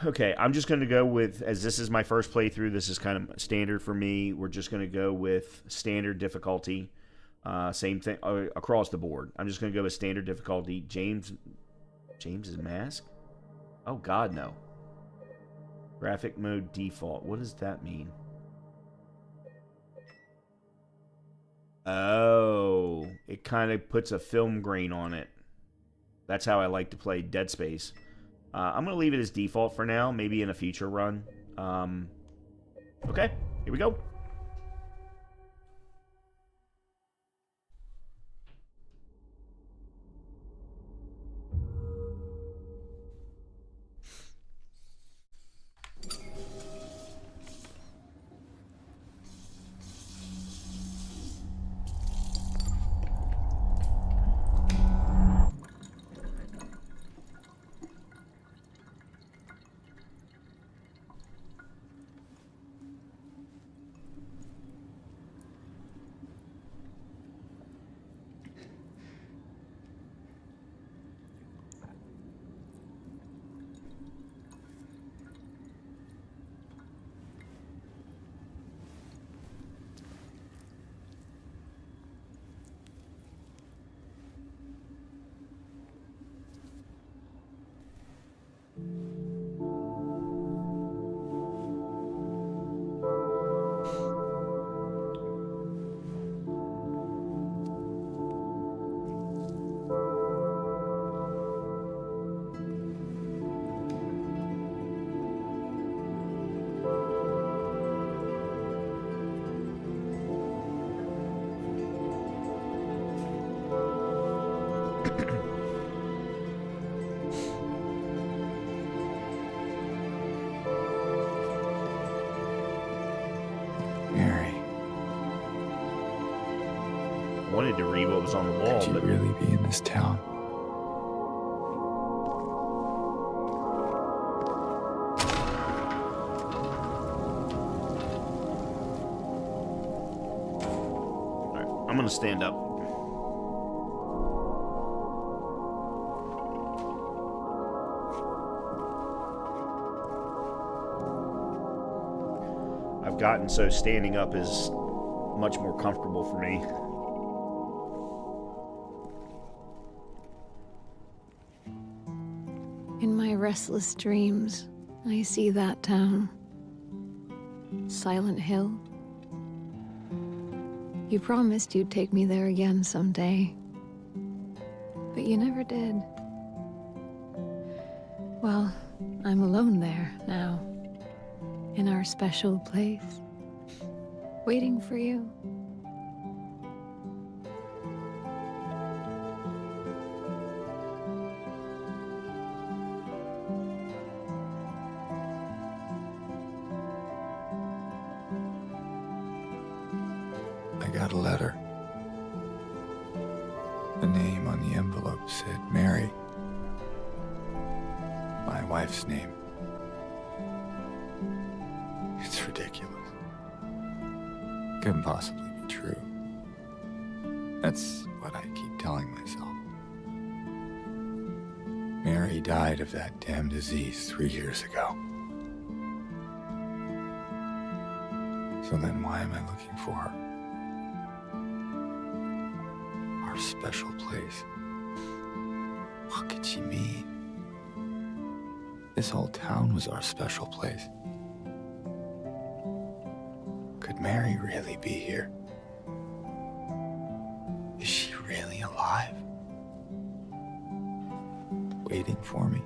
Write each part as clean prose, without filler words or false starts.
Okay, I'm just going to go with, as this is my first playthrough, this is kind of standard for me. We're just going to go with standard difficulty. Same thing across the board. I'm just going to go with standard difficulty. James's mask? Oh, God, no. Graphic mode default. What does that mean? Oh, it kind of puts a film grain on it. That's how I like to play Dead Space. I'm going to leave it as default for now. Maybe in a future run. Okay, here we go. Wanted to read what was on the wall, Could you really be in this town? All right, I'm gonna stand up. I've gotten so standing up is much more comfortable for me. In my restless dreams, I see that town. Silent Hill. You promised you'd take me there again someday. But you never did. Well, I'm alone there now. In our special place. Waiting for you. I got a letter. The name on the envelope said Mary. My wife's name. It's ridiculous. Couldn't possibly be true. That's what I keep telling myself. Mary died of that damn disease 3 years ago. So then why am I looking for her? Our special place. What could she mean? This whole town was our special place. Could Mary really be here? Is she really alive? Waiting for me?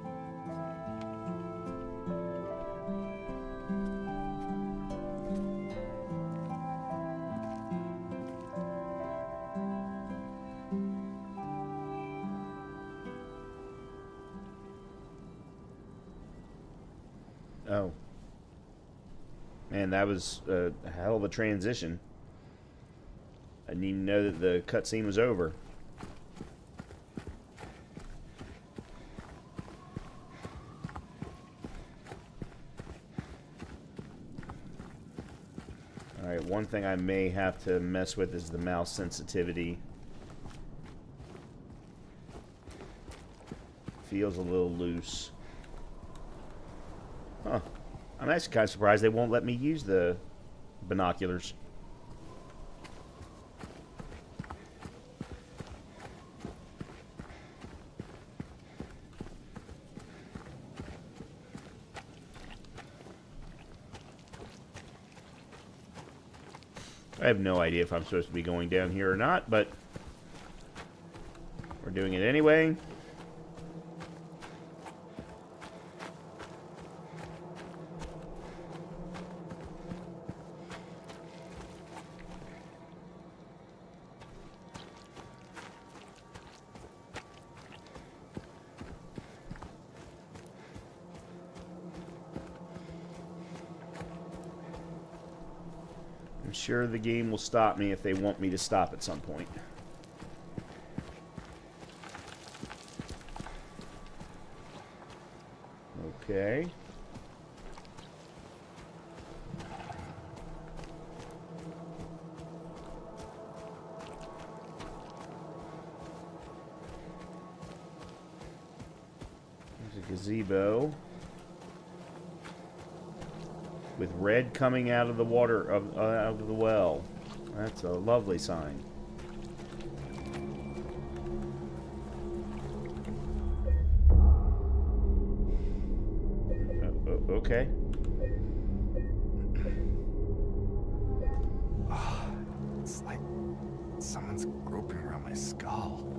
Oh. Man, that was a hell of a transition. I didn't even know that the cutscene was over. Alright, one thing I may have to mess with is the mouse sensitivity. Feels a little loose. Huh. I'm actually kind of surprised they won't let me use the binoculars. I have no idea if I'm supposed to be going down here or not, but we're doing it anyway. I'm sure the game will stop me if they want me to stop at some point. Okay. There's a gazebo with red coming out of the water out of the well. That's a lovely sign. Okay. It's like someone's groping around my skull.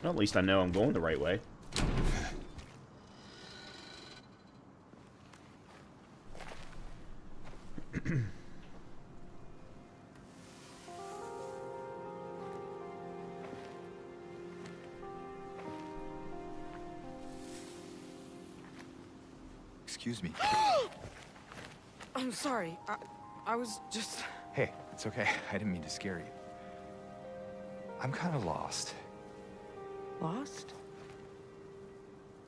Well, at least I know I'm going the right way. Excuse me. I'm sorry. I was just... Hey, it's okay. I didn't mean to scare you. I'm kind of lost. Lost?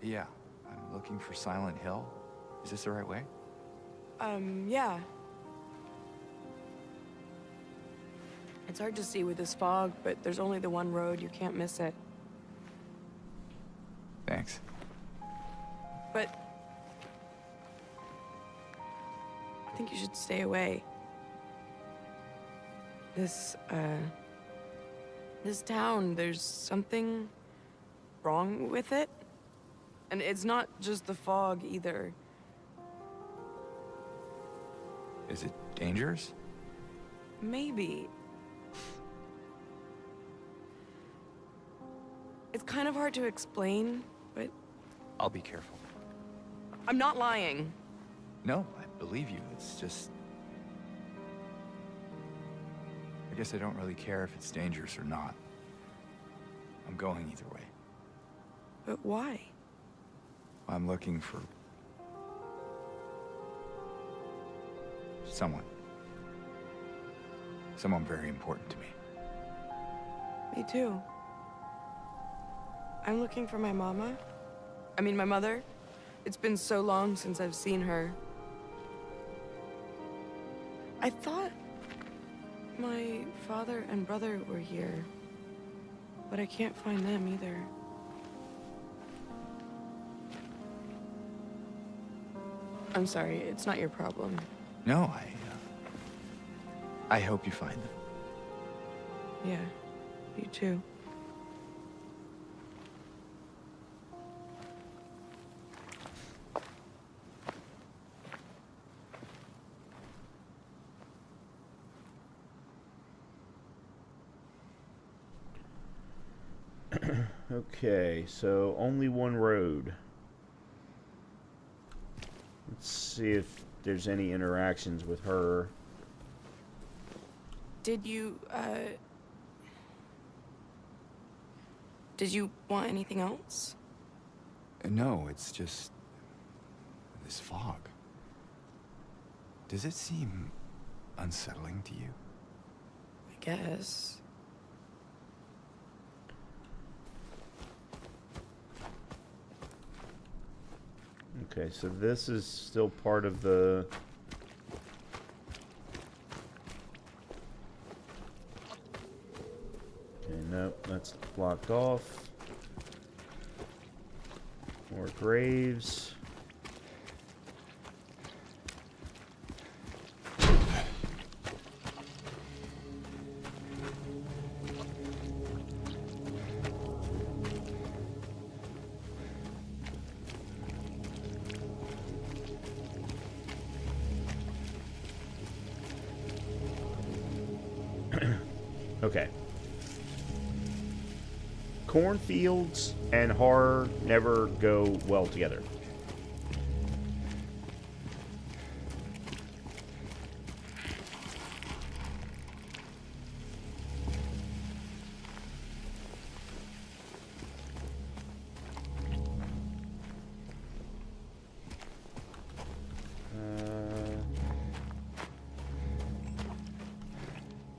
Yeah, I'm looking for Silent Hill. Is this the right way? Yeah. It's hard to see with this fog, but there's only the one road. You can't miss it. Thanks. But... I think you should stay away. This town, there's something wrong with it. And it's not just the fog, either. Is it dangerous? Maybe. It's kind of hard to explain, but I'll be careful. I'm not lying. No, I believe you. It's just... I guess I don't really care if it's dangerous or not. I'm going either way. But why? I'm looking for... someone. Someone very important to me. Me too. I'm looking for my mama. I mean, my mother. It's been so long since I've seen her. I thought my father and brother were here, but I can't find them either. I'm sorry, it's not your problem. No, I hope you find them. Yeah, you too. Okay, so only one road. Let's see if there's any interactions with her. Did you want anything else? No, it's just... this fog. Does it seem unsettling to you? I guess. Okay, so this is still part of the... Okay, nope, that's blocked off. More graves. Okay. Cornfields and horror never go well together.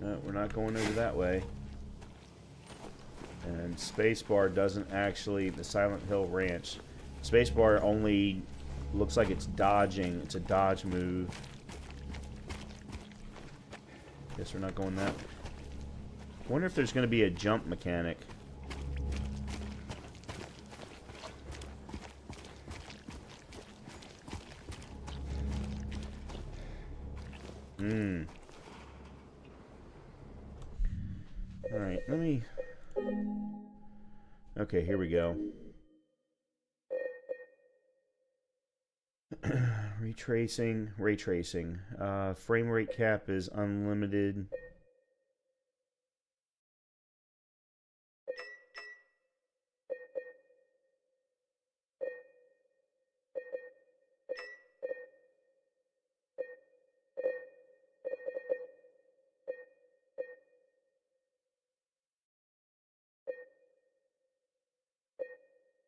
No, we're not going over that way. And spacebar doesn't actually... The Silent Hill Ranch. Spacebar only looks like it's dodging. It's a dodge move. Guess we're not going that way. Wonder if there's going to be a jump mechanic. Alright, let me... Okay, here we go. Ray tracing. Frame rate cap is unlimited.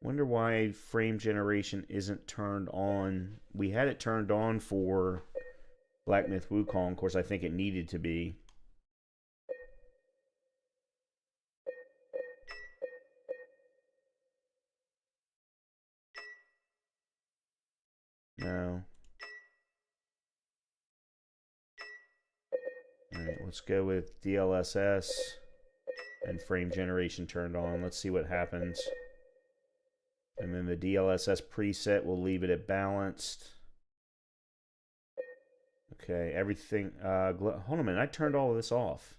Wonder why frame generation isn't turned on. We had it turned on for Black Myth Wukong. Of course, I think it needed to be. No. Alright, let's go with DLSS and frame generation turned on. Let's see what happens. And then the DLSS preset will leave it at balanced. Okay, everything... hold on a minute, I turned all of this off.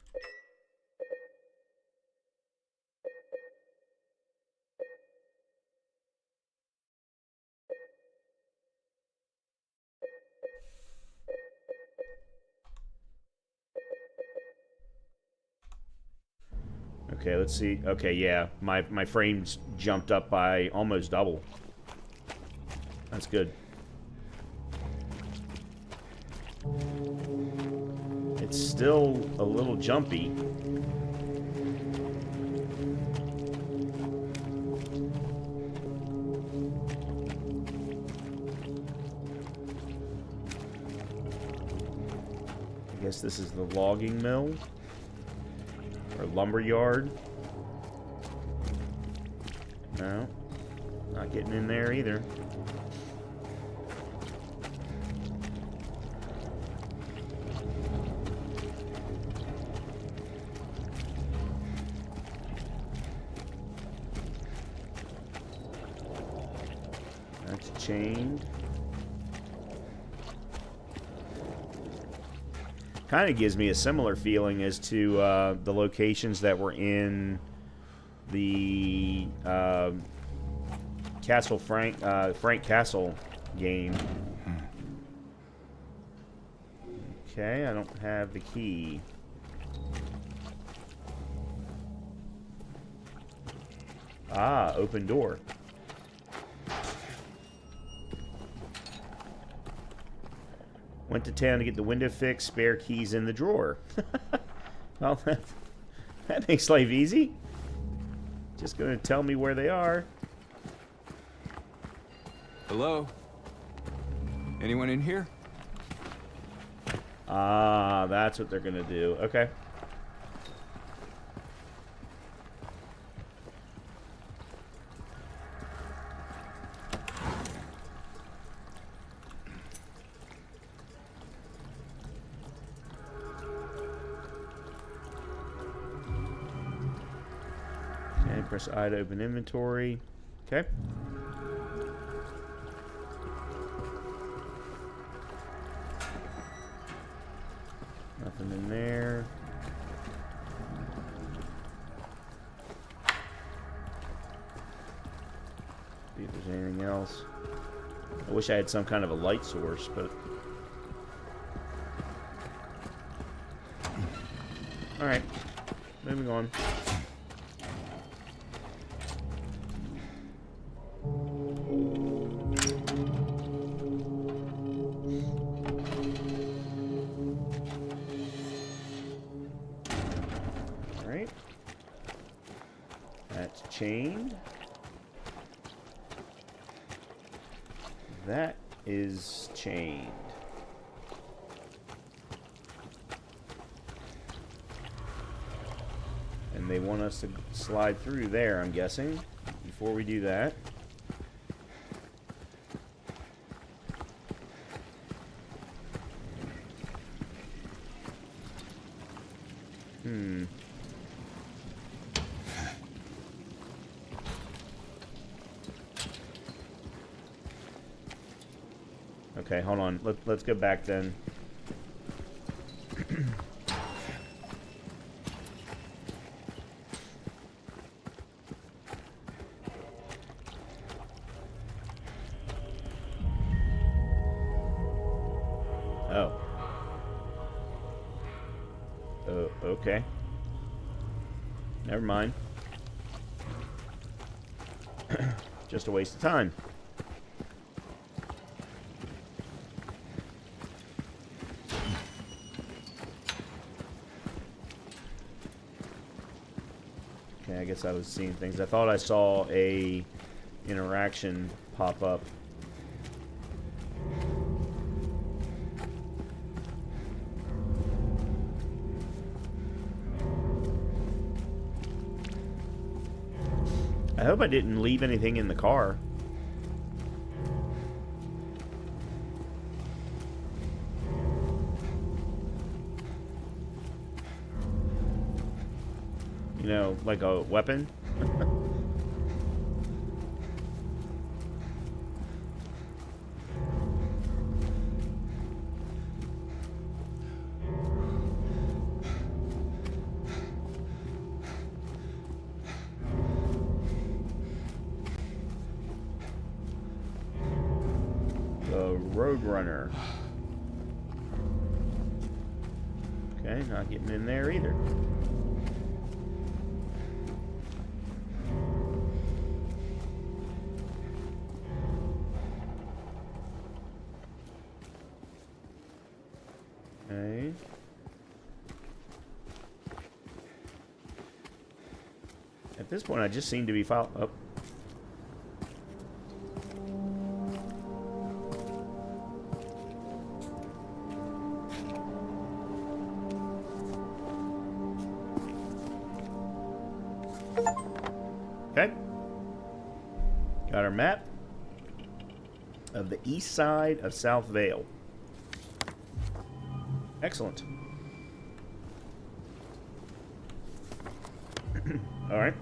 Okay, let's see. Okay, yeah, my frames jumped up by almost double. That's good. It's still a little jumpy. I guess this is the logging mill. Or lumber yard. No. Not getting in there either. That's chained. Kind of gives me a similar feeling as to the locations that were in the Castle Frank Castle game. Okay, I don't have the key. Ah, open door. Went to town to get the window fixed, spare keys in the drawer. Well, that makes life easy. Just gonna tell me where they are. Hello? Anyone in here? Ah, that's what they're gonna do. Okay. Press I to open inventory. Okay. Nothing in there. See if there's anything else. I wish I had some kind of a light source, but... Alright. Moving on. Alright. That's chained. That is chained. And they want us to slide through there, I'm guessing. Before we do that. Okay, hold on. Let's go back then. Oh. Okay. Never mind. Just a waste of time. Okay, I guess I was seeing things. I thought I saw a interaction pop up. I hope I didn't leave anything in the car. You know, like a weapon? The Roadrunner. Okay, not getting in there either. Okay. At this point, I just seem to be up. Okay. Got our map of the east side of South Vale. Excellent. All right.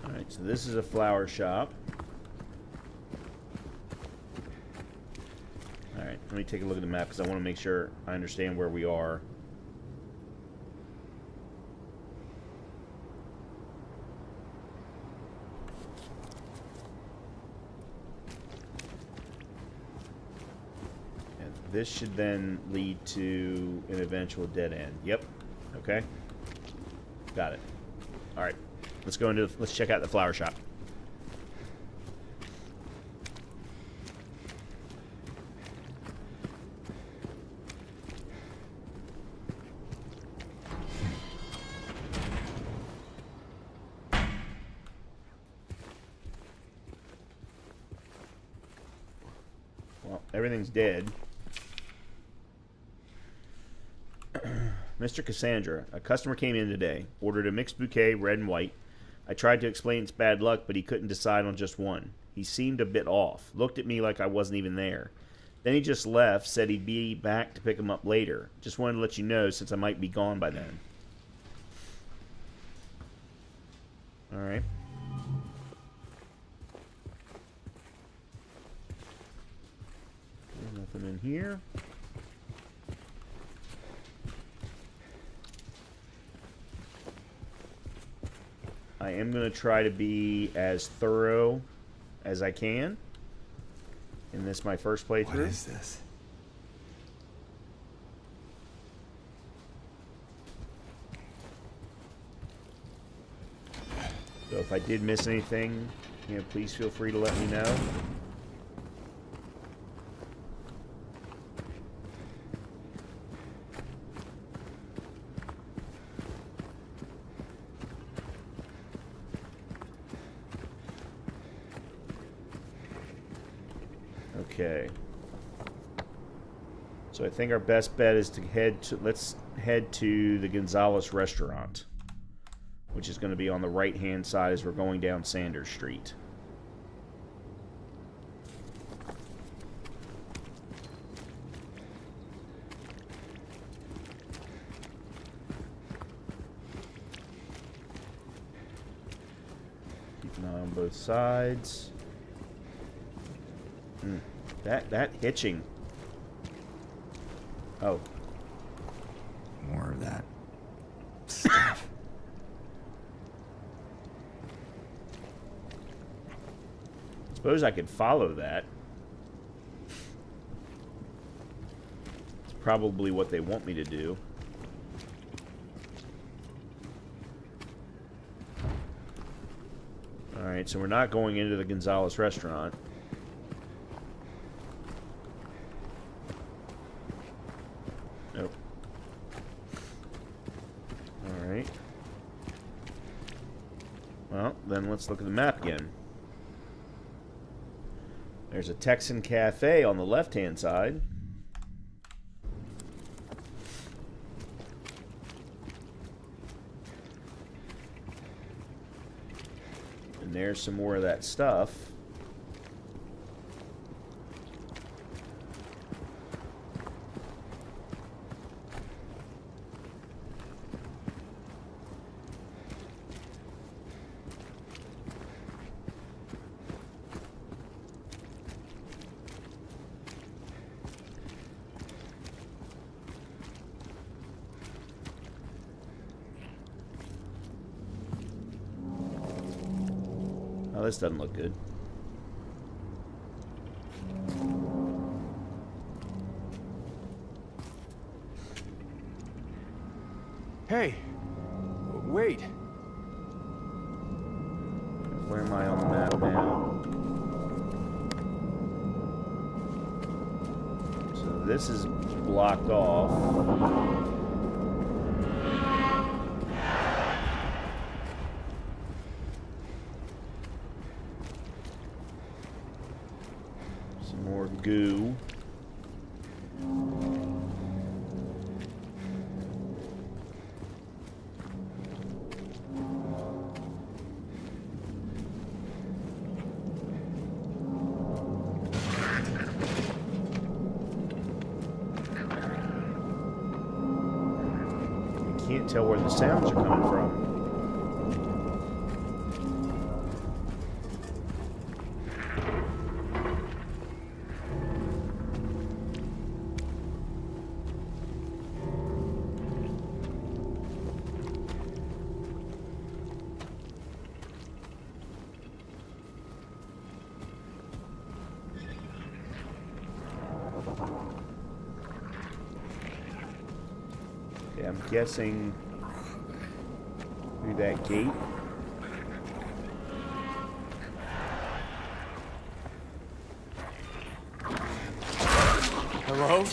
All right, so this is a flower shop. Let me take a look at the map because I want to make sure I understand where we are. And this should then lead to an eventual dead end. Yep. Okay. Got it. All right. Let's check out the flower shop. Well, everything's dead. Mr. Cassandra, a customer came in today, ordered a mixed bouquet, red and white. I tried to explain it's bad luck, but he couldn't decide on just one. He seemed a bit off, looked at me like I wasn't even there. Then he just left, said he'd be back to pick him up later. Just wanted to let you know since I might be gone by then. Alright. Nothing in here. I am going to try to be as thorough as I can in this, my first playthrough. What is this? So if I did miss anything, you know, please feel free to let me know. Okay. So I think our best bet is to let's head to the Gonzalez restaurant, which is going to be on the right-hand side as we're going down Sanders Street. Keep an eye on both sides. That hitching. Oh. More of that stuff. Suppose I could follow that. It's probably what they want me to do. Alright, so we're not going into the Gonzalez restaurant. Nope. Alright. Well, then let's look at the map again. There's a Texan Cafe on the left-hand side. And there's some more of that stuff. Oh, this doesn't look good. Hey, wait. Where am I on the map now? So this is blocked off. Some more goo. Can't tell where the sounds are coming from. Okay, I'm guessing through that gate. Hello?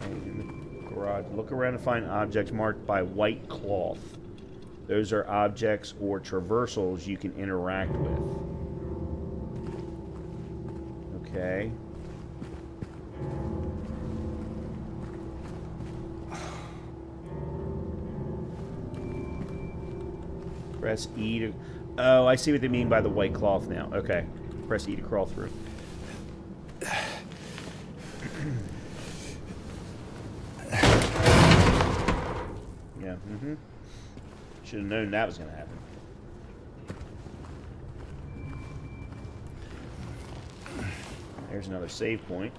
In the garage. Look around to find objects marked by white cloth. Those are objects or traversals you can interact with. Okay. Press E to... Oh, I see what they mean by the white cloth now. Okay. Press E to crawl through. Yeah, should have known that was going to happen. There's another save point.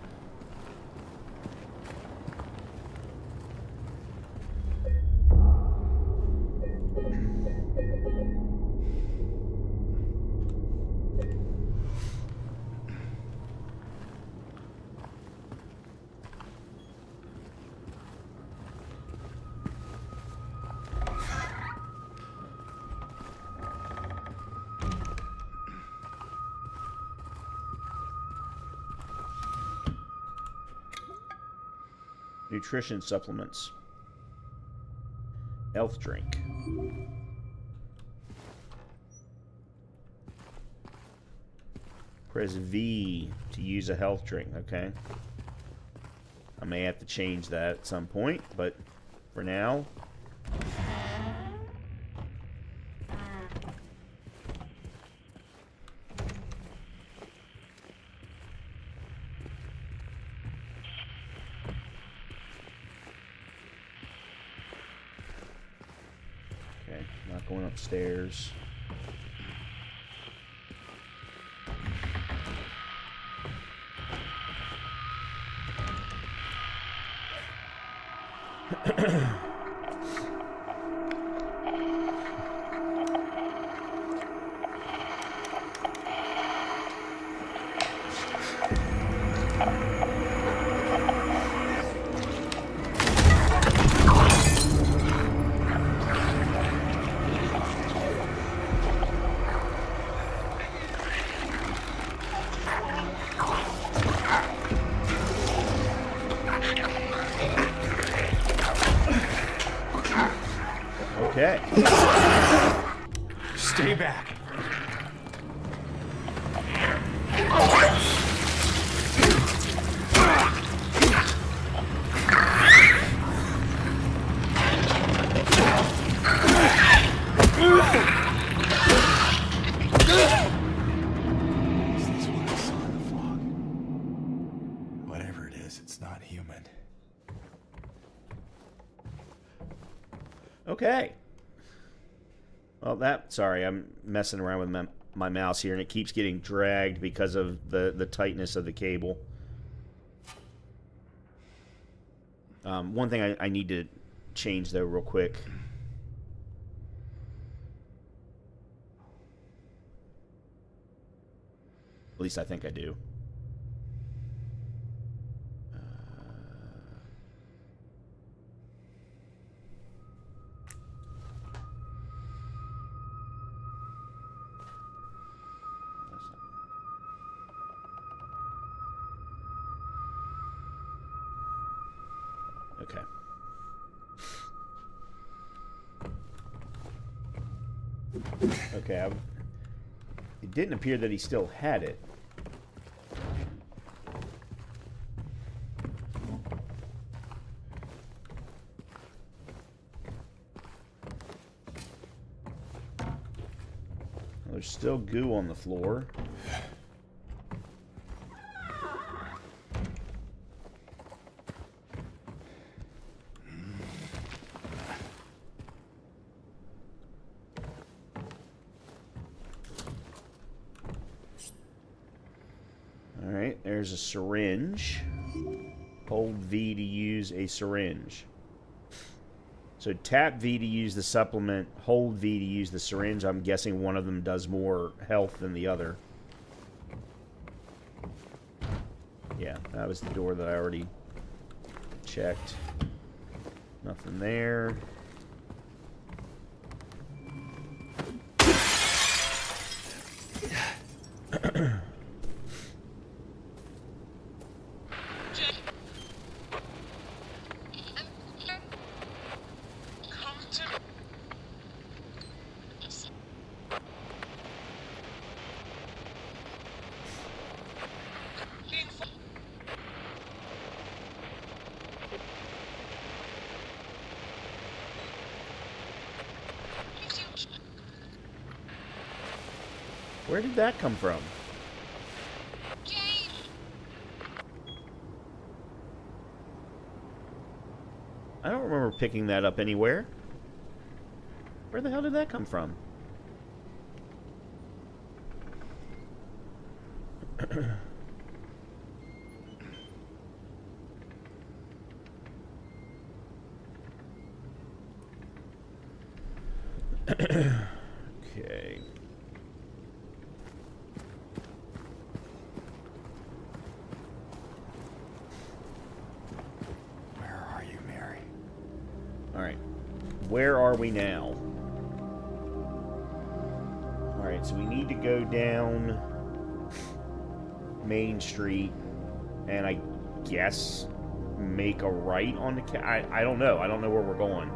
Nutrition supplements. Health drink. Press V to use a health drink, okay? I may have to change that at some point, but for now... Not going upstairs. Okay. Stay back. Is this what I saw in the fog? Whatever it is, it's not human. Okay. Well, sorry, I'm messing around with my mouse here, and it keeps getting dragged because of the tightness of the cable. One thing I need to change, though, real quick. At least I think I do. Okay. Okay, it didn't appear that he still had it. There's still goo on the floor. Alright, there's a syringe. Hold V to use a syringe. So tap V to use the supplement, hold V to use the syringe. I'm guessing one of them does more health than the other. Yeah, that was the door that I already checked. Nothing there. Where did that come from? I don't remember picking that up anywhere. Where the hell did that come from? Okay. Where are you, Mary? Alright. Where are we now? Alright, so we need to go down Main Street and I guess make a right on the I don't know. I don't know where we're going.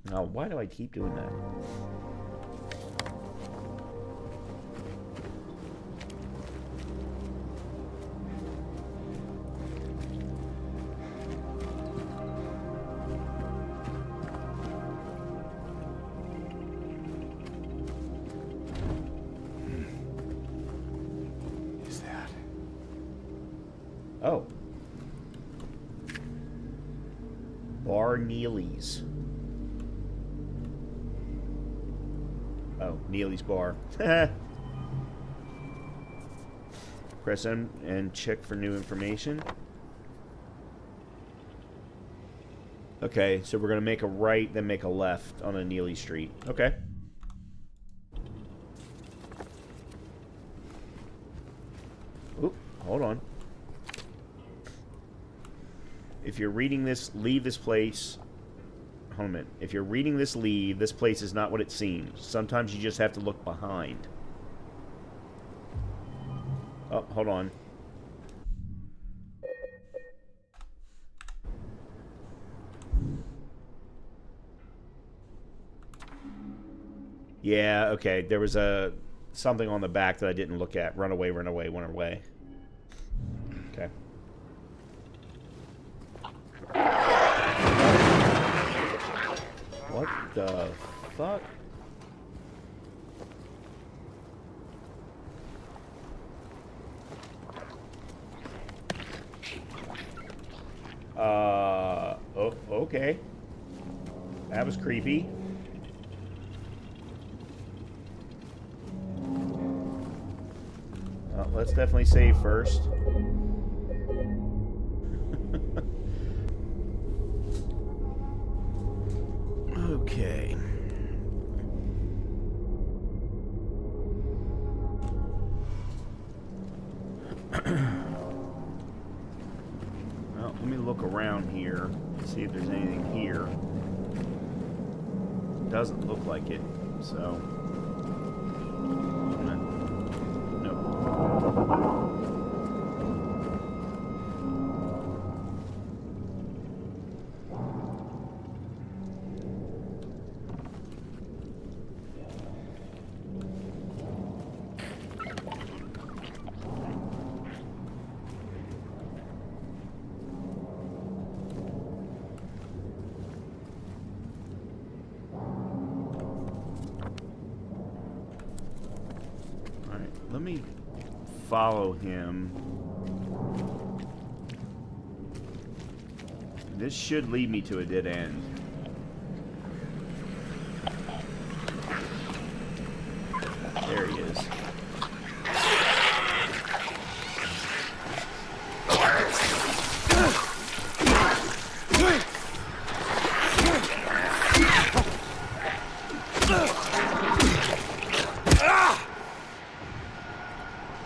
Now, why do I keep doing that? Is that? Oh. Bar Neely's. Oh, Neely's Bar. Press M and check for new information. Okay, so we're going to make a right, then make a left on a Neely Street. Okay. Oop, hold on. If you're reading this, leave this place. Hold on a minute. If you're reading this, leave. This place is not what it seems. Sometimes you just have to look behind. Oh, hold on. Yeah, okay. There was something on the back that I didn't look at. Run away, run away, run away. Okay. What the fuck? Oh, okay. That was creepy. Let's definitely save first. Okay. Well, let me look around here, see if there's anything here. Doesn't look like it, so... Nope. Let me follow him. This should lead me to a dead end. There he is.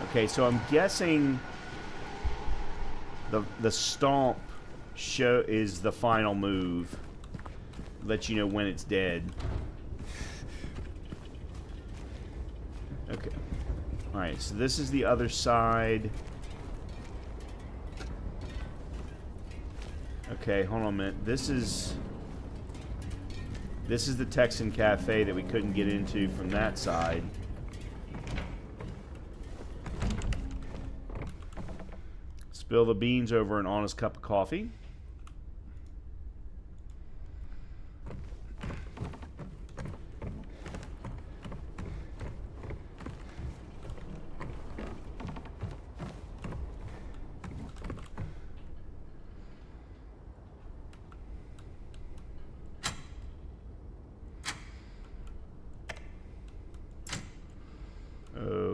Okay, so I'm guessing the stomp is the final move. Let you know when it's dead. Okay. Alright, so this is the other side. Okay, hold on a minute. This is the Texan Cafe that we couldn't get into from that side. Spill the beans over an honest cup of coffee.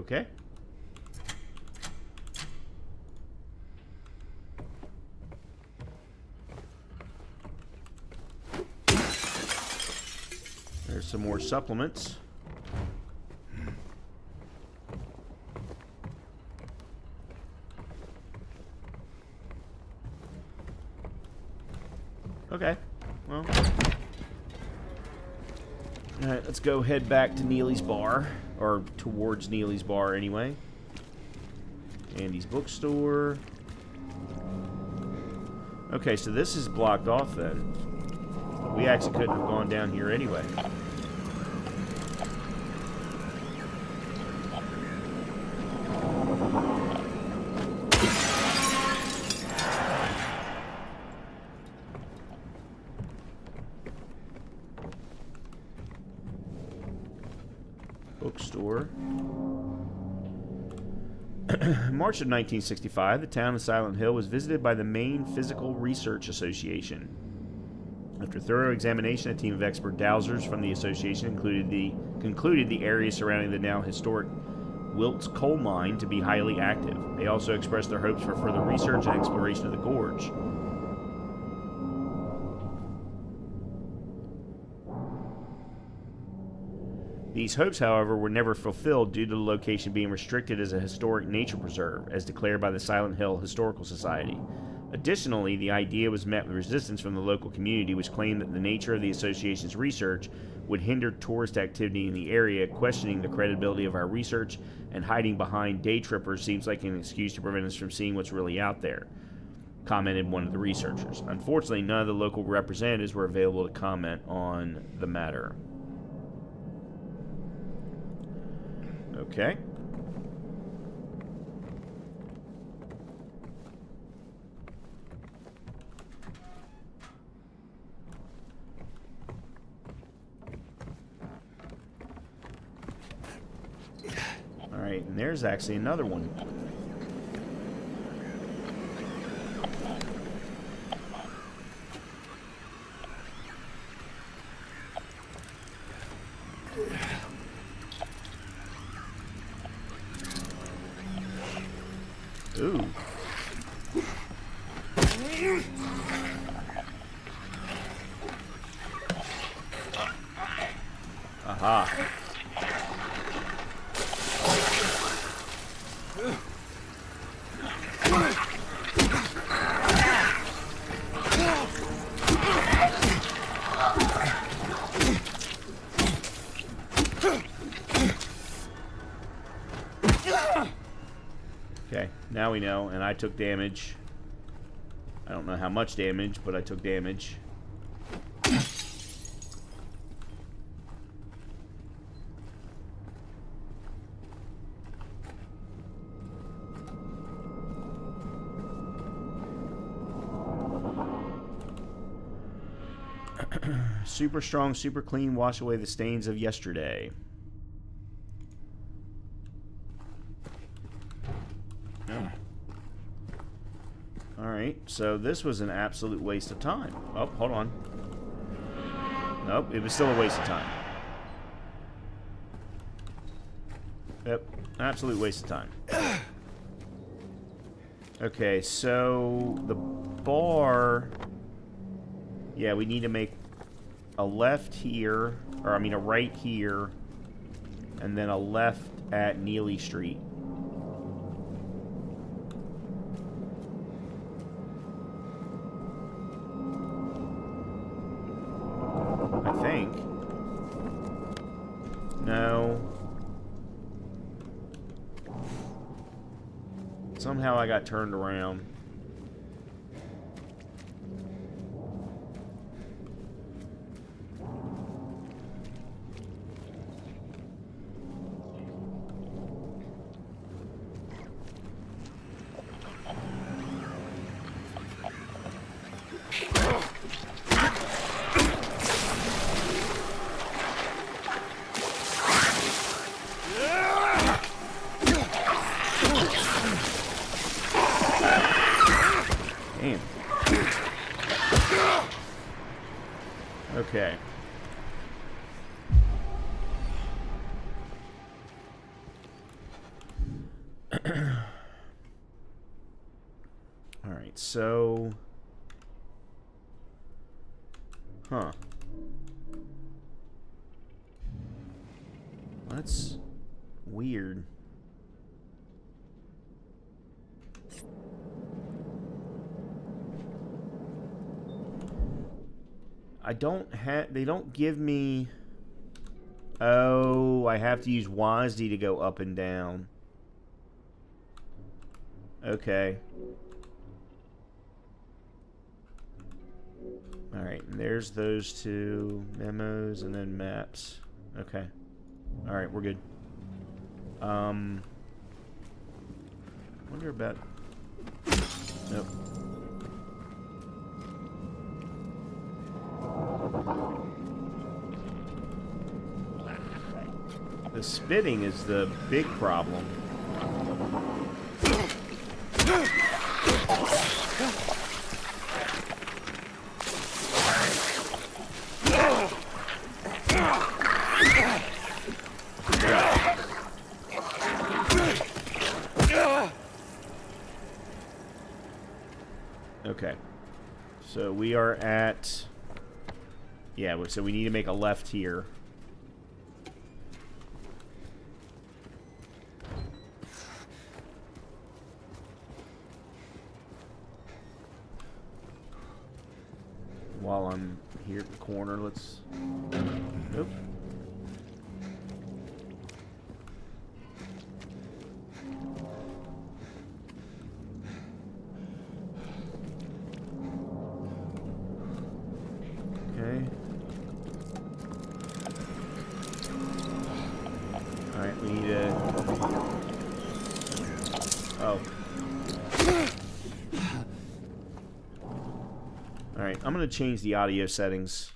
Okay. There's some more supplements. Okay. Well. Alright, let's go head back to Neely's bar. Or towards Neely's bar, anyway. Andy's bookstore. Okay, so this is blocked off then. We actually couldn't have gone down here anyway. Bookstore. In March of 1965, the town of Silent Hill was visited by the Maine Physical Research Association. After thorough examination, a team of expert dowsers from the association concluded the area surrounding the now historic Wilts coal mine to be highly active. They also expressed their hopes for further research and exploration of the gorge. These hopes, however, were never fulfilled due to the location being restricted as a historic nature preserve, as declared by the Silent Hill Historical Society. Additionally, the idea was met with resistance from the local community, which claimed that the nature of the association's research would hinder tourist activity in the area. Questioning the credibility of our research and hiding behind day trippers seems like an excuse to prevent us from seeing what's really out there, commented one of the researchers. Unfortunately, none of the local representatives were available to comment on the matter. Okay. All right, and there's actually another one. Ooh. Aha. Okay, now we know, and I took damage. I don't know how much damage, but I took damage. Super strong, super clean, wash away the stains of yesterday. Alright, so this was an absolute waste of time. Oh, hold on. Nope, it was still a waste of time. Yep, absolute waste of time. Okay, so the bar... Yeah, we need to make a left here, or I mean a right here, and then a left at Neely Street. I think. No. Somehow I got turned around. Damn. Okay. Alright, so... Huh. That's weird. I don't have... They don't give me... Oh, I have to use WASD to go up and down. Okay. Alright, and there's those two memos and then maps. Okay. Alright, we're good. Wonder about... Nope. The spitting is the big problem. Okay. So we are at... Yeah, so we need to make a left here. While I'm here at the corner, let's... Nope. Okay. Alright, we need to... Oh. Alright, I'm going to change the audio settings.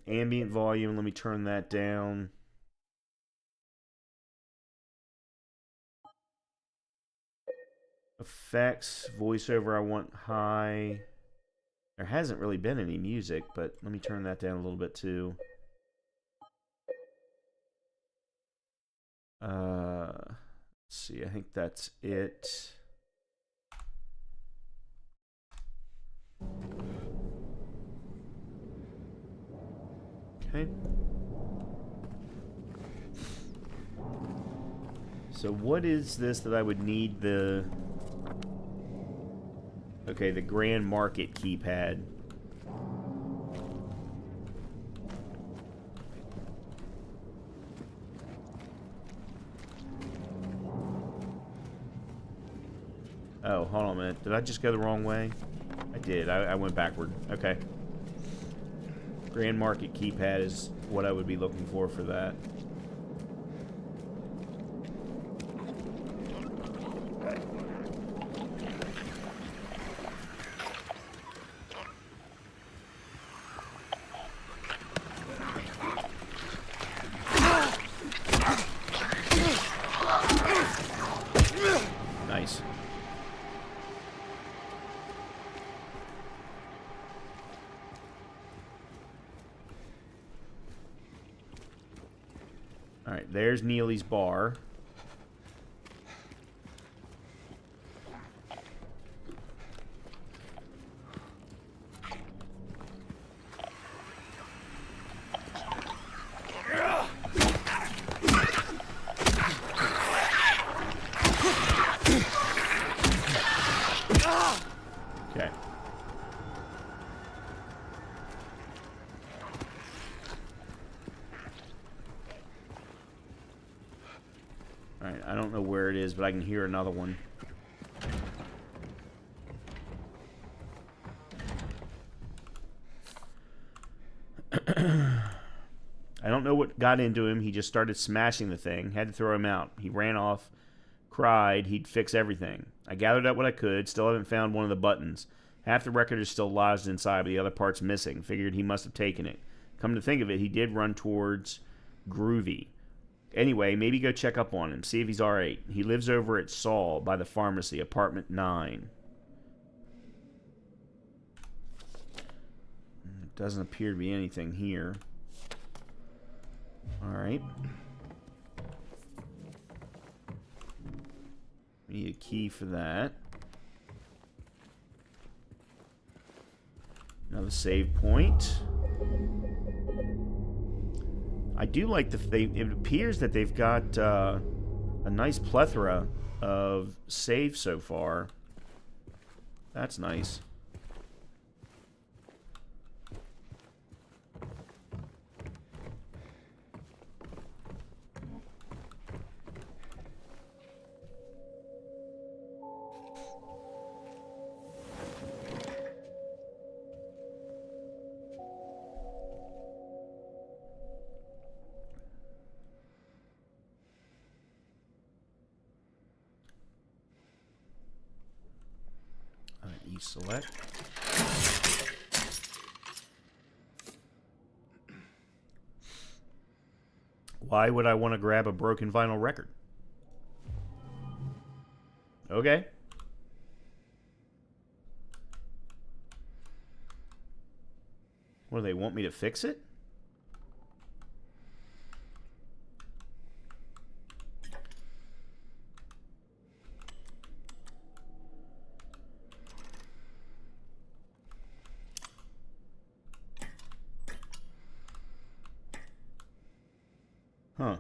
Ambient volume, let me turn that down. Effects, voiceover, I want high. There hasn't really been any music, but let me turn that down a little bit too. Let's see, I think that's it. Okay. So what is this that I would need the... Okay, the Grand Market keypad. Oh, hold on a minute. Did I just go the wrong way? I did. I went backward. Okay. Grand Market keypad is what I would be looking for that. Nice. Alright, there's Neely's bar. Okay. Alright, I don't know where it is, but I can hear another one. I don't know what got into him. He just started smashing the thing. Had to throw him out. He ran off, cried he'd fix everything. I gathered up what I could. Still haven't found one of the buttons. Half the record is still lodged inside, but the other part's missing. Figured he must have taken it. Come to think of it, he did run towards Groovy. Anyway, maybe go check up on him. See if he's alright. He lives over at Saul by the pharmacy, apartment 9. It doesn't appear to be anything here. Alright. Need a key for that. Another save point. I do like it appears that they've got a nice plethora of saves so far. That's nice. Select. Why would I want to grab a broken vinyl record? Okay. What do they want me to fix it? Huh.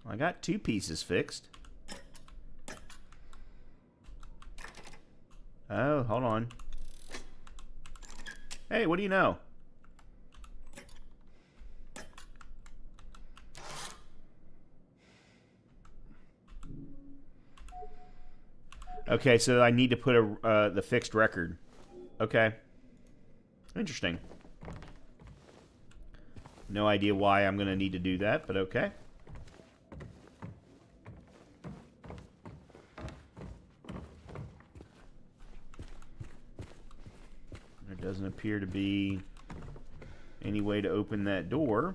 I got 2 pieces fixed. Oh, hold on. Hey, what do you know? Okay, so I need to put the fixed record. Okay. Interesting. No idea why I'm going to need to do that, but okay. There doesn't appear to be any way to open that door.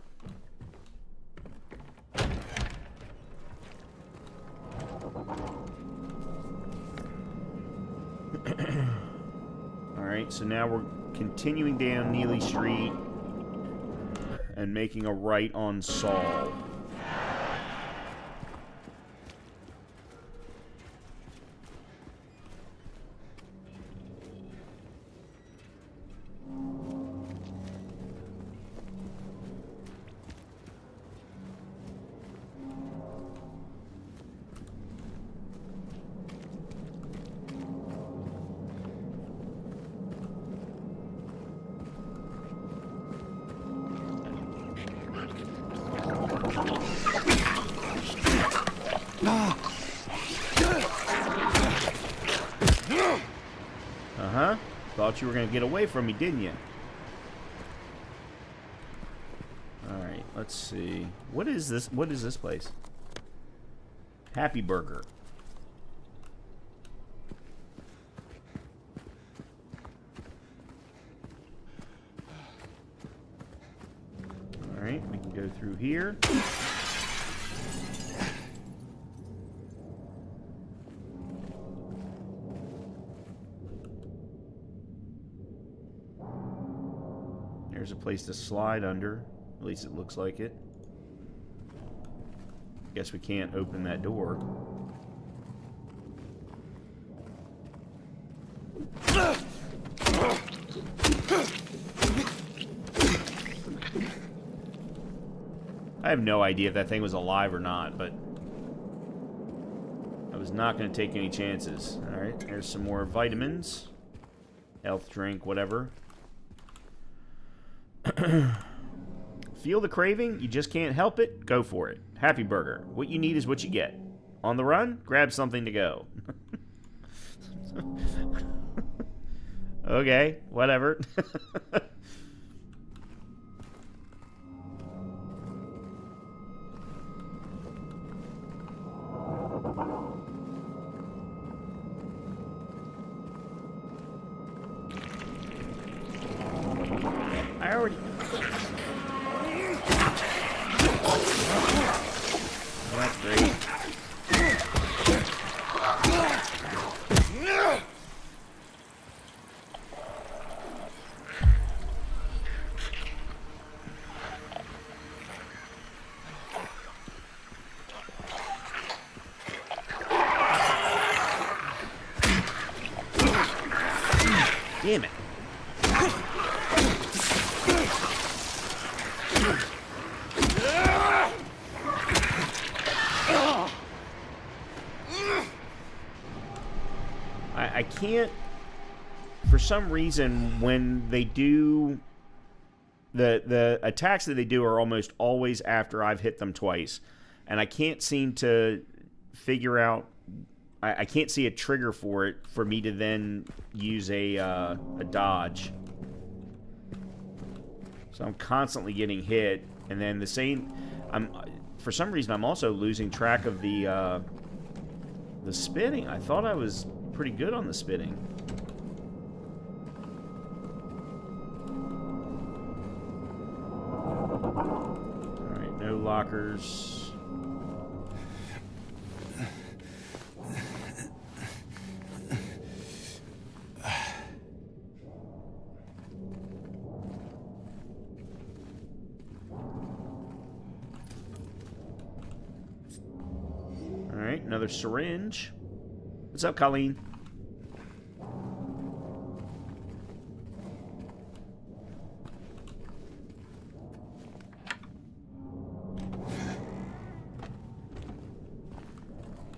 Alright, so now we're continuing down Neely Street and making a right on Saul. Uh-huh. Thought you were going to get away from me, didn't you? Alright, let's see. What is this? What is this place? Happy Burger. Alright, we can go through here. There's a place to slide under. At least it looks like it. Guess we can't open that door. I have no idea if that thing was alive or not, but I was not going to take any chances. Alright, there's some more vitamins. Health drink, whatever. Feel the craving? You just can't help it? Go for it. Happy Burger. What you need is what you get. On the run? Grab something to go. Okay, whatever. I already... Oh, that's great. damn it. I can't, for some reason, when they do the attacks that they do are almost always after I've hit them twice, and I can't seem to figure out. I can't see a trigger for it for me to then use a dodge. So I'm constantly getting hit, and then the same. For some reason I'm also losing track of the spitting. I thought I was pretty good on the spitting. Alright, no lockers. Alright, another syringe. What's up, Colleen?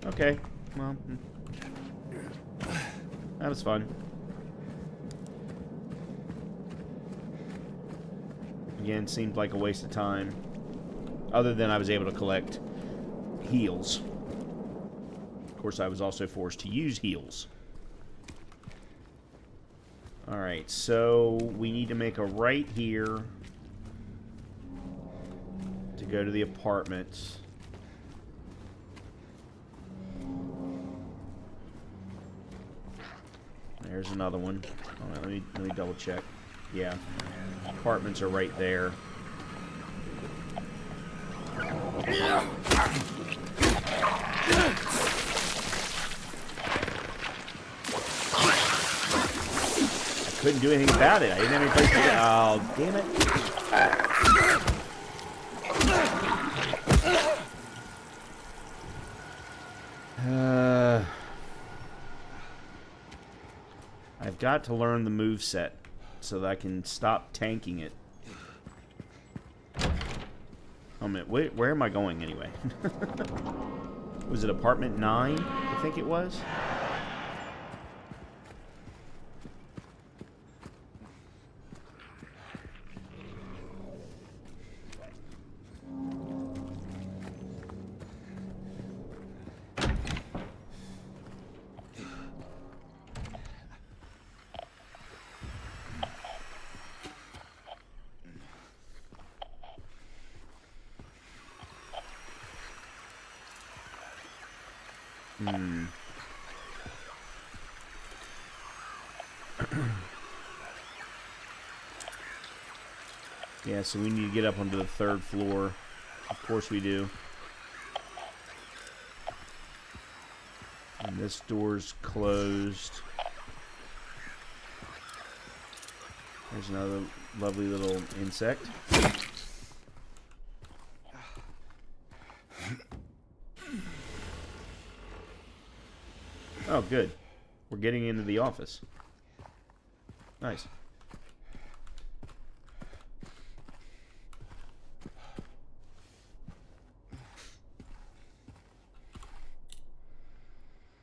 Okay, well, that was fun. Again, seemed like a waste of time. Other than I was able to collect heals. Of course, I was also forced to use heals. Alright, so we need to make a right here to go to the apartment. There's another one. Hold on, let me double check. Yeah, apartments are right there. Couldn't do anything about it. I didn't have any place to go. Oh, damn it. I've got to learn the moveset so that I can stop tanking it. Oh, man, where am I going anyway? Was it apartment 9? I think it was. Yeah, so we need to get up onto the 3rd floor. Of course we do. And this door's closed. There's another lovely little insect. Oh, good. We're getting into the office. Nice.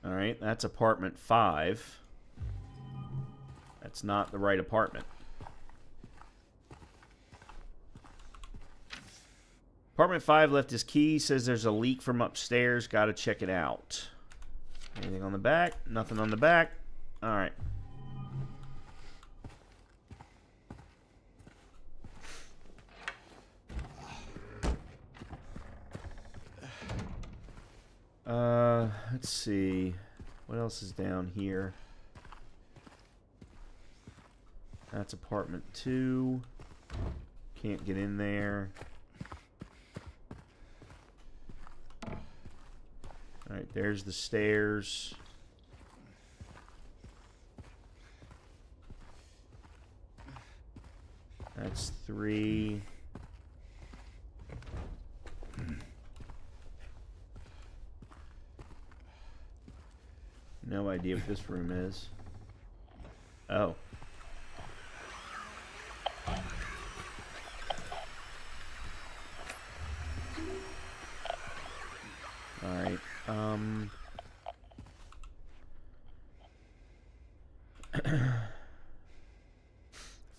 Alright, that's apartment 5. That's not the right apartment. Apartment 5 left his key. Says there's a leak from upstairs. Gotta check it out. Anything on the back? Nothing on the back. Alright. Let's see. What else is down here? That's apartment 2. Can't get in there. Alright, there's the stairs. That's 3. No idea what this room is. Oh.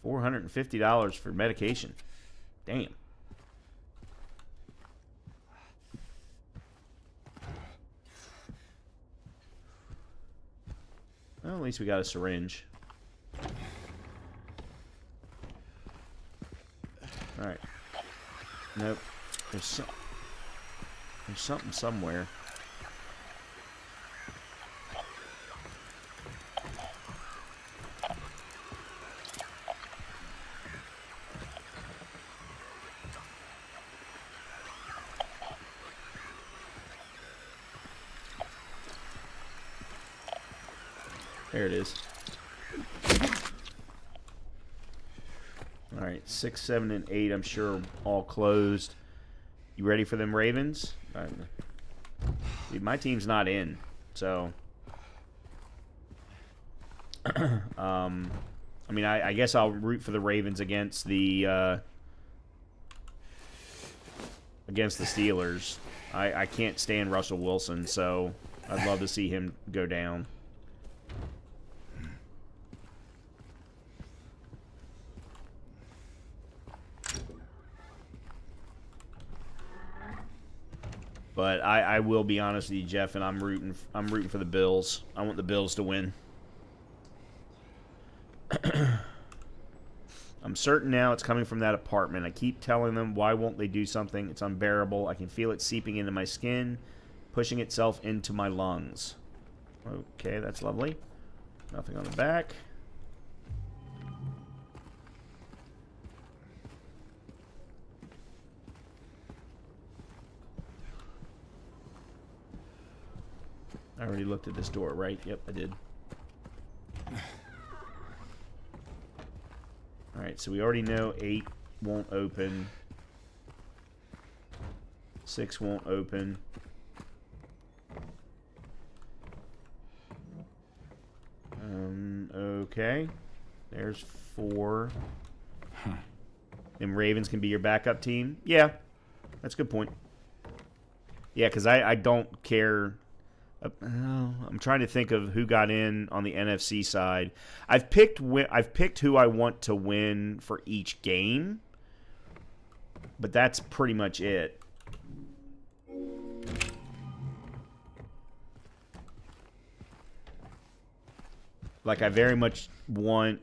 $450 for medication. Damn. Well, at least we got a syringe. Alright. Nope. There's something somewhere. There it is. All right, 6, 7, and 8, I'm sure all closed. You ready for them Ravens? Dude, my team's not in, so... I mean, I guess I'll root for the Ravens against the Steelers. I can't stand Russell Wilson, so I'd love to see him go down. But I will be honest with you, Jeff, and I'm rooting for the Bills. I want the Bills to win. I'm certain now it's coming from that apartment. I keep telling them, why won't they do something? It's unbearable. I can feel it seeping into my skin, pushing itself into my lungs. Okay, that's lovely. Nothing on the back. I already looked at this door, right? Yep, I did. Alright, so we already know 8 won't open. 6 won't open. Okay. There's 4. And Ravens can be your backup team? Yeah, that's a good point. Yeah, because I don't care... I'm trying to think of who got in on the NFC side. I've picked who I want to win for each game, but that's pretty much it. Like, I very much want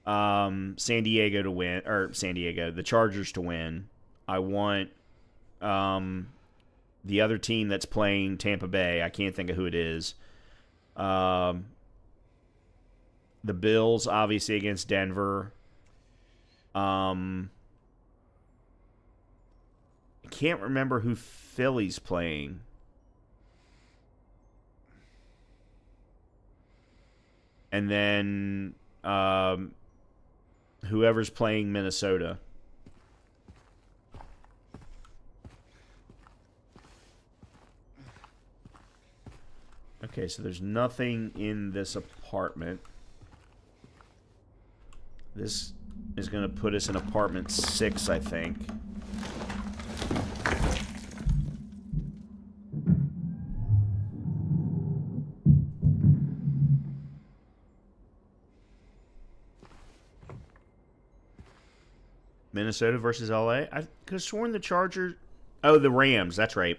San Diego to win, or the Chargers to win. I want the other team that's playing Tampa Bay, I can't think of who it is. The Bills, obviously, against Denver. I can't remember who Philly's playing. And then whoever's playing Minnesota. Okay, so there's nothing in this apartment. This is going to put us in apartment 6, I think. Minnesota versus LA? I could have sworn the Chargers... Oh, the Rams. That's right.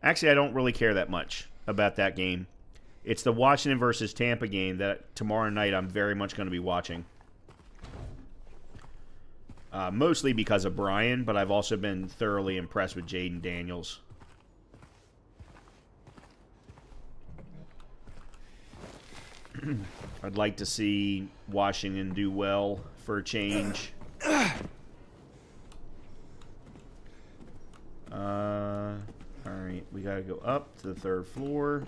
Actually, I don't really care that much about that game. It's the Washington versus Tampa game that tomorrow night I'm very much going to be watching. Mostly because of Brian, but I've also been thoroughly impressed with Jaden Daniels. I'd like to see Washington do well for a change. Alright, we gotta go up to the 3rd floor.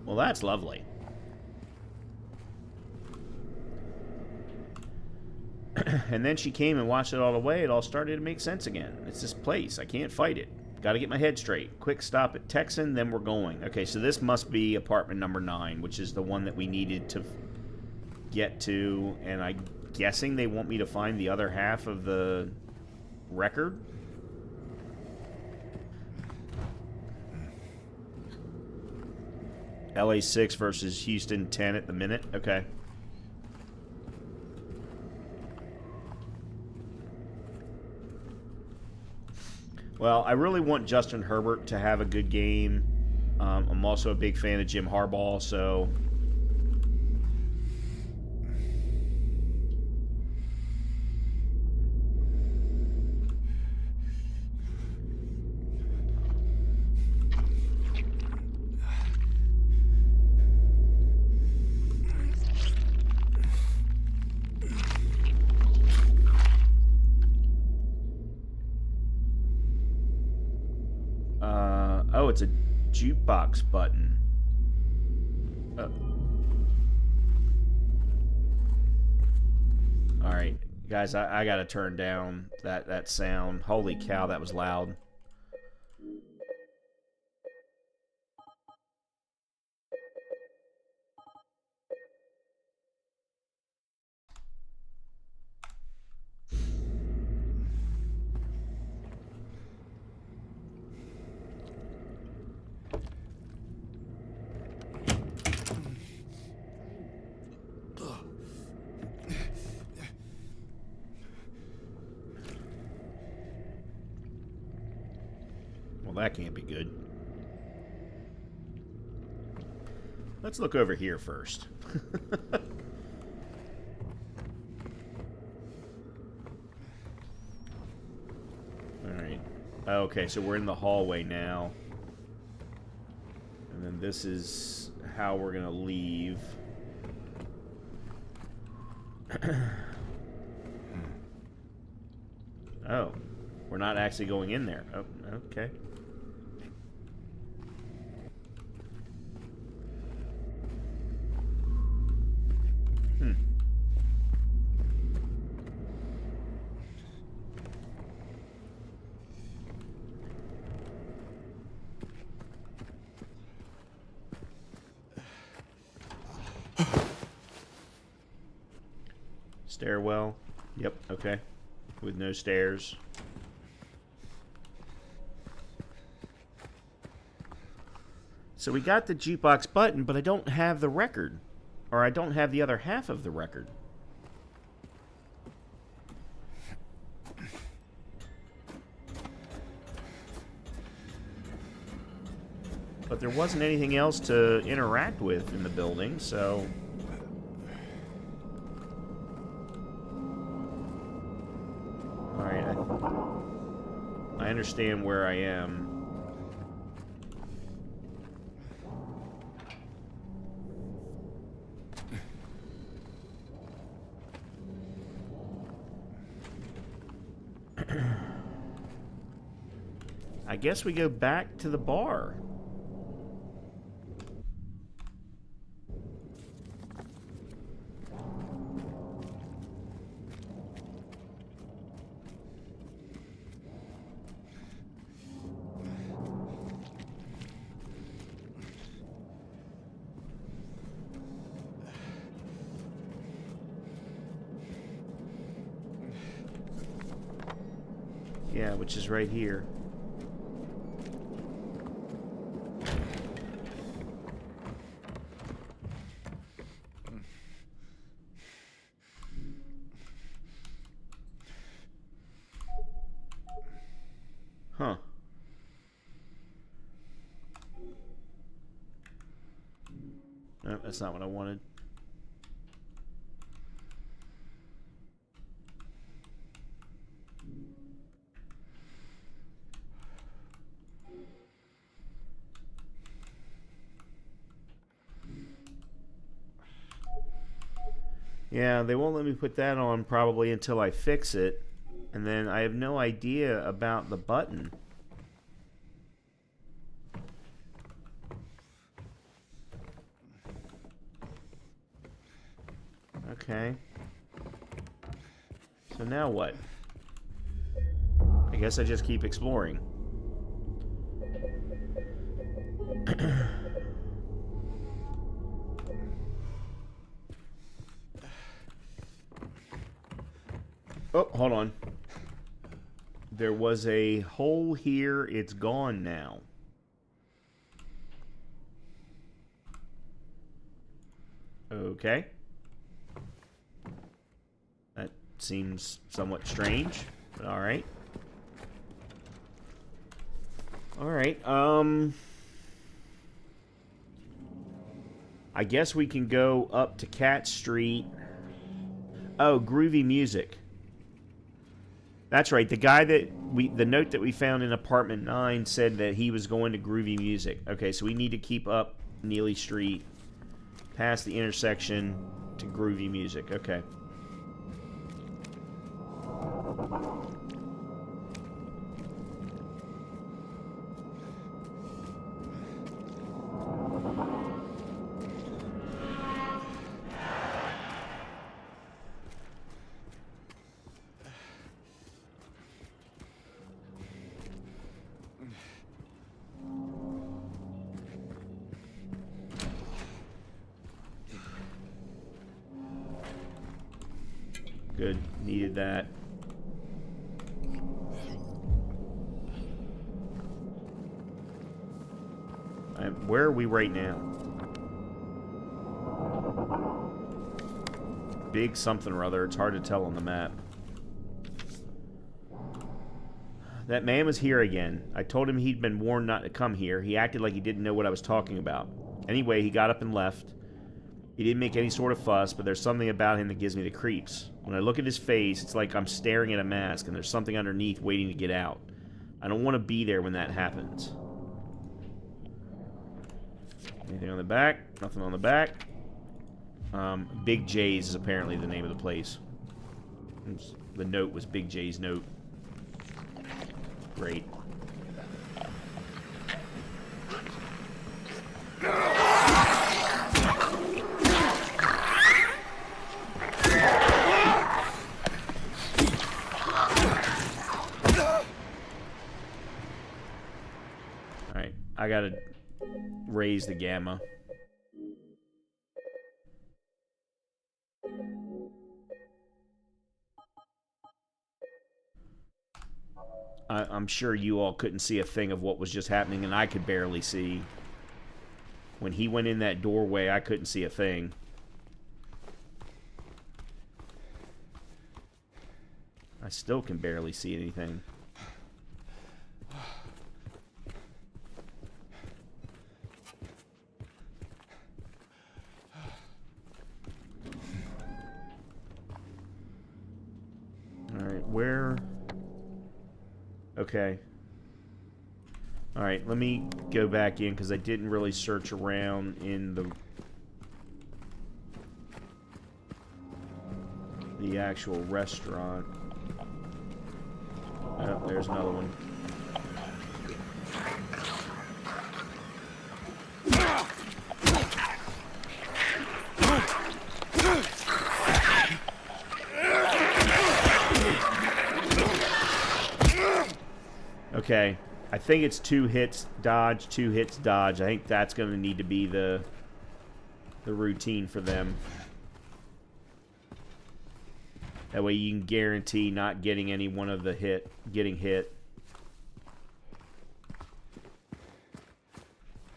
Well, that's lovely. And then she came and watched it all the way. It all started to make sense again. It's this place. I can't fight it. Got to get my head straight. Quick stop at Texan, then we're going. Okay, so this must be apartment number 9, which is the one that we needed to get to. And I'm guessing they want me to find the other half of the record. LA 6 versus Houston 10 at the minute. Okay. Well, I really want Justin Herbert to have a good game. I'm also a big fan of Jim Harbaugh, so... oh, it's a jukebox button. Alright, guys, I gotta turn down that sound. Holy cow, that was loud. Well, that can't be good. Let's look over here first. Alright. Okay, so we're in the hallway now. And then this is how we're going to leave. Oh. We're not actually going in there. Oh, okay. Stairwell. Yep, okay. With no stairs. So we got the jukebox button, but I don't have the record. Or I don't have the other half of the record. But there wasn't anything else to interact with in the building, so... Alright, I understand where I am. I guess we go back to the bar. Yeah, which is right here. Huh. No, that's not what I wanted. Yeah, they won't let me put that on probably until I fix it. And then I have no idea about the button. Okay. So now what? I guess I just keep exploring. Oh, hold on. There was a hole here. It's gone now. Okay. That seems somewhat strange, but all right. All right. I guess we can go up to Cat Street. Oh, groovy music. That's right. The guy that the note that we found in apartment 9 said that he was going to groovy music. Okay, so we need to keep up Neely Street past the intersection to groovy music. Okay. Good. Needed that. Where are we right now? Big something or other. It's hard to tell on the map. That man was here again. I told him he'd been warned not to come here. He acted like he didn't know what I was talking about. Anyway, he got up and left. He didn't make any sort of fuss, but there's something about him that gives me the creeps. When I look at his face, it's like I'm staring at a mask, and there's something underneath waiting to get out. I don't want to be there when that happens. Anything on the back? Nothing on the back. Big J's is apparently the name of the place. The note was Big J's note. Great. Alright, I gotta raise the gamma. I'm sure you all couldn't see a thing of what was just happening, and I could barely see. When he went in that doorway, I couldn't see a thing. I still can barely see anything. Alright, where... Okay. Alright, let me go back in, because I didn't really search around in the actual restaurant. Oh, there's another one. Okay, I think it's 2 hits dodge, 2 hits dodge. I think that's going to need to be the routine for them. That way you can guarantee not getting any one of the getting hit.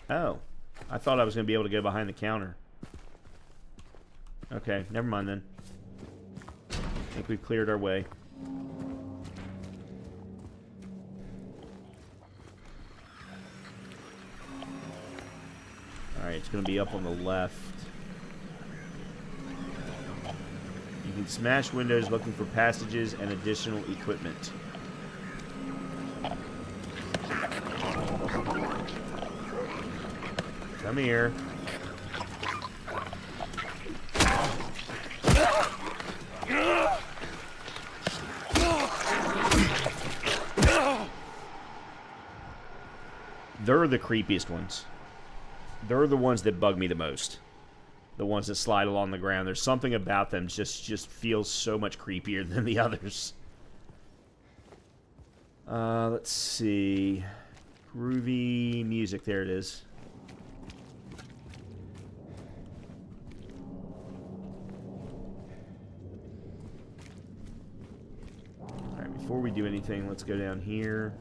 Oh, I thought I was going to be able to go behind the counter. Okay, never mind then. I think we've cleared our way. Alright, it's going to be up on the left. You can smash windows looking for passages and additional equipment. Come here. They're the creepiest ones. They're the ones that bug me the most. The ones that slide along the ground. There's something about them just feels so much creepier than the others. Let's see. Groovy music. There it is. Alright, before we do anything, let's go down here.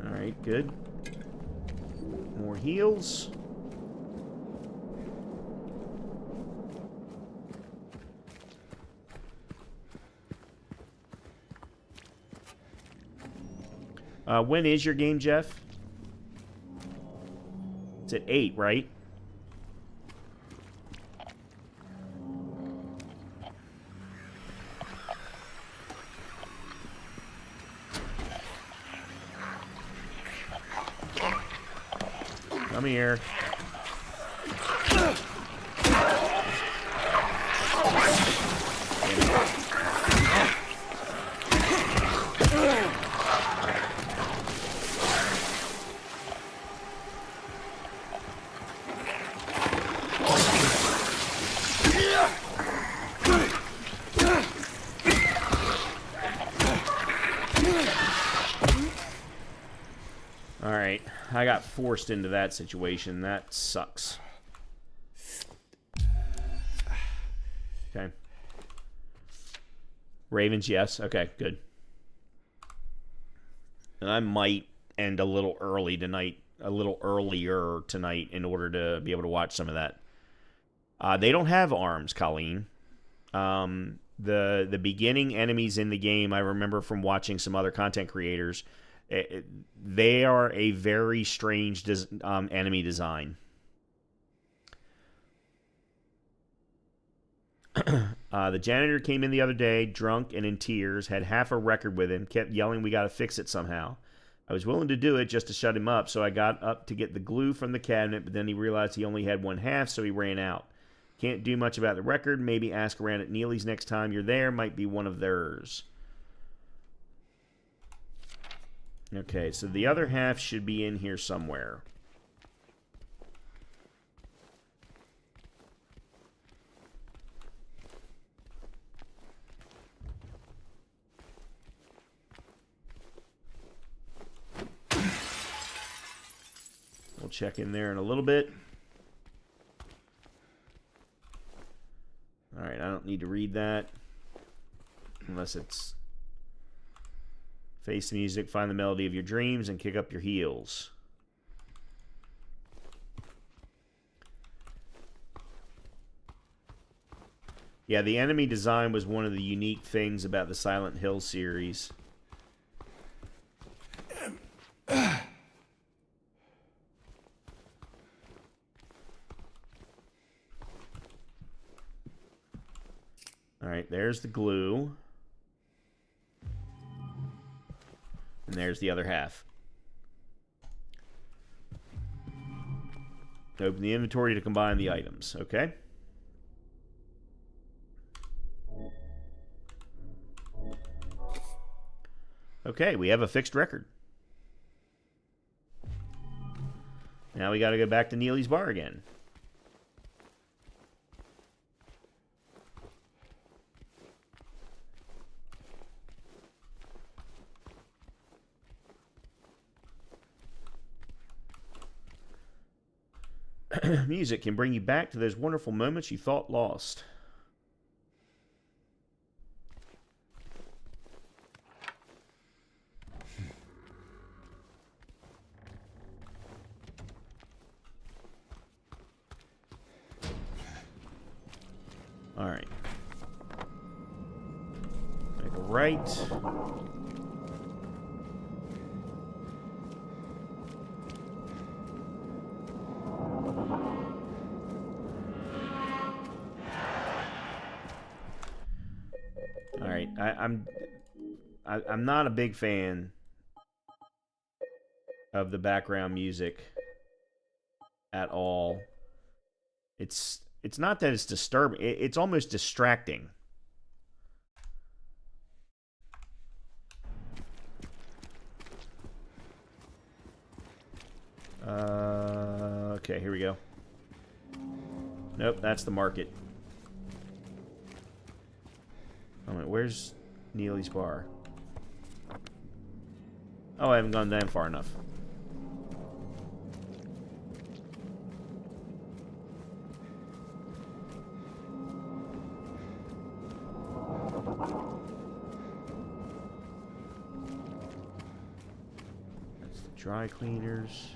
Alright, good. More heals. When is your game, Jeff? It's at 8, right? Come here. Alright, I got forced into that situation. That sucks. Okay. Ravens, yes. Okay, good. And I might end a little early tonight, a little earlier tonight in order to be able to watch some of that. They don't have arms, Colleen. The beginning enemies in the game, I remember from watching some other content creators, they are a very strange enemy design. The janitor came in the other day, drunk and in tears, had half a record with him, kept yelling, "We gotta fix it somehow." I was willing to do it just to shut him up, so I got up to get the glue from the cabinet, but then he realized he only had one half, so he ran out. Can't do much about the record. Maybe ask around at Neely's next time you're there. Might be one of theirs. Okay, so the other half should be in here somewhere. We'll check in there in a little bit. Alright, I don't need to read that. Unless it's face the music, find the melody of your dreams, and kick up your heels. Yeah, the enemy design was one of the unique things about the Silent Hill series. Alright, there's the glue. And there's the other half. Open the inventory to combine the items. Okay. Okay, we have a fixed record. Now we got to go back to Neely's bar again. Music can bring you back to those wonderful moments you thought lost. All right. Make a right. I'm not a big fan of the background music at all. It's not that it's disturbing. It's almost distracting. Okay, here we go. Nope, that's the market. Oh, wait, where's Neely's bar? Oh, I haven't gone down far enough. That's the dry cleaners.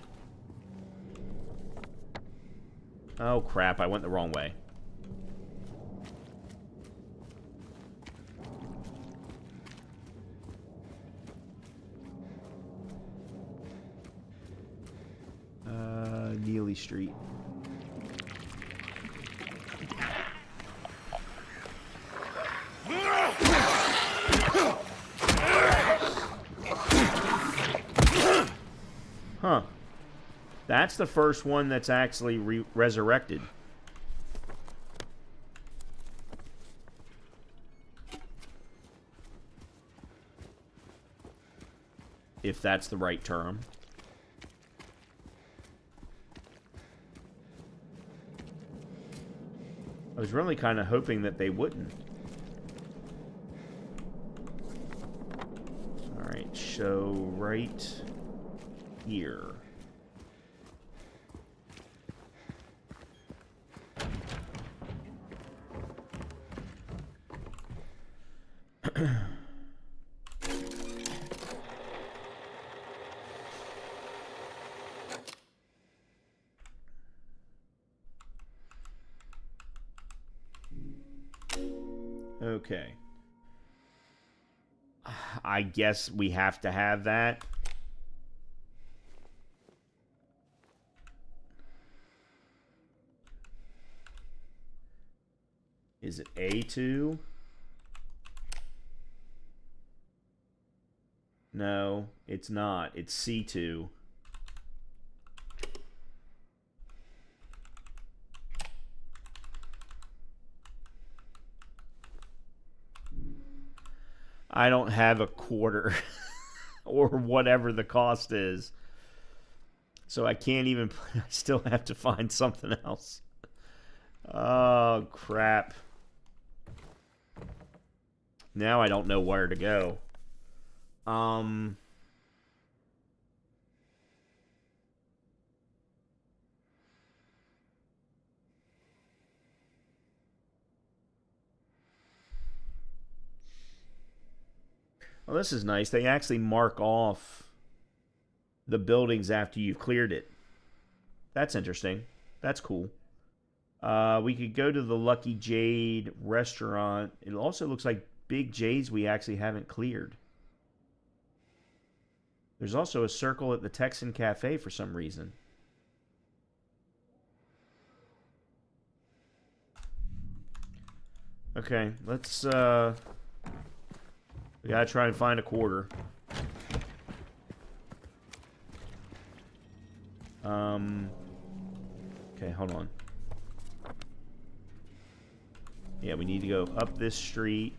Oh, crap, I went the wrong way. Neely Street. Huh. That's the first one that's actually resurrected. If that's the right term. I was really kind of hoping that they wouldn't. Alright, show right here. Okay. I guess we have to have that. Is it A2? No, it's not. It's C2. I don't have a quarter or whatever the cost is. So I can't even... I still have to find something else. Oh, crap. Now I don't know where to go. Well, this is nice. They actually mark off the buildings after you've cleared it. That's interesting. That's cool. We could go to the Lucky Jade restaurant. It also looks like Big J's we actually haven't cleared. There's also a circle at the Texan Cafe for some reason. Okay, let's we gotta try and find a quarter. Okay, hold on. Yeah, we need to go up this street.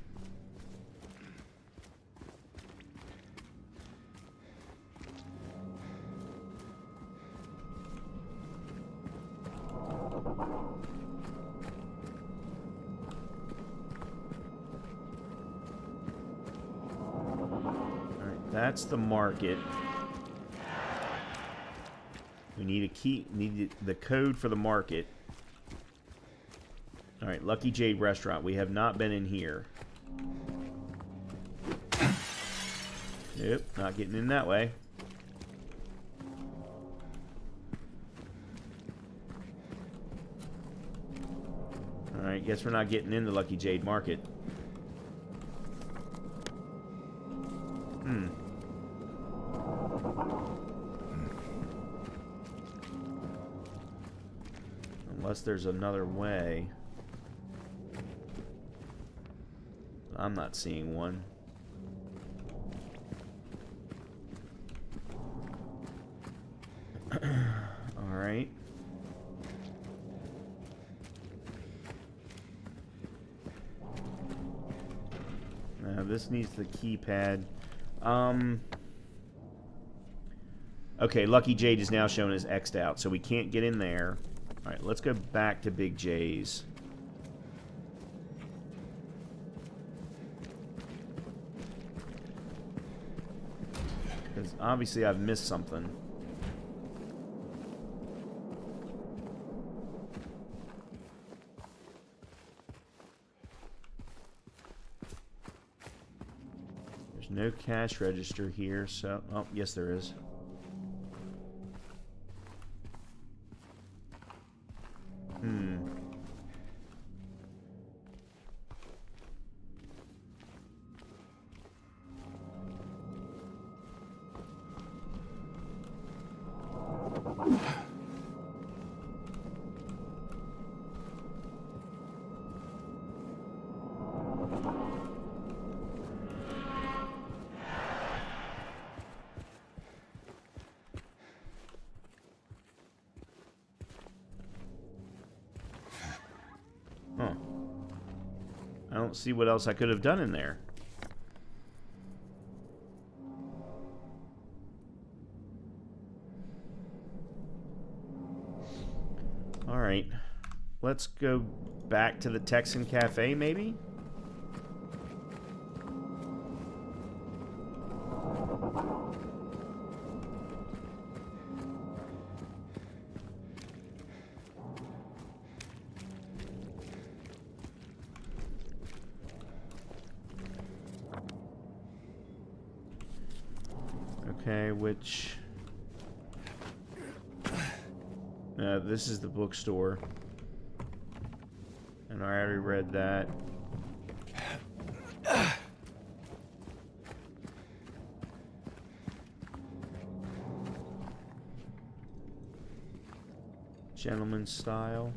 That's the market. We need a key. Need the code for the market. All right, Lucky Jade Restaurant. We have not been in here. Nope, not getting in that way. All right, guess we're not getting in the Lucky Jade Market. Unless there's another way. I'm not seeing one. Alright. This needs the keypad. Okay, Lucky Jade is now shown as X'd out, so we can't get in there. Alright, let's go back to Big J's. Because obviously I've missed something. There's no cash register here, so... Oh, yes there is. Huh. I don't see what else I could have done in there. Alright. Let's go back to the Texan Cafe, maybe? Okay, which... this is the bookstore. And I already read that. Gentleman's style.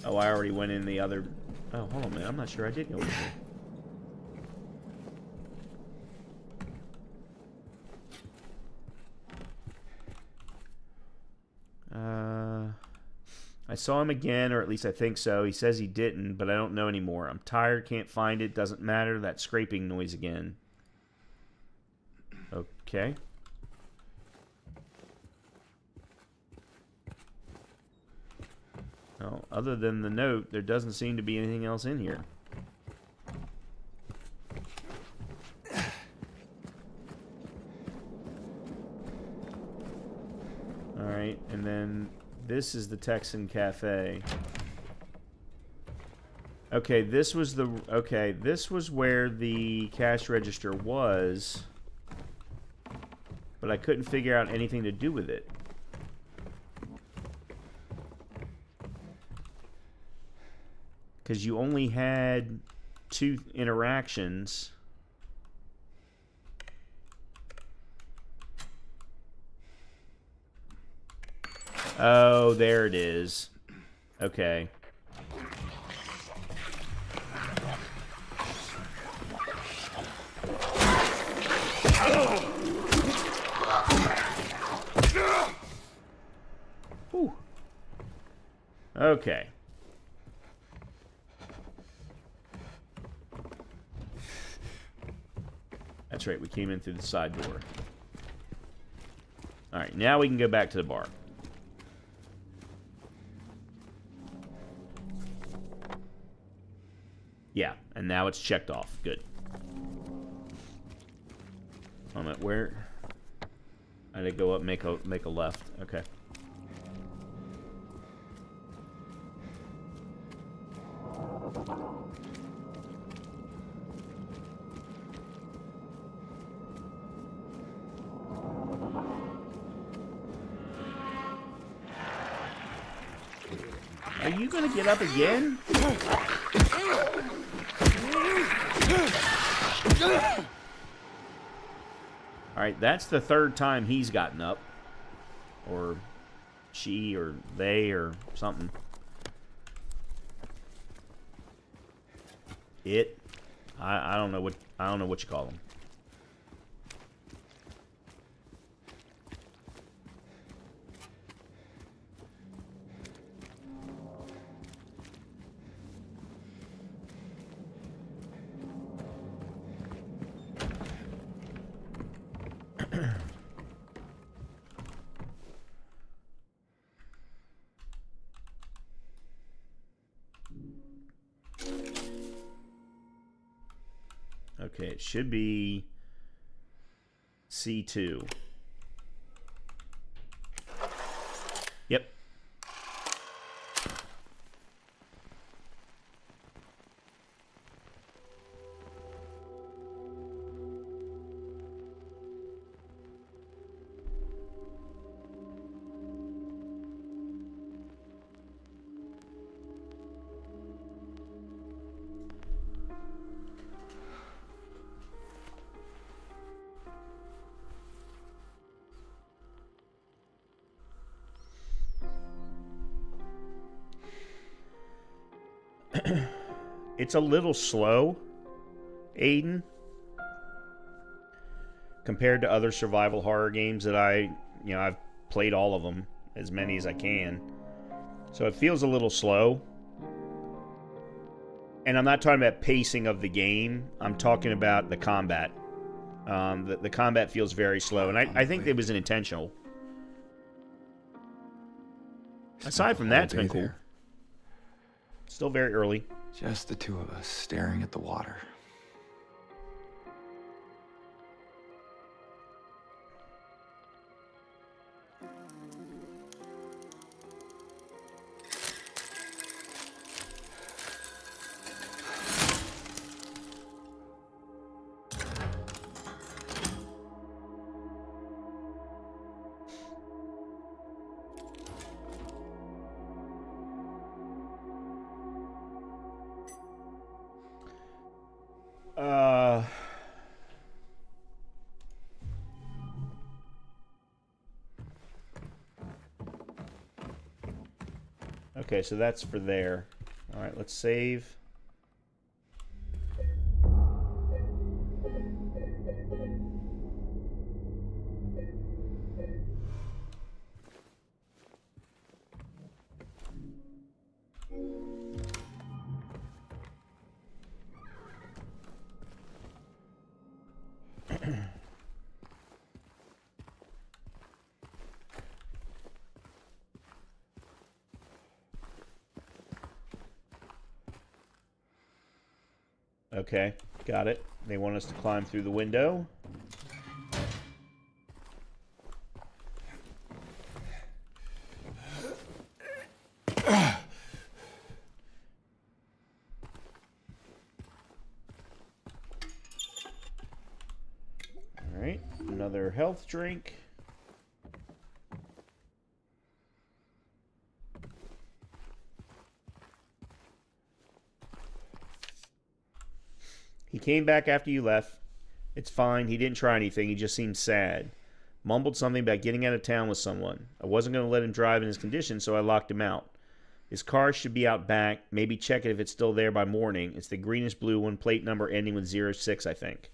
Oh, I already went in the other... Oh, hold on a minute. I'm not sure I did go in here. I saw him again, or at least I think so. He says he didn't, but I don't know anymore. I'm tired, can't find it, doesn't matter. That scraping noise again. Okay. Well, other than the note, there doesn't seem to be anything else in here. Alright, and then this is the Texan Cafe. Okay, this was the... Okay, this was where the cash register was, but I couldn't figure out anything to do with it. Because you only had 2 interactions. Oh, there it is. Okay. Whew. Okay. That's right, we came in through the side door. Alright, now we can go back to the bar. Yeah, and now it's checked off. Good. I'm at where? I had to go up, make a left. Okay. Are you gonna get up again? Alright, that's the 3rd time he's gotten up. Or she, or they, or something. It. I don't know what you call them. Okay, it should be C2. Yep. It's a little slow, Aiden, compared to other survival horror games that I've played all of them, as many as I can. So it feels a little slow. And I'm not talking about pacing of the game. I'm talking about the combat. The combat feels very slow, and I think it was intentional. Aside from that, it's been cool. Still very early. Just the two of us staring at the water. Okay, so that's for there. All right, let's save. Okay, got it. They want us to climb through the window. Alright, another health drink. He came back after you left. It's fine. He didn't try anything. He just seemed sad. Mumbled something about getting out of town with someone. I wasn't going to let him drive in his condition, so I locked him out. His car should be out back. Maybe check it if it's still there by morning. It's the greenish blue one, plate number ending with 06, I think.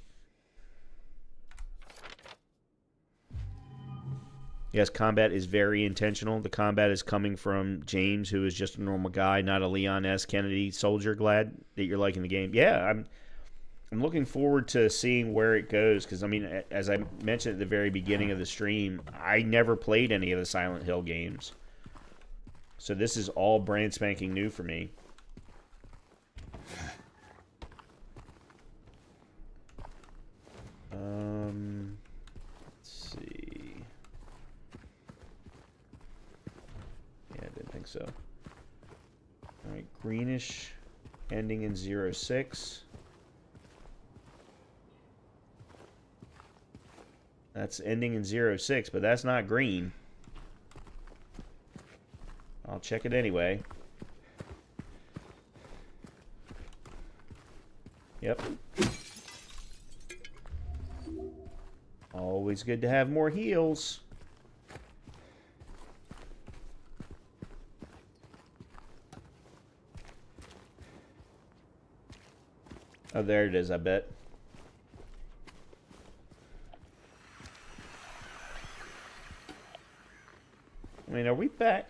Yes, combat is very intentional. The combat is coming from James, who is just a normal guy, not a Leon S. Kennedy soldier. Glad that you're liking the game. Yeah, I'm looking forward to seeing where it goes, because, I mean, as I mentioned at the very beginning of the stream, I never played any of the Silent Hill games. So this is all brand spanking new for me. Let's see. Yeah, I didn't think so. All right, greenish, ending in 06. That's ending in 06, but that's not green. I'll check it anyway. Yep. Always good to have more heals. Oh, there it is, I bet. I mean, are we back?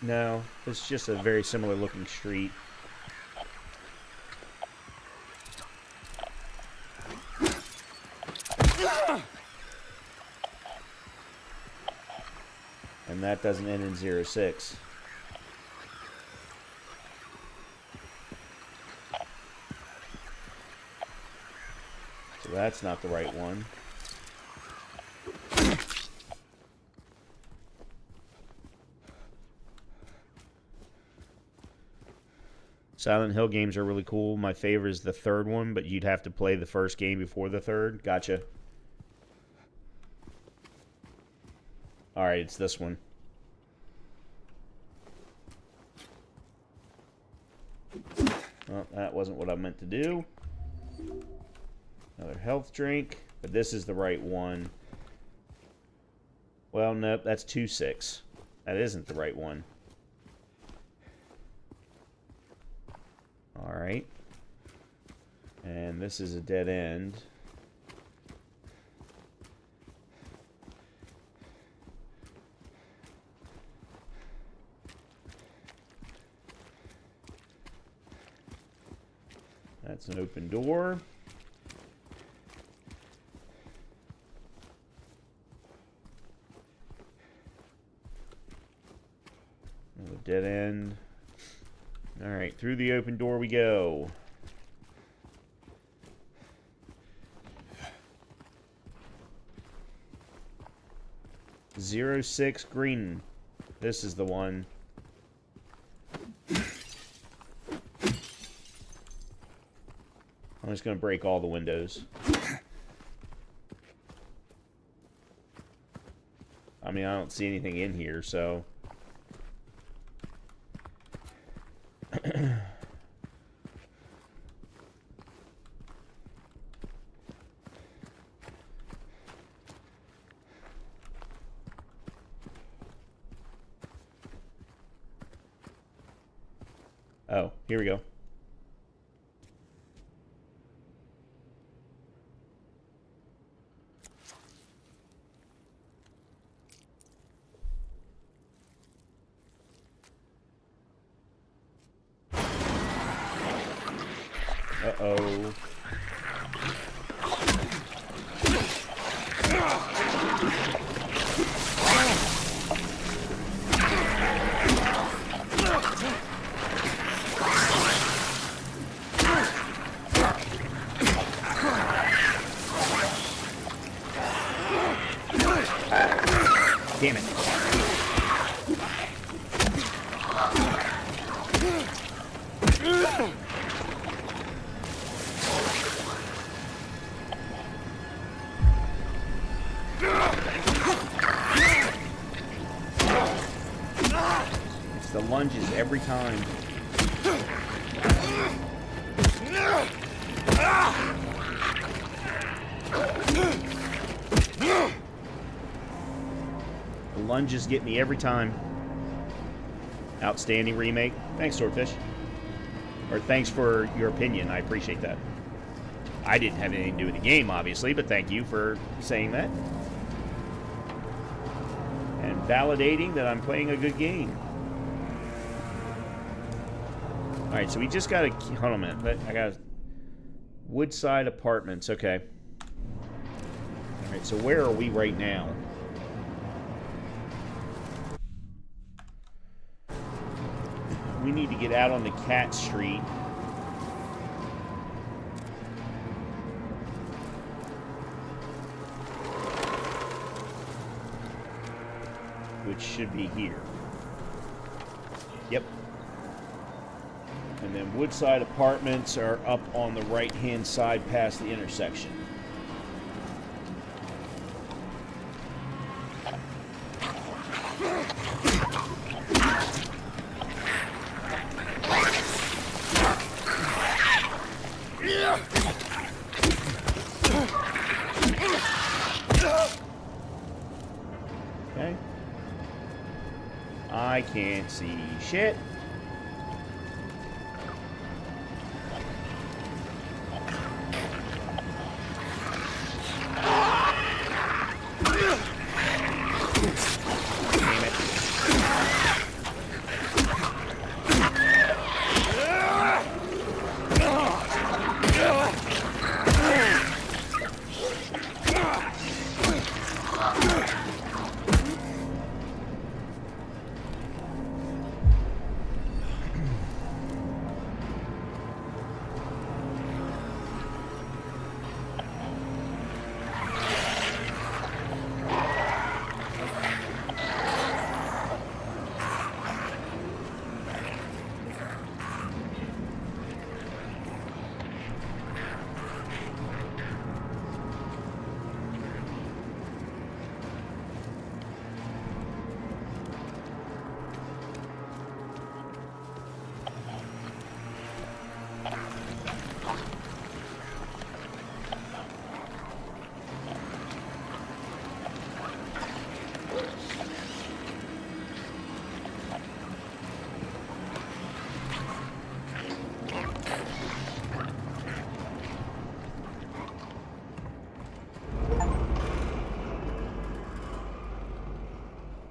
No, it's just a very similar looking street. And that doesn't end in 06. So that's not the right one. Silent Hill games are really cool. My favorite is the third one, but you'd have to play the first game before the third. Gotcha. Alright, it's this one. Well, that wasn't what I meant to do. Another health drink, but this is the right one. Well, nope, that's 2-6. That isn't the right one. Alright. And this is a dead end. That's an open door. Another dead end. Alright, through the open door we go. Zero 06 green. This is the one. I'm just going to break all the windows. I mean, I don't see anything in here, so... Oh, here we go. Uh-oh. Damn it. It's the lunges every time. The lunges get me every time. Outstanding remake. Thanks, Swordfish. Or thanks for your opinion. I appreciate that. I didn't have anything to do with the game, obviously, but thank you for saying that. And validating that I'm playing a good game. Alright, so we just got to... Hold on a minute. I got... Woodside Apartments. Okay. Alright, so where are we right now? We need to get out on the Cat Street. Which should be here. Yep. And then Woodside Apartments are up on the right-hand side past the intersection. Okay. I can't see shit. Damn it.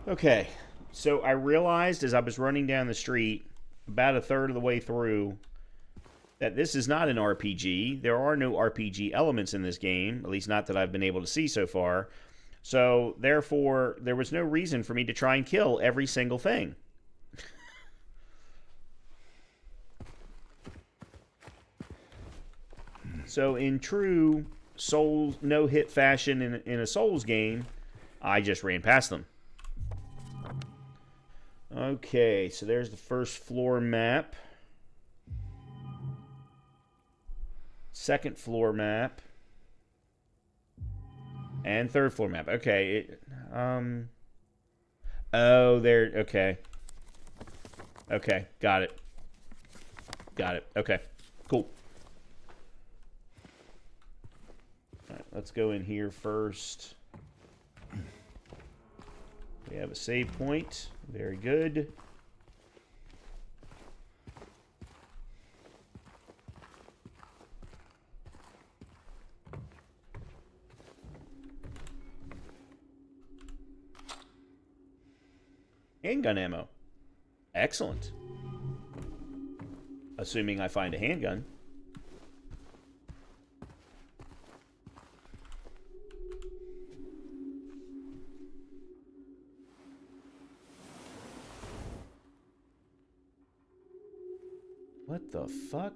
Okay, so I realized as I was running down the street, about a third of the way through, that this is not an RPG. There are no RPG elements in this game, at least not that I've been able to see so far. So, therefore, there was no reason for me to try and kill every single thing. So, in true Souls no-hit fashion in a Souls game, I just ran past them. Okay, so there's the first floor map. Second floor map. And third floor map. Okay. Oh, there. Okay. Okay. Got it. Got it. Okay. Cool. All right, let's go in here first. We have a save point. Very good. Handgun ammo. Excellent. Assuming I find a handgun. What the fuck?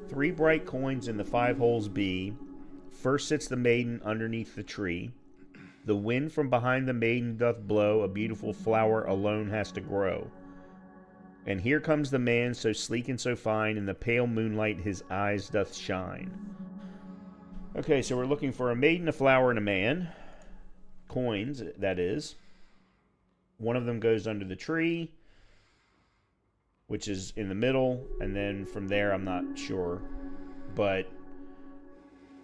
Three bright coins in the 5 holes B. First sits the maiden underneath the tree. The wind from behind the maiden doth blow. A beautiful flower alone has to grow. And here comes the man, so sleek and so fine. In the pale moonlight his eyes doth shine. Okay, so we're looking for a maiden, a flower, and a man. Coins, that is. One of them goes under the tree, which is in the middle, and then from there I'm not sure, but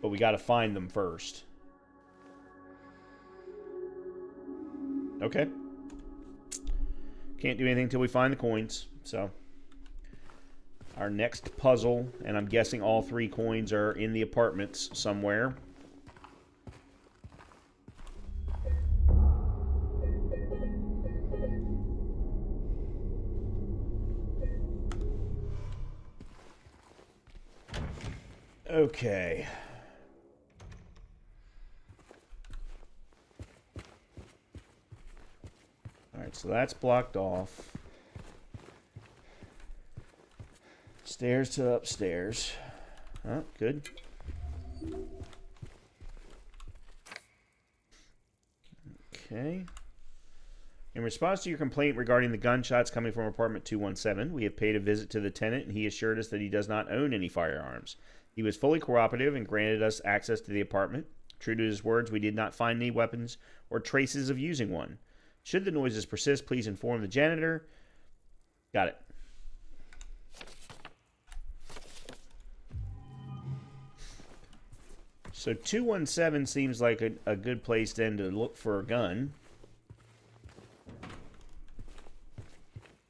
we got to find them first. Okay. Can't do anything until we find the coins. So our next puzzle, and I'm guessing all 3 coins are in the apartments somewhere. Okay. Alright, so that's blocked off. Stairs to upstairs. Oh, good. Okay. In response to your complaint regarding the gunshots coming from apartment 217, we have paid a visit to the tenant, and he assured us that he does not own any firearms. He was fully cooperative and granted us access to the apartment. True to his words, we did not find any weapons or traces of using one. Should the noises persist, please inform the janitor. Got it. So 217 seems like a good place then to look for a gun.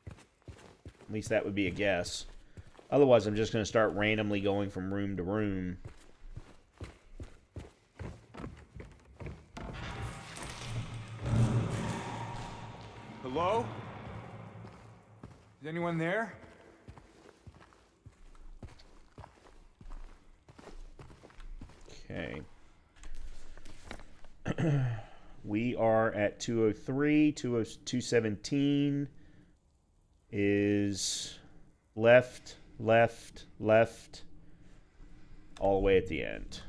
At least that would be a guess. Otherwise, I'm just going to start randomly going from room to room. Hello? Is anyone there? Okay. We are at 203. 217 is left, left, left, all the way at the end.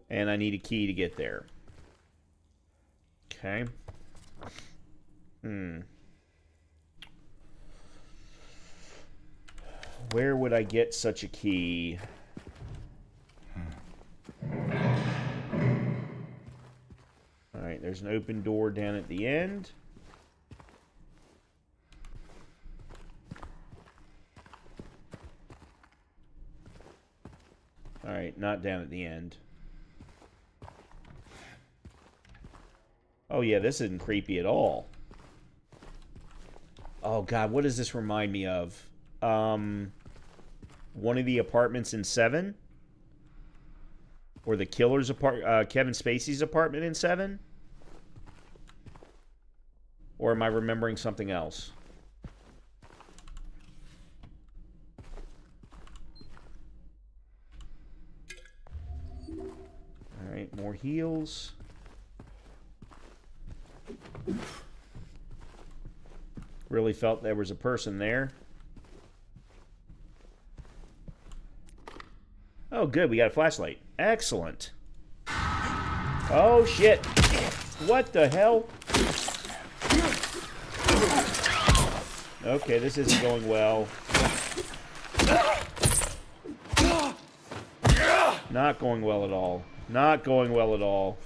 And I need a key to get there. Okay. Where would I get such a key? Alright, there's an open door down at the end. Alright, not down at the end. Oh yeah, this isn't creepy at all. Oh god, what does this remind me of? One of the apartments in Seven, or the killer's Kevin Spacey's apartment in Seven, or am I remembering something else? All right, more heals. Really felt there was a person there. Oh, good. We got a flashlight. Excellent. Oh, shit. What the hell? Okay, this isn't going well. Not going well at all. Not going well at all.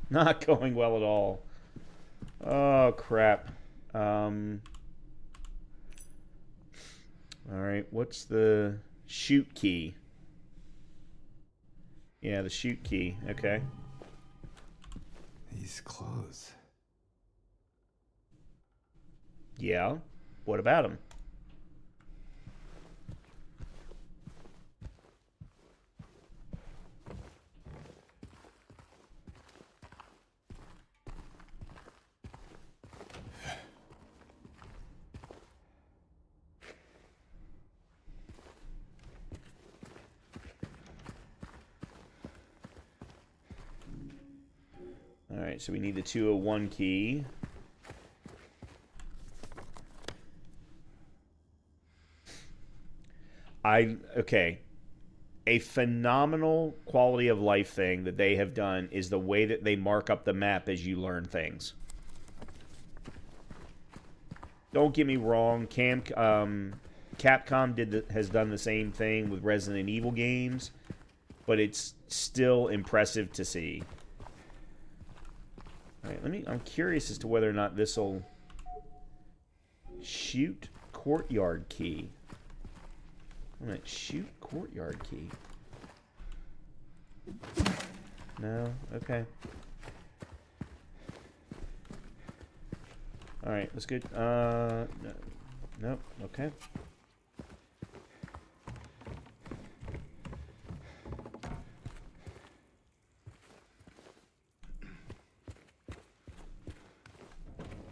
Not going well at all. Oh, crap. Alright, what's the shoot key? Yeah, the shoot key. Okay. These clothes. Yeah. What about him? Alright, so we need the 201 key. Okay. A phenomenal quality of life thing that they have done is the way that they mark up the map as you learn things. Don't get me wrong, Capcom has done the same thing with Resident Evil games, but it's still impressive to see. All right, I'm curious as to whether or not this will shoot courtyard key. I'm gonna shoot courtyard key. No, okay. All right, that's good. No, nope, okay.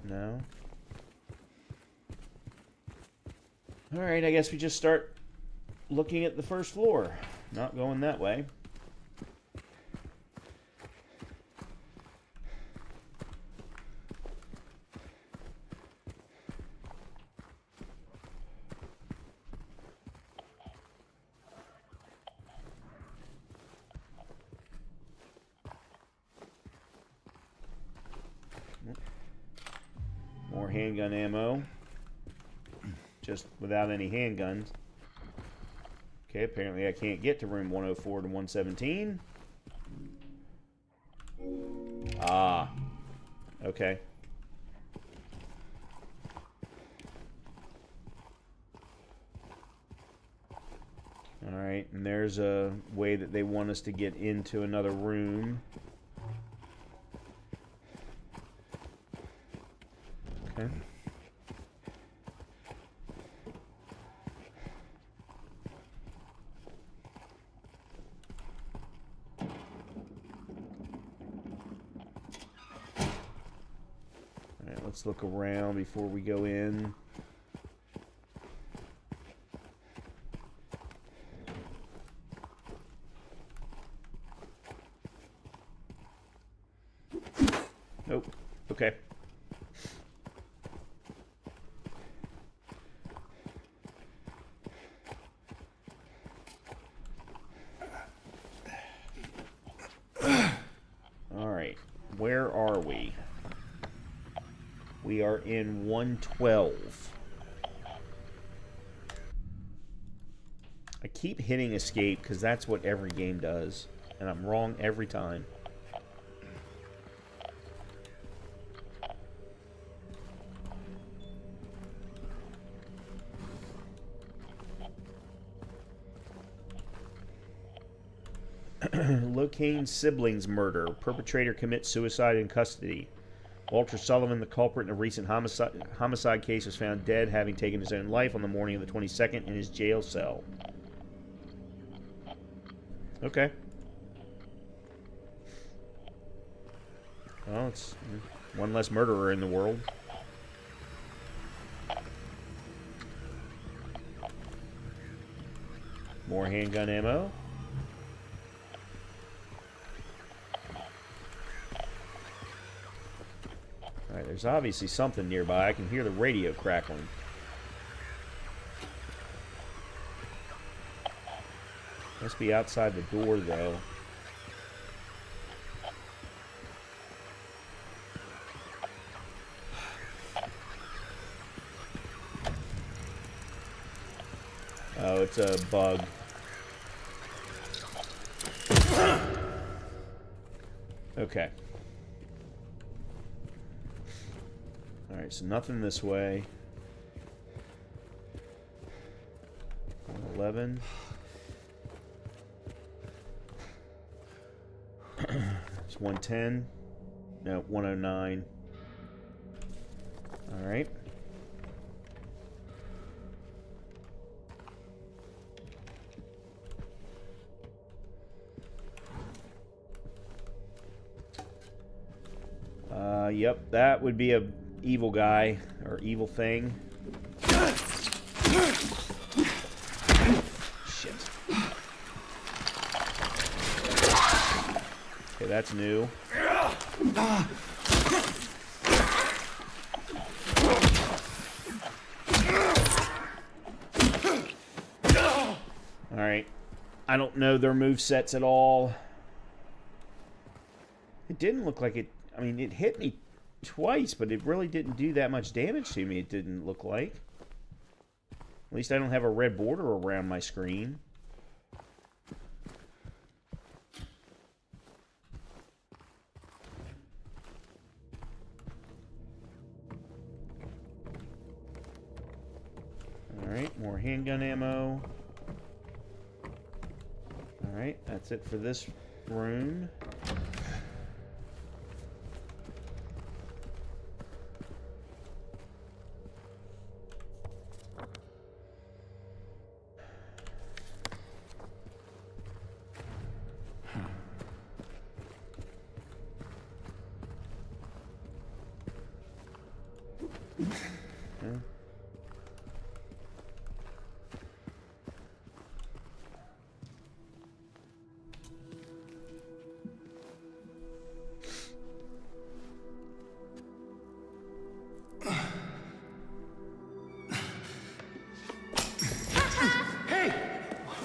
No. All right, I guess we just start looking at the first floor. Not going that way. More handgun ammo. Just without any handguns. Okay, apparently I can't get to room 104 to 117. Ah. Okay. Alright, and there's a way that they want us to get into another room. Okay. Alright, let's look around before we go in. Nope. Okay. Alright. Where are we? We are in 112. I keep hitting escape because that's what every game does. And I'm wrong every time. Locane siblings murder. Perpetrator commits suicide in custody. Walter Sullivan, the culprit in a recent homicide case, was found dead, having taken his own life on the morning of the 22nd in his jail cell. Okay. Well, it's one less murderer in the world. More handgun ammo. Alright, there's obviously something nearby. I can hear the radio crackling. Must be outside the door, though. Oh, it's a bug. Okay. Alright, so nothing this way. 11. It's 110. No, 109. Alright. Yep, that would be a evil guy or evil thing. Shit. Okay, that's new. Alright. I don't know their movesets at all. It didn't look like it. I mean, it hit me twice, but it really didn't do that much damage to me, it didn't look like. At least I don't have a red border around my screen. Alright, more handgun ammo. Alright, that's it for this room.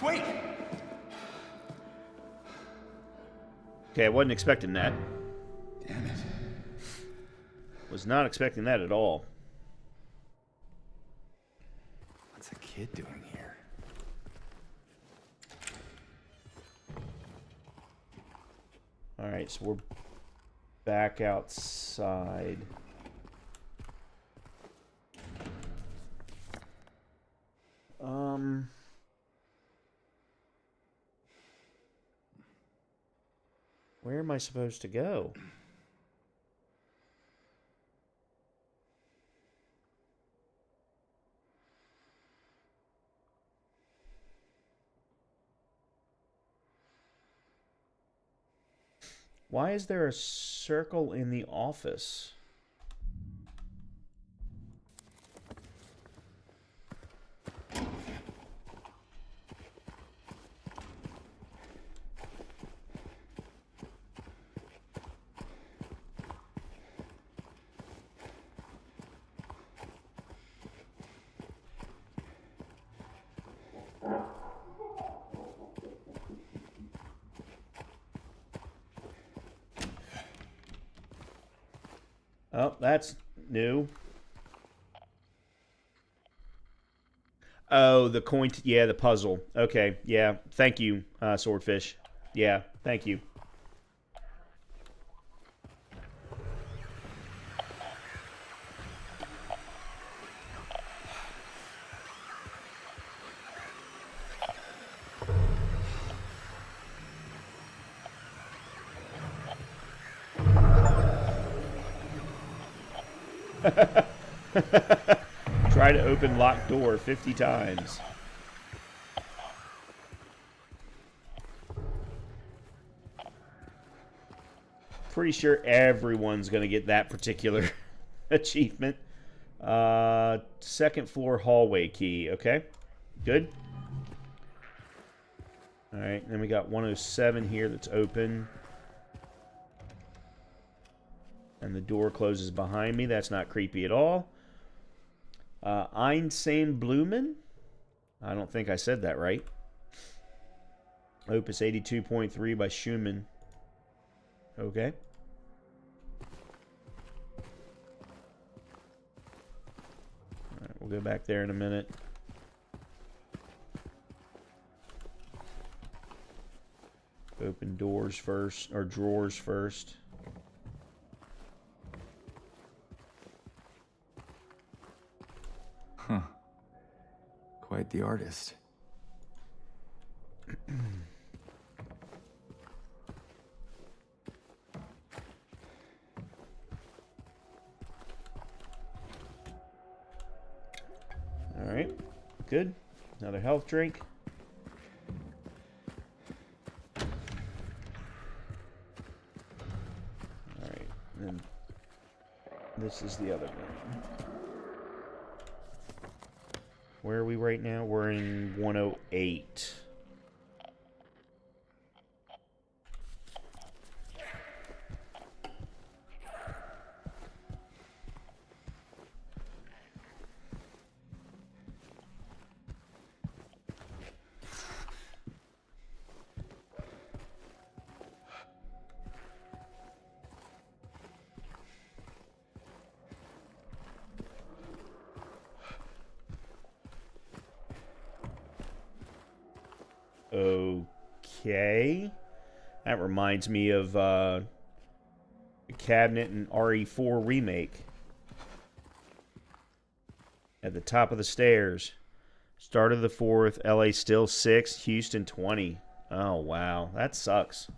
Wait! Okay, I wasn't expecting that. Damn it. Was not expecting that at all. What's a kid doing here? Alright, so we're back outside. Where am I supposed to go? Why is there a circle in the office? Oh, that's new. Oh, the coin. Yeah, the puzzle. Okay, yeah. Thank you, Swordfish. Yeah, thank you. Try to open locked door 50 times. Pretty sure everyone's going to get that particular achievement. Second floor hallway key. Okay, good. All right, then we got 107 here that's open. And the door closes behind me. That's not creepy at all. Einsame Blumen? I don't think I said that right. Opus 82.3 by Schumann. Okay. All right, we'll go back there in a minute. Open doors first, or drawers first. Huh. Quite the artist. All right, good. Another health drink. All right, and this is the other room. Where are we right now? We're in 108. Okay. That reminds me of the cabinet in RE4 remake. At the top of the stairs. Start of the 4th, LA still 6, Houston 20. Oh, wow. That sucks.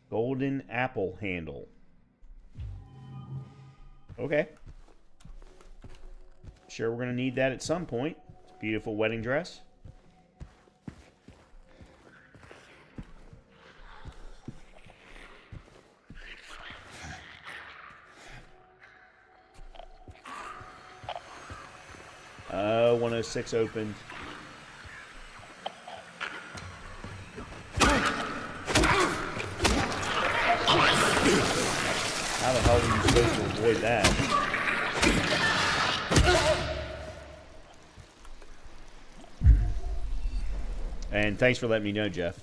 Golden apple handle. Okay. Sure, we're going to need that at some point. Beautiful wedding dress. Oh, 106 opened. How the hell are you supposed to avoid that? And thanks for letting me know, Jeff.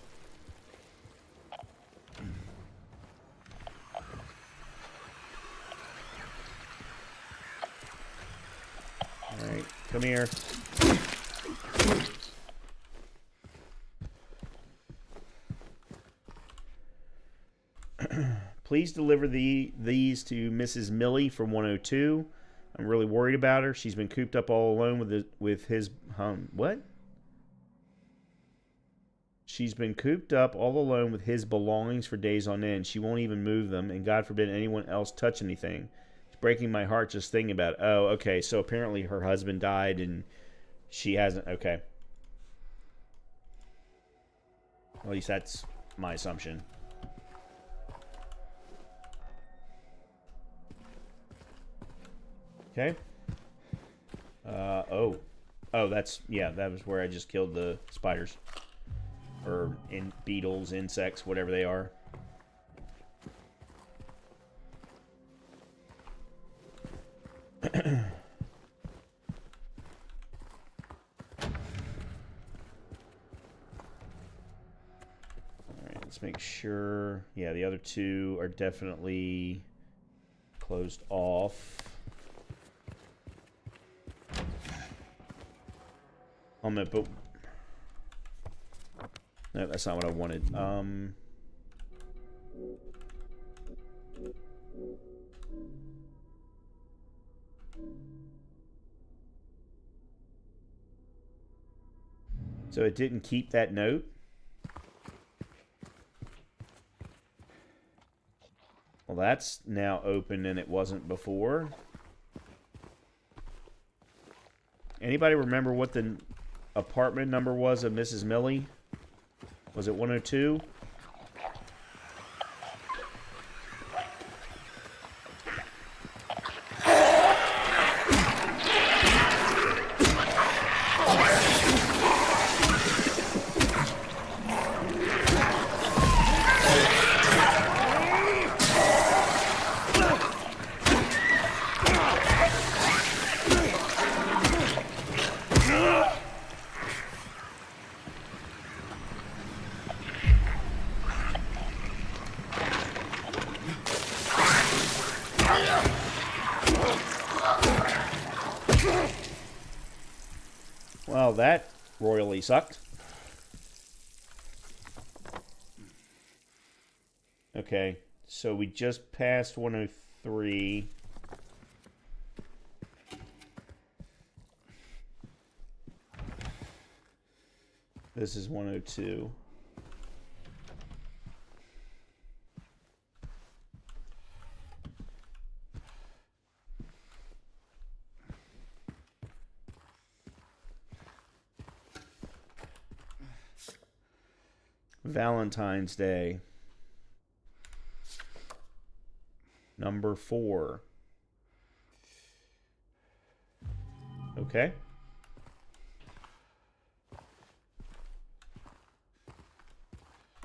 Alright, come here. Please deliver these to Mrs. Millie from 102. I'm really worried about her. She's been cooped up all alone with his... what? She's been cooped up all alone with his belongings for days on end. She won't even move them, and God forbid anyone else touch anything. It's breaking my heart just thinking about it. Oh, okay. So apparently her husband died, and she hasn't... Okay. At least that's my assumption. Okay. Oh, that's, yeah, that was where I just killed the spiders. Or beetles, insects, whatever they are. Alright, let's make sure. Yeah, the other two are definitely closed off. But no, that's not what I wanted. So it didn't keep that note. Well, that's now open and it wasn't before. Anybody remember what the apartment number was of Mrs. Millie? Was it 102? Well, that royally sucked. Okay, so we just passed 103. This is 102. Valentine's Day. Number 4. Okay.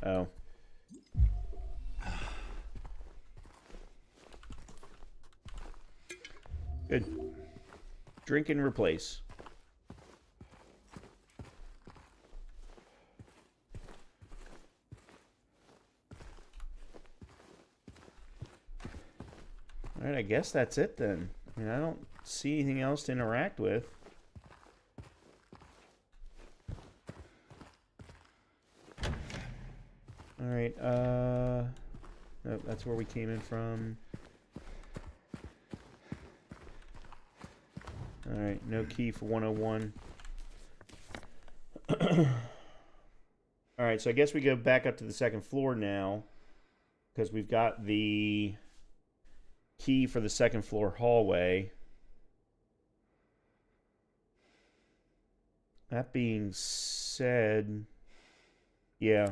Oh. Good. Drink and replace. Alright, I guess that's it then. I mean, I don't see anything else to interact with. Alright, nope, that's where we came in from. Alright, no key for 101. Alright, so I guess we go back up to the second floor now. Because we've got the key for the second floor hallway. That being said, yeah.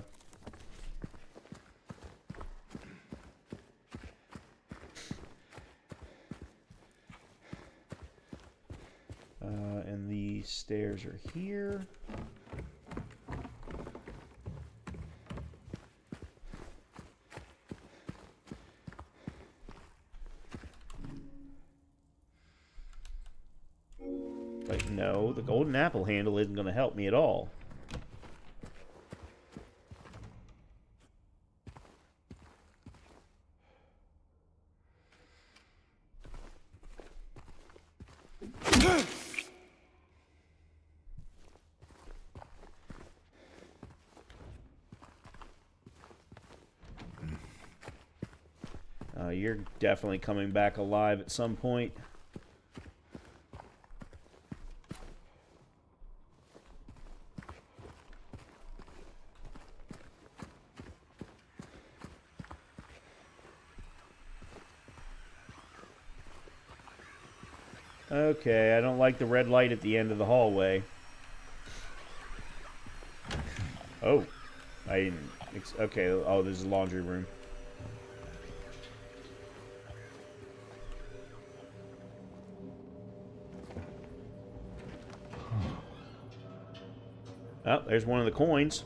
And the stairs are here. Like, no, the golden apple handle isn't going to help me at all. You're definitely coming back alive at some point. Okay, I don't like the red light at the end of the hallway. Oh, I didn't. Okay, oh, there's a laundry room. Oh, there's one of the coins.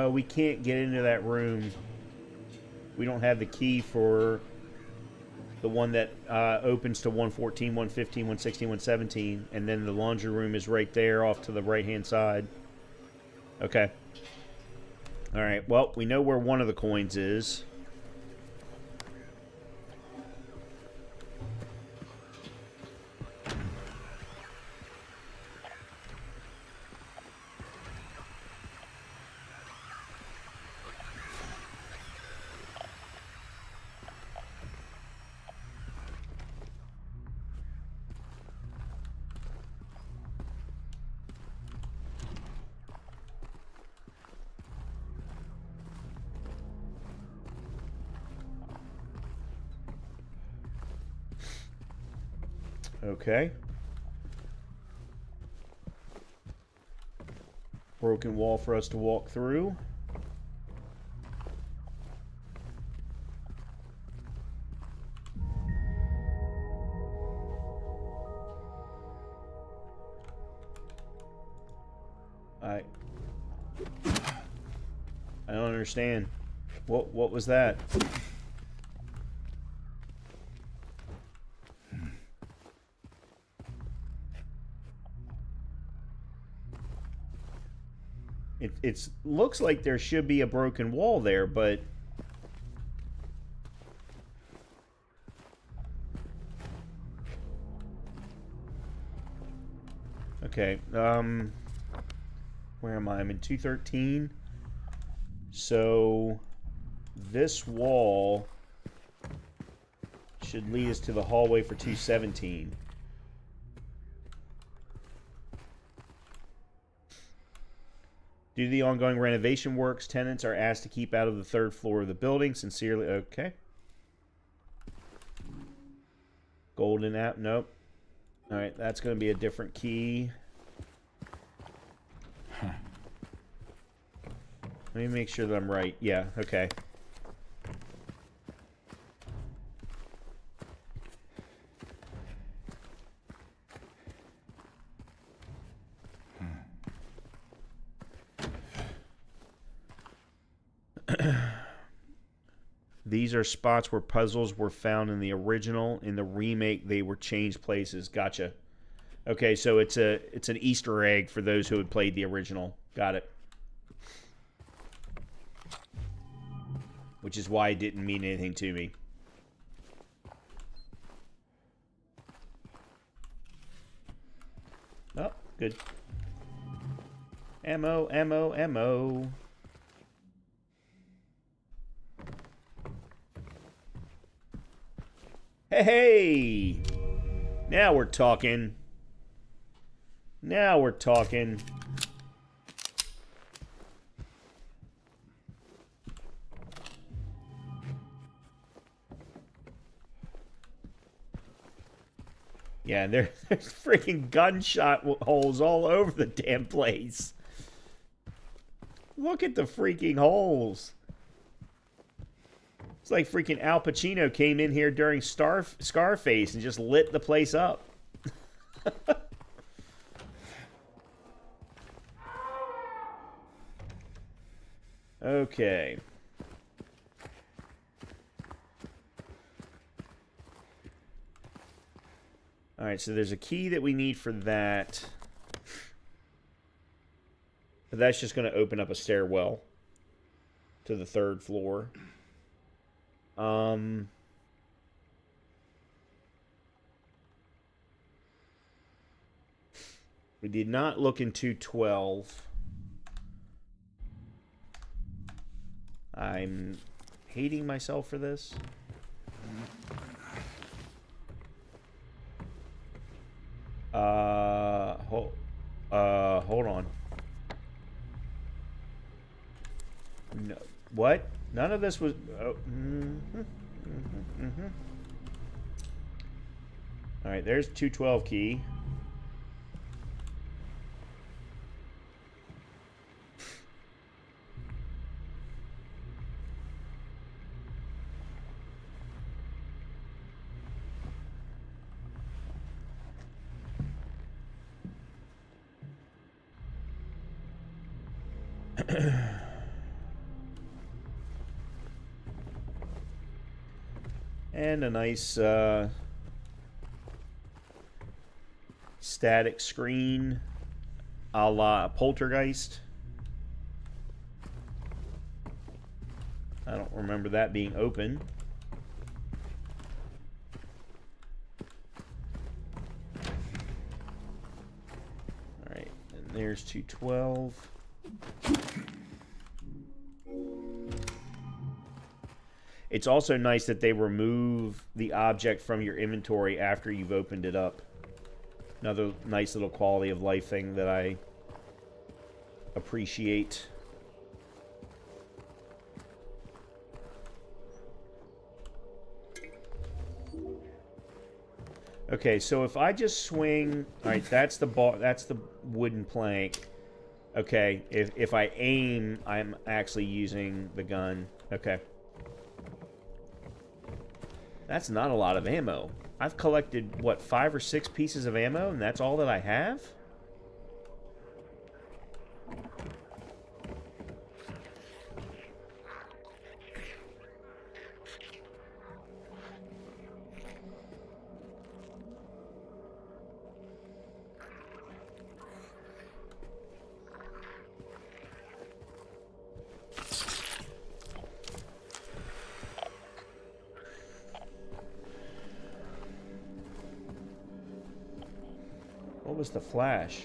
We can't get into that room. We don't have the key for the one that opens to 114, 115, 116, 117, and then the laundry room is right there off to the right-hand side. Okay. Alright, well, we know where one of the coins is. Okay. Broken wall for us to walk through. I don't understand. What was that? It looks like there should be a broken wall there, but okay. Where am I? I'm in 213. So this wall should lead us to the hallway for 217. Due to the ongoing renovation works, tenants are asked to keep out of the third floor of the building. Sincerely, okay. Golden app, nope. All right, that's going to be a different key. Huh. Let me make sure that I'm right. Yeah, okay. These are spots where puzzles were found in the original. In the remake, they were changed places. Gotcha. Okay, so it's an Easter egg for those who had played the original. Got it. Which is why it didn't mean anything to me. Oh, good. Ammo, ammo, ammo. Hey! Now we're talking. Now we're talking. Yeah, there's freaking gunshot holes all over the damn place. Look at the freaking holes. It's like freaking Al Pacino came in here during Scarface and just lit the place up. Okay. Alright, so there's a key that we need for that. But that's just going to open up a stairwell to the third floor. We did not look in 212. I'm hating myself for this. Hold on. No, what? None of this was. Oh, All right, there's 212 key. And a nice static screen a la Poltergeist. I don't remember that being open. Alright, and there's 212. It's also nice that they remove the object from your inventory after you've opened it up. Another nice little quality of life thing that I appreciate. Okay, so if I just swing, all right, that's the ball, that's the wooden plank. Okay, if I aim, I'm actually using the gun. Okay. That's not a lot of ammo. I've collected, what, 5 or 6 pieces of ammo, and that's all that I have? What was the flash?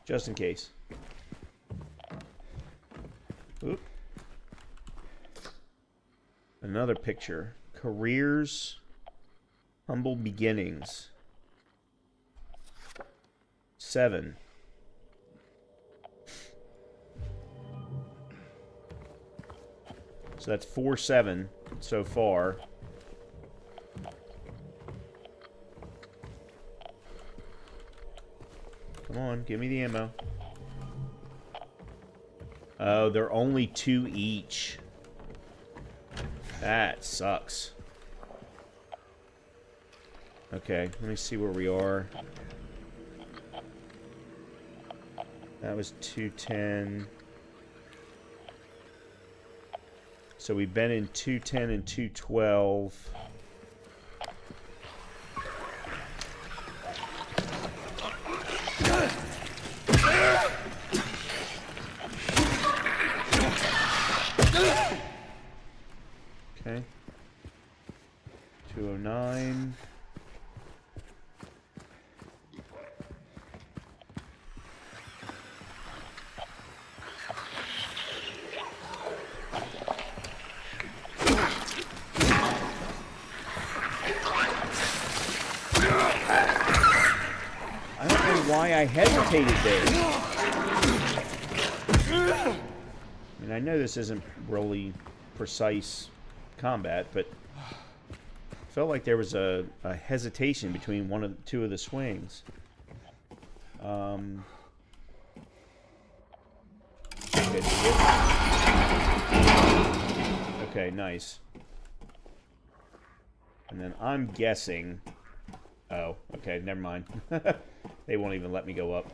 Just in case. Oop. Another picture. Careers. Humble beginnings. 7. So that's 4-7 so far. Come on, give me the ammo. Oh, they're only 2 each. That sucks. Okay, let me see where we are. That was 210. So we've been in 210 and 212. Okay. 209. I don't know why I hesitated there. I mean, I know this isn't really precise combat, but I felt like there was a hesitation between two of the swings. Okay, nice. And then I'm guessing... Oh, okay, never mind. They won't even let me go up.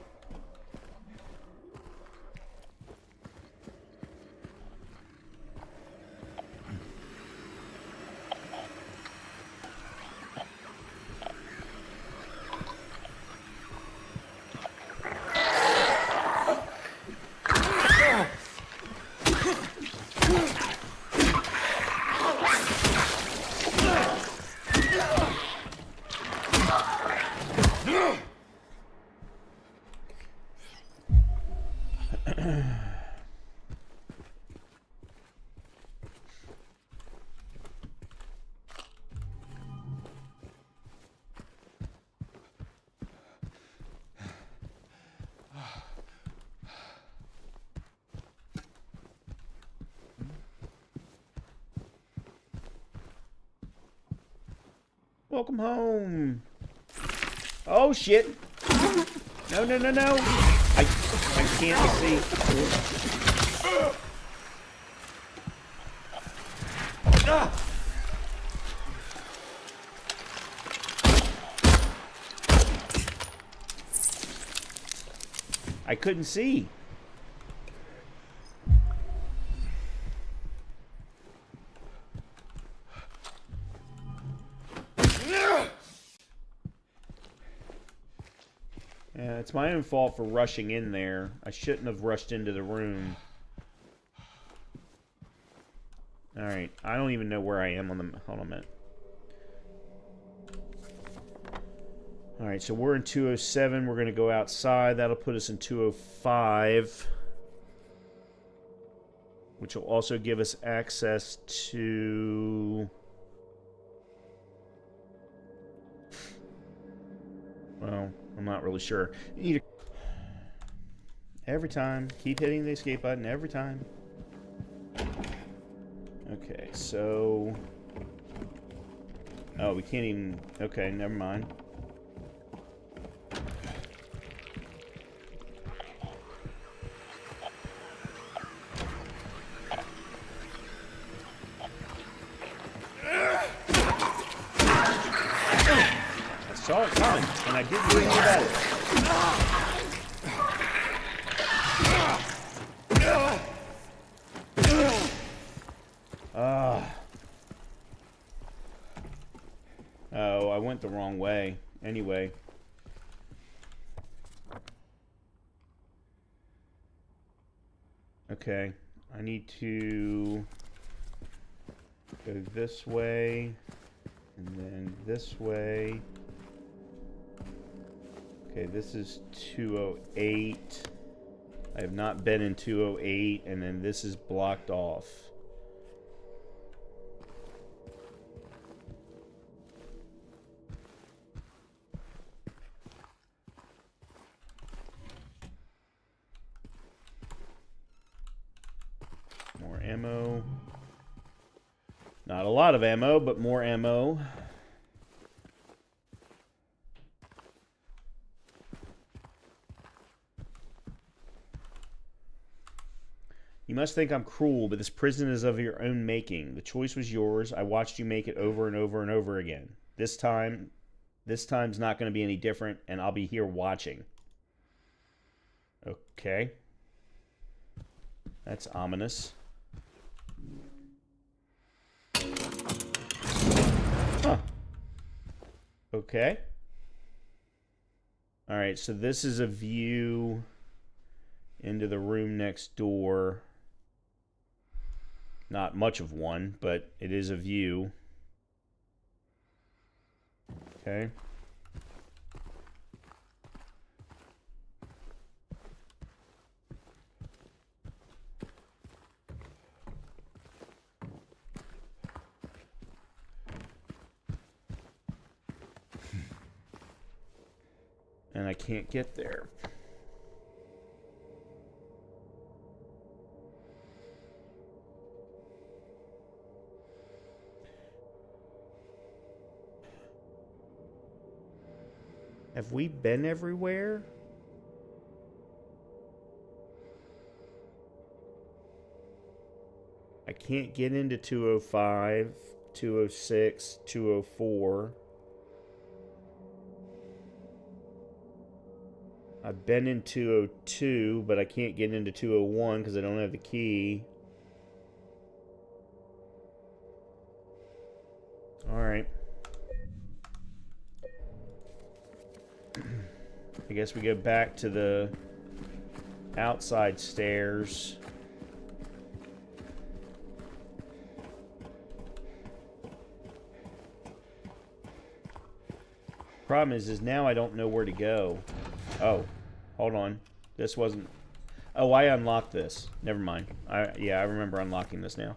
Welcome home. Oh shit. No, no, no, no. I can't see. I couldn't see. Yeah, it's my own fault for rushing in there. I shouldn't have rushed into the room. Alright, I don't even know where I am on the... Hold on a minute. Alright, so we're in 207. We're going to go outside. That'll put us in 205. which will also give us access to... Well, I'm not really sure. You need to... Every time. Keep hitting the escape button every time. Okay, so... Oh, we can't even... Okay, never mind. I saw it coming, and I didn't do anything about it. Oh, I went the wrong way. Anyway. Okay. I need to go this way, and then this way. Okay, this is 208. I have not been in 208, and then this is blocked off. More ammo. Not a lot of ammo, but more ammo. You must think I'm cruel, but this prison is of your own making. The choice was yours. I watched you make it over and over and over again. This time's not going to be any different, and I'll be here watching. Okay. That's ominous. Huh. Okay. Alright, so this is a view into the room next door. Not much of one, but it is a view. Okay. And I can't get there. Have we been everywhere? I can't get into 205, 206, 204. I've been in 202, but I can't get into 201 because I don't have the key. Alright. I guess we go back to the outside stairs. Problem is now I don't know where to go. Oh, hold on. This wasn't... Oh, I unlocked this. Never mind. Yeah, I remember unlocking this now.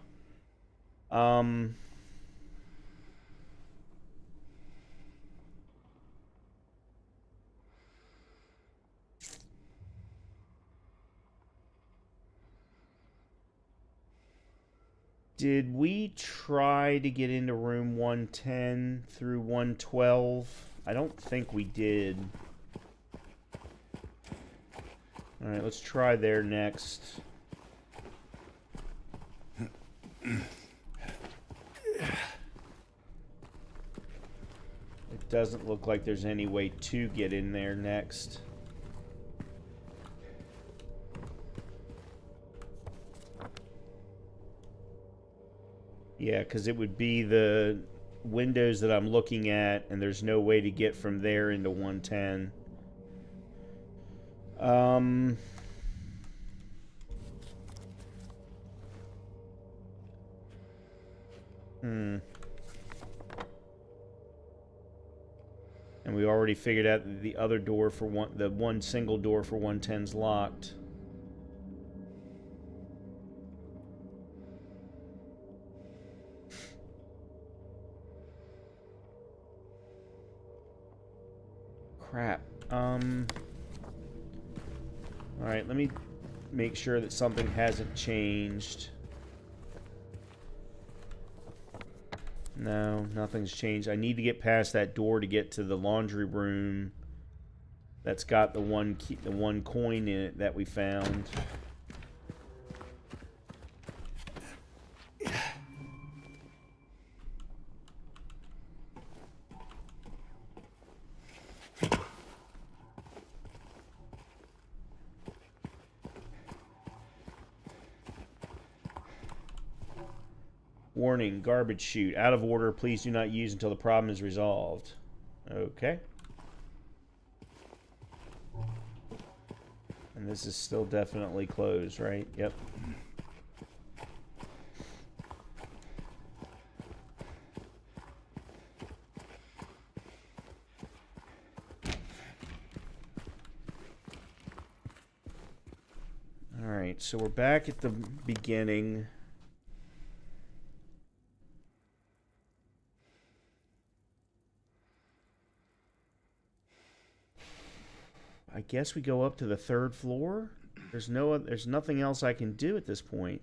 Did we try to get into room 110 through 112? I don't think we did. Alright, let's try there next. It doesn't look like there's any way to get in there next. Yeah, because it would be the windows that I'm looking at, and there's no way to get from there into 110. And we already figured out that the other door for the one single door for 110's locked. Crap. Alright, let me make sure that something hasn't changed. No, nothing's changed. I need to get past that door to get to the laundry room that's got the one key, the one coin in it that we found. Warning, garbage chute. Out of order. Please do not use until the problem is resolved. Okay. And this is still definitely closed, right? Yep. Alright, so we're back at the beginning. I guess we go up to the 3rd floor. There's nothing else I can do at this point.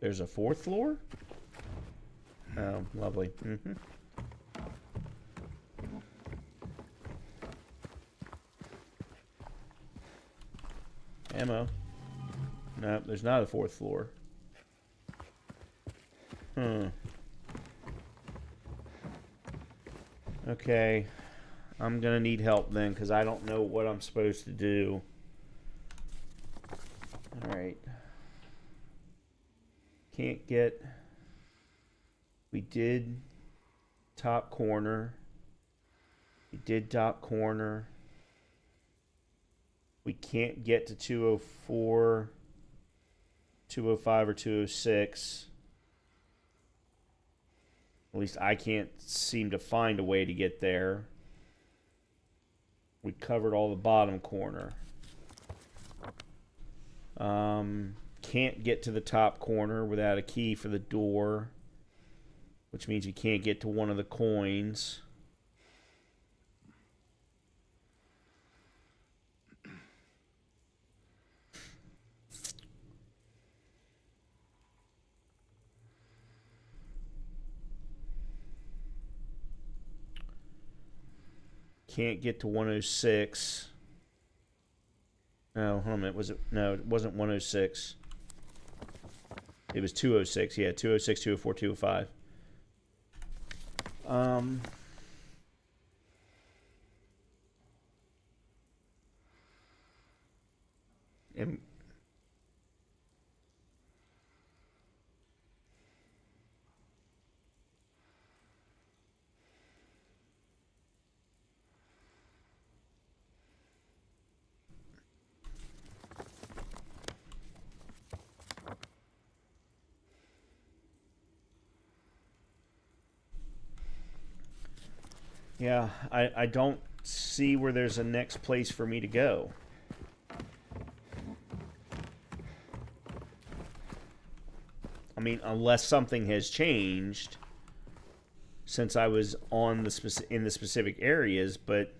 There's a 4th floor? Oh, lovely. Mm-hmm. Ammo. No, there's not a 4th floor. Okay. I'm gonna need help then, because I don't know what I'm supposed to do. Alright. Can't get... We did top corner. We did top corner. We can't get to 204, 205, or 206. At least I can't seem to find a way to get there. We covered all the bottom corner. Can't get to the top corner without a key for the door, which means we can't get to one of the coins. Can't get to 106. Oh, hold on a minute. Was it? No, it wasn't 106. It was 206. Yeah, 206, 204, 205. And yeah, I don't see where there's a next place for me to go. I mean, unless something has changed since I was on the in the specific areas, but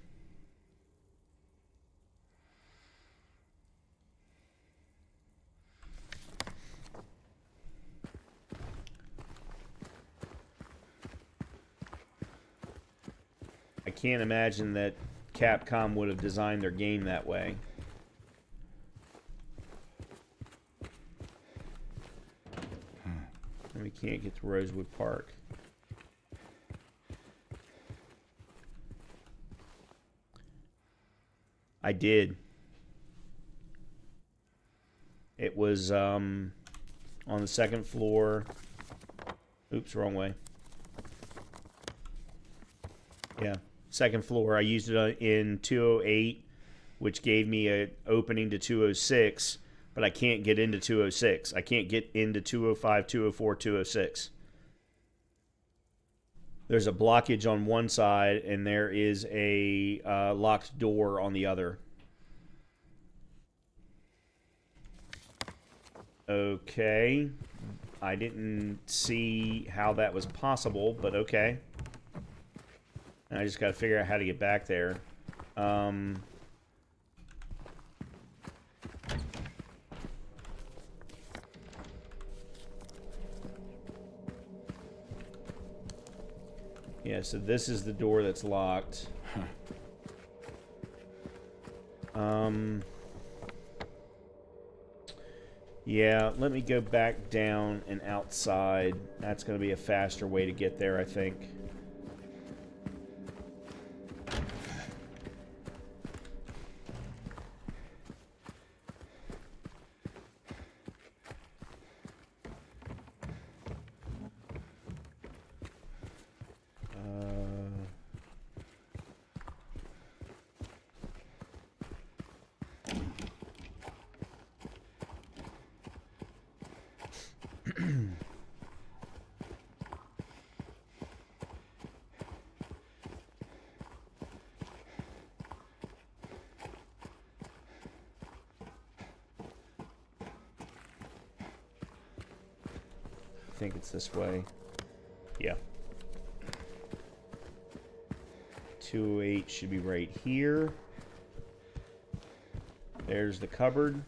I can't imagine that Capcom would have designed their game that way. And we can't get to Rosewood Park. I did. It was on the 2nd floor. Oops, wrong way. Yeah, 2nd floor. I used it in 208 which gave me an opening to 206, but I can't get into 206. I can't get into 205, 204, 206. There's a blockage on one side, and there is a locked door on the other. Okay. I didn't see how that was possible, but okay. I just got to figure out how to get back there. Yeah, so this is the door that's locked. Yeah, let me go back down and outside. That's going to be a faster way to get there, I think. I think it's this way. Yeah. 208 should be right here. There's the cupboard.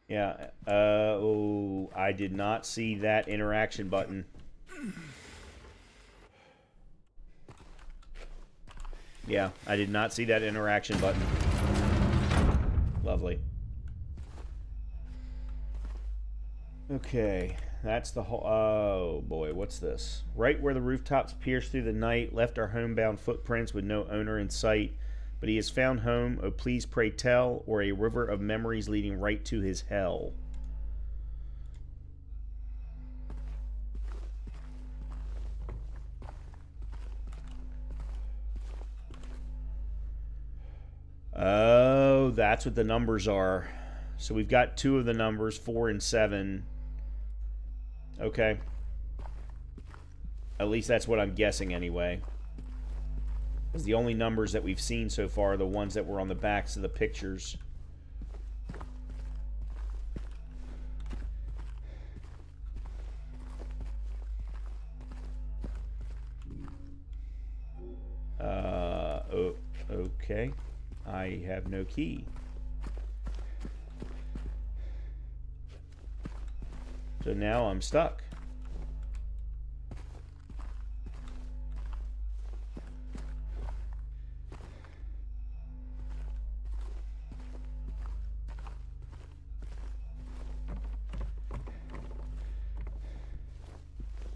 Yeah. Oh, I did not see that interaction button. Yeah, I did not see that interaction button. Lovely. Okay, that's the whole... Oh, boy, what's this? Right where the rooftops pierced through the night, left our homebound footprints with no owner in sight. But he has found home, oh please pray tell, or a river of memories leading right to his hell. Oh, that's what the numbers are. So we've got two of the numbers, 4 and 7. Okay. At least that's what I'm guessing anyway. Because the only numbers that we've seen so far are the ones that were on the backs of the pictures. Okay. I have no key. So now I'm stuck.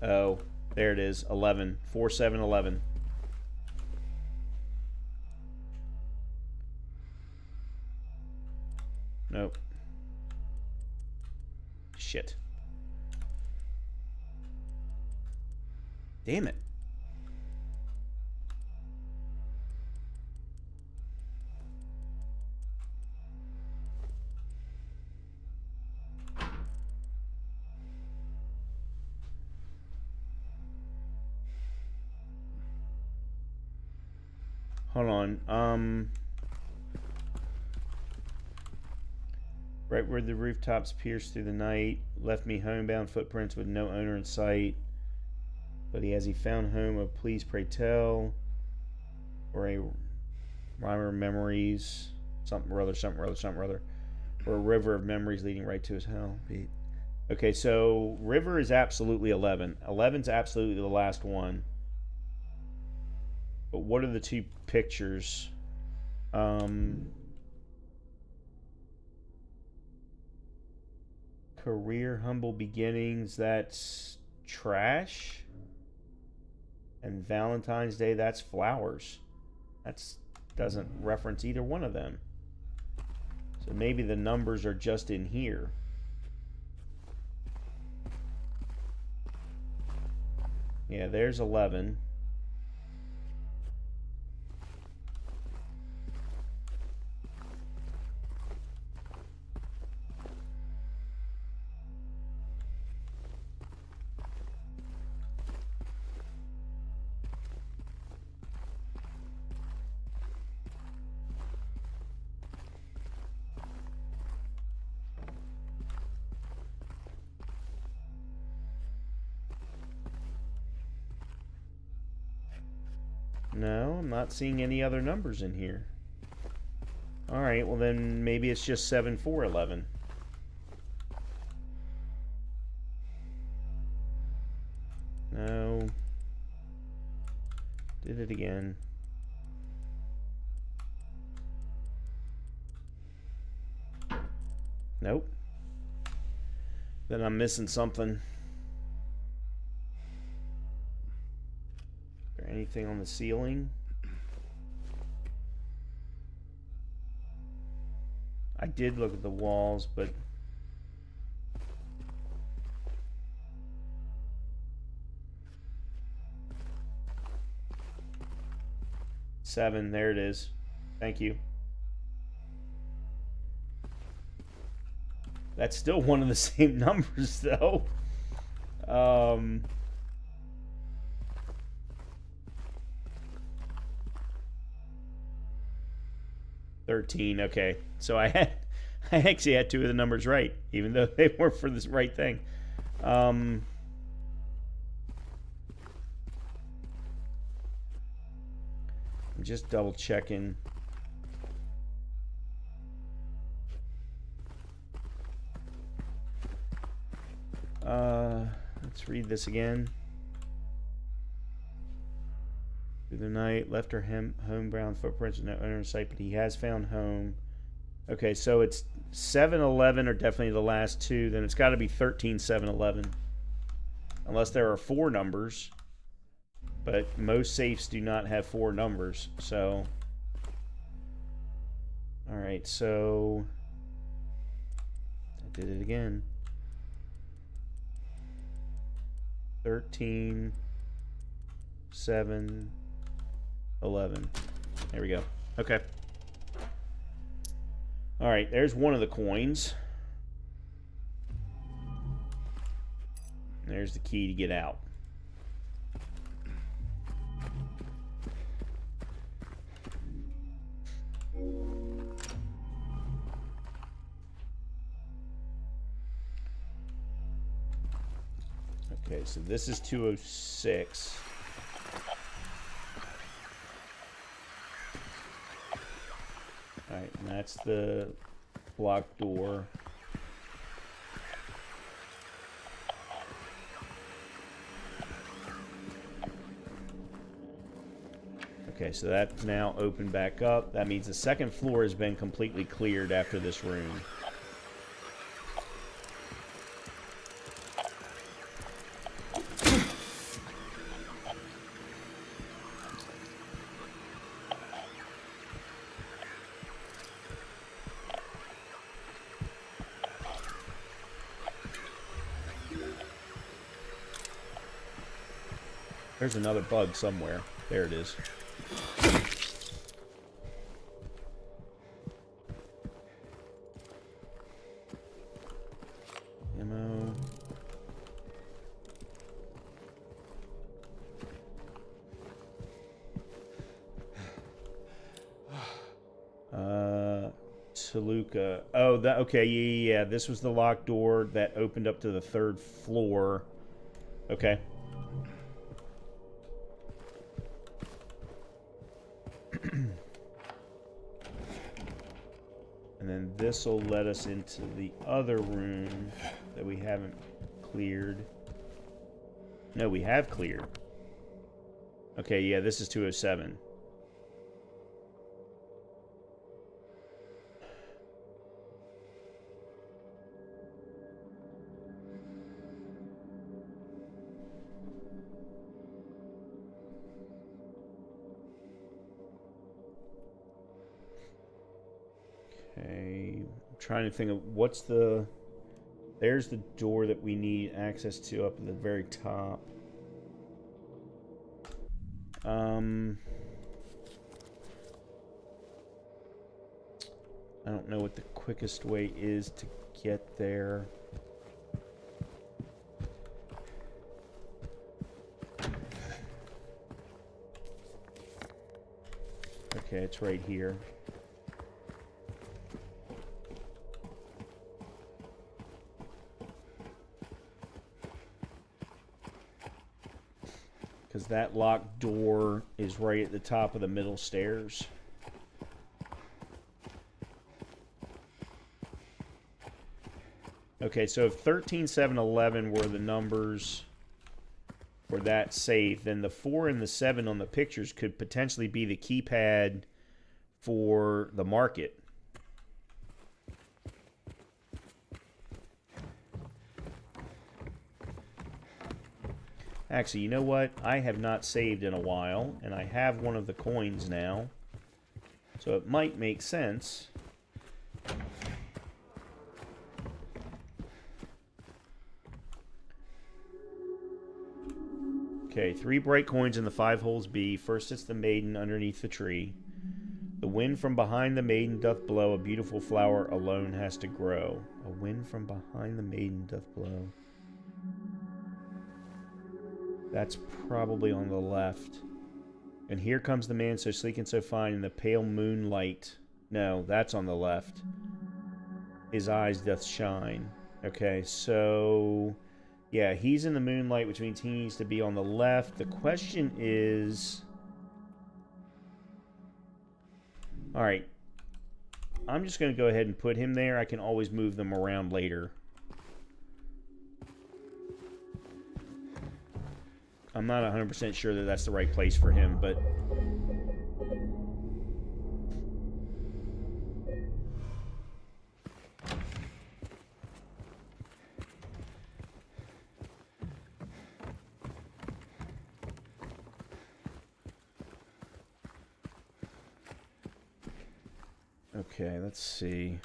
Oh, there it is. 11. 4, 7, 11. Nope. Shit. Damn it. Hold on. Right where the rooftops pierced through the night, left me homebound footprints with no owner in sight. But he found home of please pray tell, or a rhyme of memories, something or other, something or other, something or other, or a river of memories leading right to his hell. Okay, so river is absolutely 11. 11's absolutely the last one. But what are the two pictures? Career, humble beginnings, that's trash. And Valentine's Day, that's flowers. That doesn't reference either one of them. So maybe the numbers are just in here. Yeah, there's 11. No, I'm not seeing any other numbers in here. Alright, well then maybe it's just 7411. No. Did it again. Nope. Then I'm missing something. Is there anything on the ceiling? I did look at the walls, but seven, there it is. Thank you. That's still one of the same numbers, though. 13. Okay, so I actually had two of the numbers right, even though they weren't for the right thing. I'm just double checking. Let's read this again. Through the night, left her homebound footprints with no owner in sight, but he has found home. Okay, so it's 7-11 are definitely the last two. Then it's got to be 13-7-11. Unless there are four numbers. But most safes do not have four numbers, so... Alright, so... I did it again. 13, 7, 11. There we go. Okay. Alright, there's one of the coins. There's the key to get out. Okay, so this is 206. Alright, and that's the blocked door. Okay, so that's now opened back up. That means the second floor has been completely cleared after this room. There's another bug somewhere. There it is. Ammo. Toluca. Oh, that okay. Yeah. This was the locked door that opened up to the third floor. Okay. And then this will let us into the other room that we haven't cleared. No, we have cleared. Okay, yeah, this is 207. Okay, I'm trying to think of what's the... There's the door that we need access to up at the very top. I don't know what the quickest way is to get there. Okay, it's right here. because that locked door is right at the top of the middle stairs. Okay, so if 13, 7, 11 were the numbers for that safe, then the 4 and the 7 on the pictures could potentially be the keypad for the market. Actually, you know what? I have not saved in a while, and I have one of the coins now. So it might make sense. Okay, 3 bright coins in the 5 holes B. First it's the maiden underneath the tree. The wind from behind the maiden doth blow. A beautiful flower alone has to grow. A wind from behind the maiden doth blow. That's probably on the left. And here comes the man so sleek and so fine in the pale moonlight. No, that's on the left. His eyes doth shine. Okay, so... yeah, he's in the moonlight, which means he needs to be on the left. The question is... alright. I'm just going to go ahead and put him there. I can always move them around later. I'm not 100% sure that that's the right place for him, but... okay, let's see.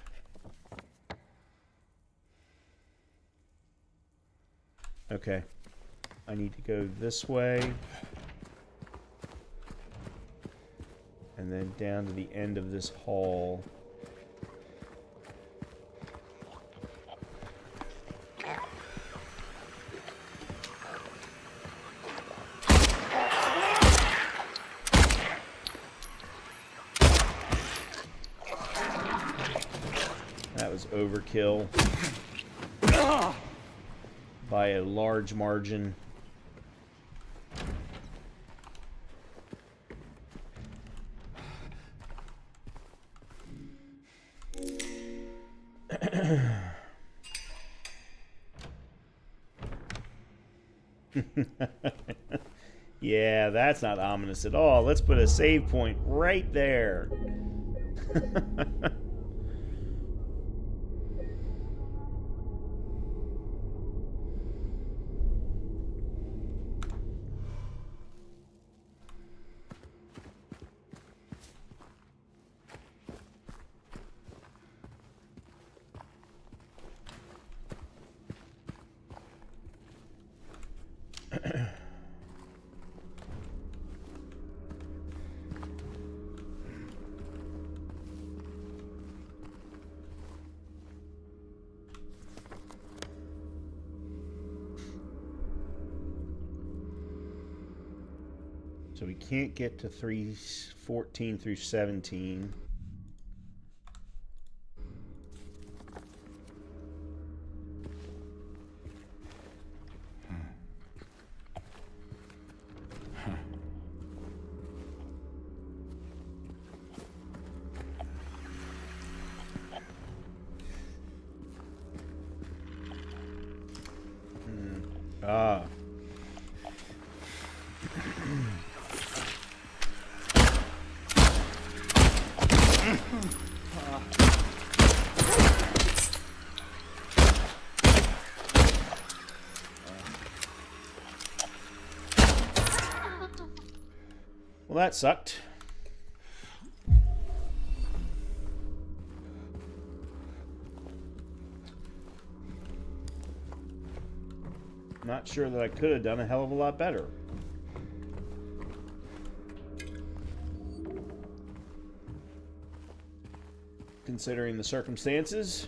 Okay. I need to go this way. And then down to the end of this hall. That was overkill. By a large margin. Yeah, that's not ominous at all. Let's put a save point right there. So we can't get to 314 through 17. Ah. Well, that sucked. Not sure that I could have done a hell of a lot better. Considering the circumstances.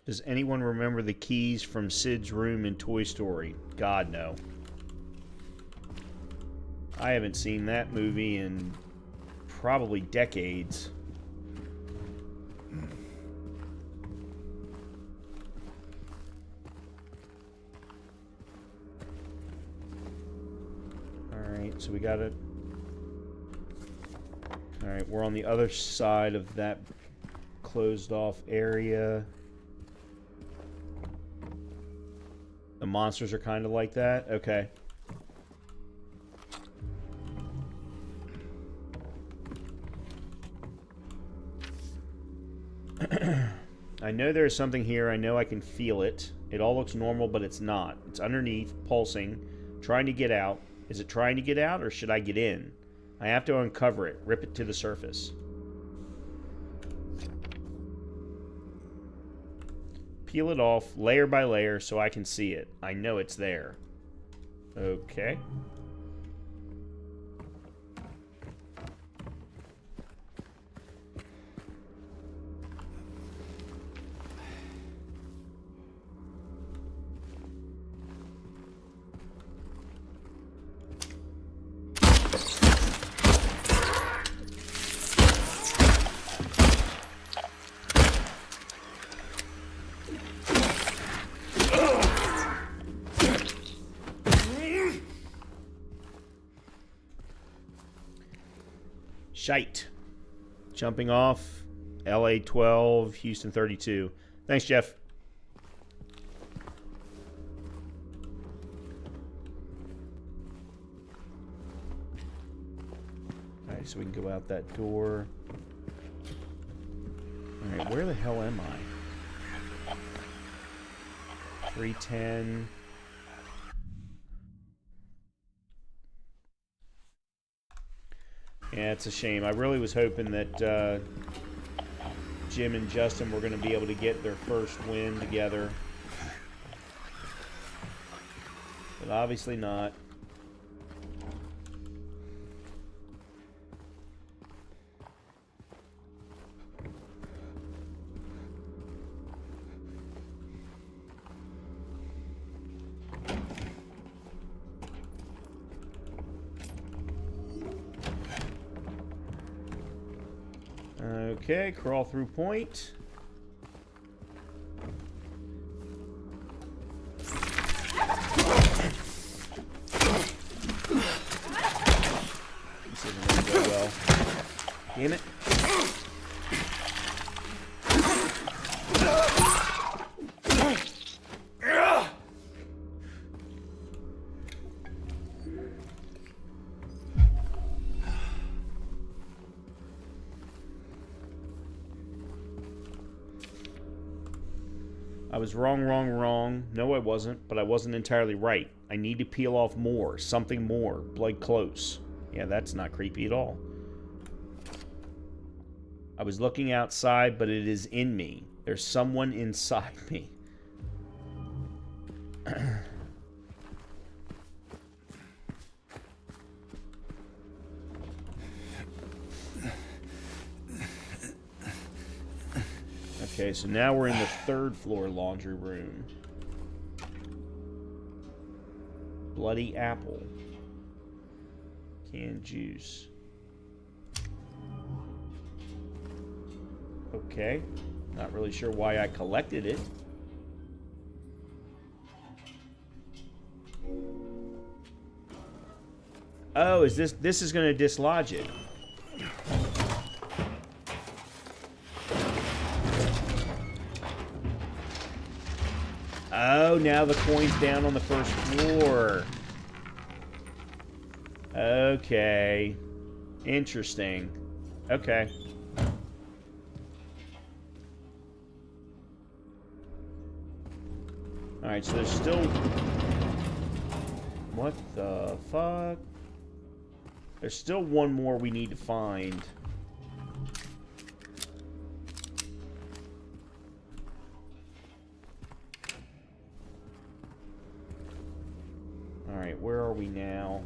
Does anyone remember the keys from Sid's room in Toy Story? God, no. I haven't seen that movie in probably decades. Alright, so we got it. Alright, we're on the other side of that closed off area. The monsters are kind of like that? Okay. I know there's something here. I know I can feel it. It all looks normal, but it's not. It's underneath, pulsing, trying to get out. Is it trying to get out, or should I get in? I have to uncover it, rip it to the surface. Peel it off, layer by layer, so I can see it. I know it's there. Okay. Shite. Jumping off. LA 12, Houston 32. Thanks, Jeff. Alright, so we can go out that door. Alright, where the hell am I? 310. Yeah, it's a shame. I really was hoping that Jim and Justin were going to be able to get their first win together. But obviously not. Okay, crawl through point. This isn't going to go well. Damn it. I was wrong. No, I wasn't, but I wasn't entirely right. I need to peel off more, something more. Blood close. Yeah, that's not creepy at all. I was looking outside, but it is in me. There's someone inside me. Okay, so now we're in the third floor laundry room. Bloody apple. Canned juice. Okay. Not really sure why I collected it. Oh, is this is going to dislodge it. Oh, now the coin's down on the first floor. Okay. Interesting. Okay. Alright, so there's still... What the fuck? There's still one more we need to find. Alright, where are we now?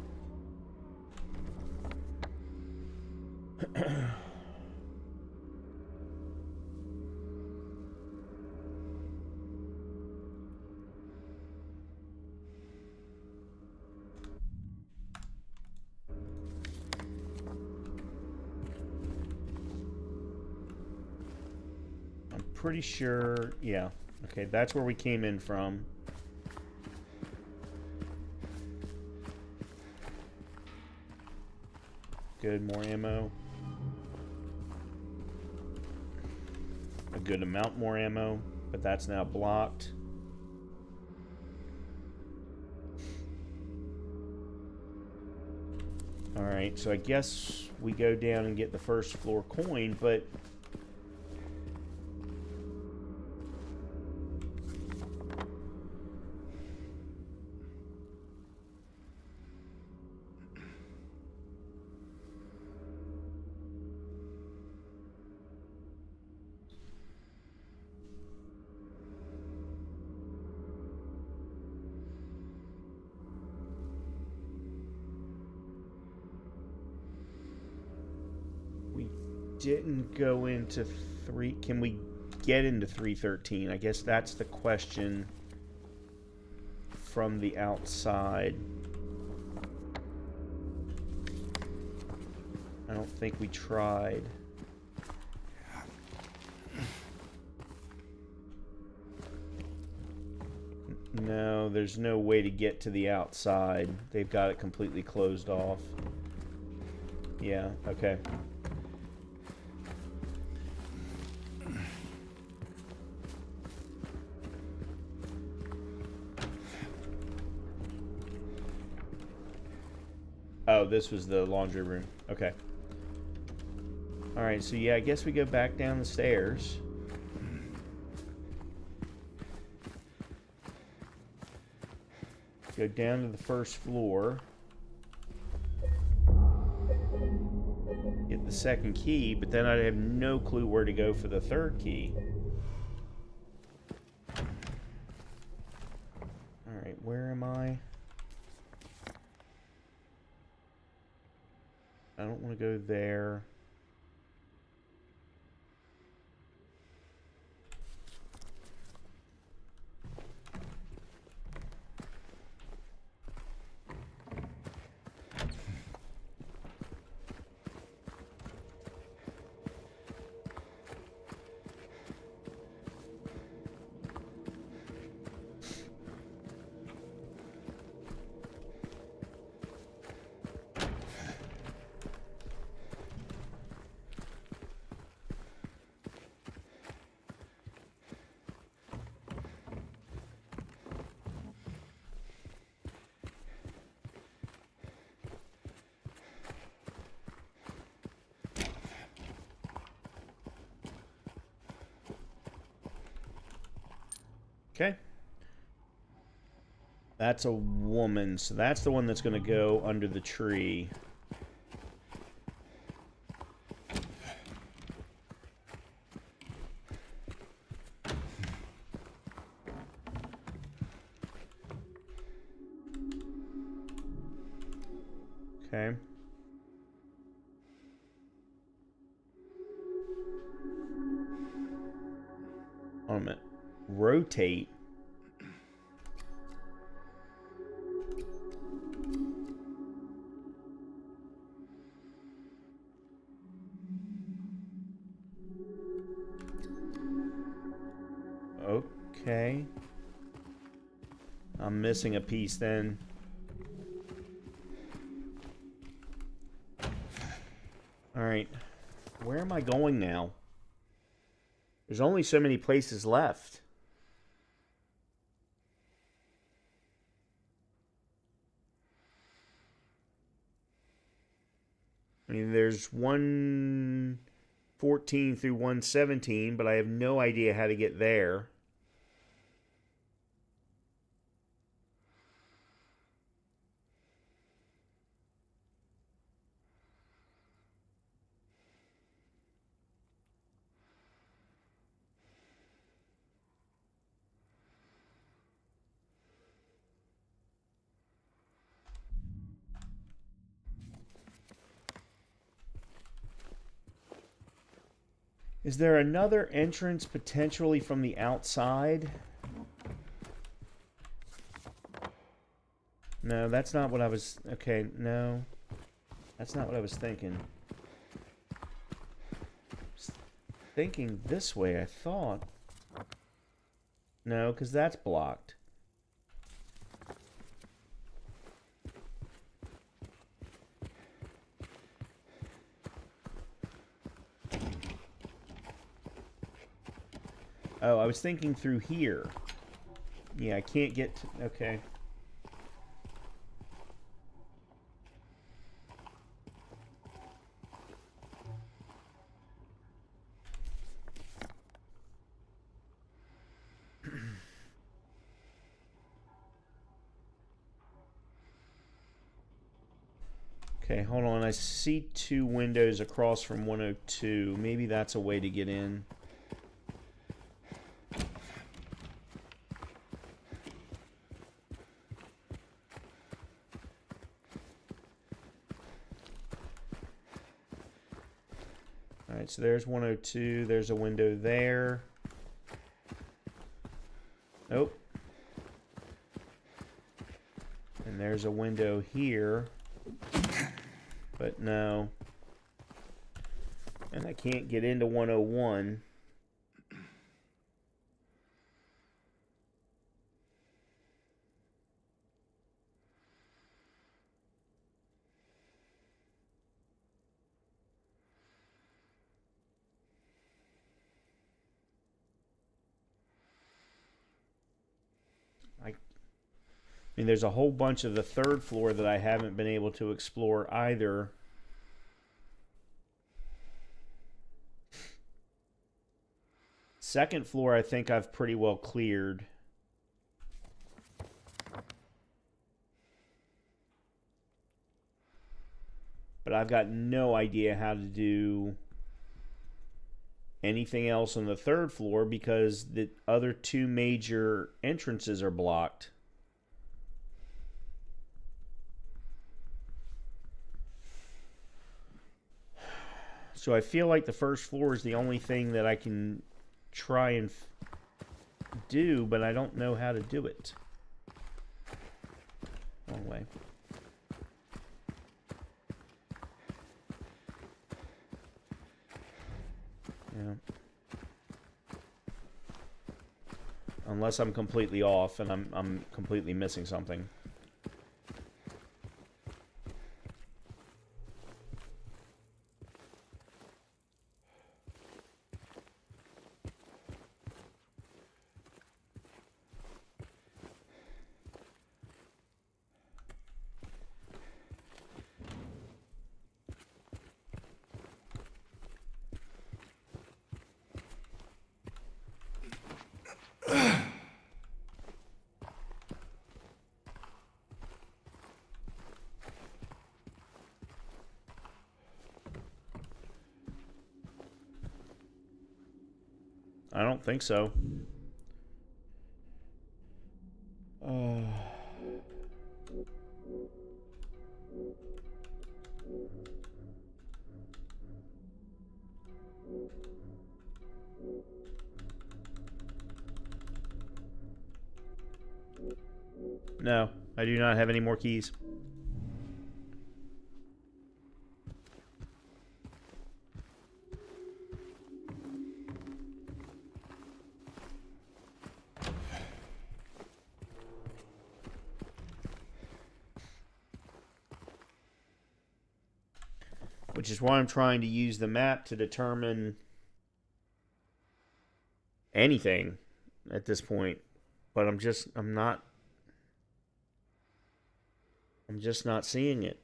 pretty sure, yeah. Okay, that's where we came in from. Good, more ammo. A good amount more ammo, but that's now blocked. Alright, so I guess we go down and get the first floor coin, but... didn't go into 3. Can we get into 313? I guess that's the question from the outside. I don't think we tried. No, there's no way to get to the outside. They've got it completely closed off. Yeah, okay. Oh, this was the laundry room. Okay. Alright, so yeah, I guess we go back down the stairs. Go down to the first floor. Get the second key, but then I have no clue where to go for the third key. Alright, where am I? I don't want to go there. Okay. That's a woman, so that's the one that's going to go under the tree. Okay. Hold on a minute. Rotate. Okay. I'm missing a piece then. Alright. Where am I going now? There's only so many places left. I mean, there's 114 through 117, but I have no idea how to get there. Is there another entrance potentially from the outside? No, that's not what I was... Okay, no. That's not what I was thinking. I was thinking this way, I thought. No, because that's blocked. Oh, I was thinking through here. Yeah, I can't get to, okay. Okay, hold on. I see two windows across from 102. Maybe that's a way to get in. Alright, so there's 102. There's a window there. Nope. And there's a window here. But no. And I can't get into 101. I mean, there's a whole bunch of the third floor that I haven't been able to explore either. Second floor, I think I've pretty well cleared. But I've got no idea how to do anything else on the third floor because the other two major entrances are blocked. So I feel like the first floor is the only thing that I can try and do, but I don't know how to do it. Wrong way. Yeah. Unless I'm completely off and I'm completely missing something. I don't think so. No, I do not have any more keys. Which is why I'm trying to use the map to determine anything at this point. But I'm just not seeing it.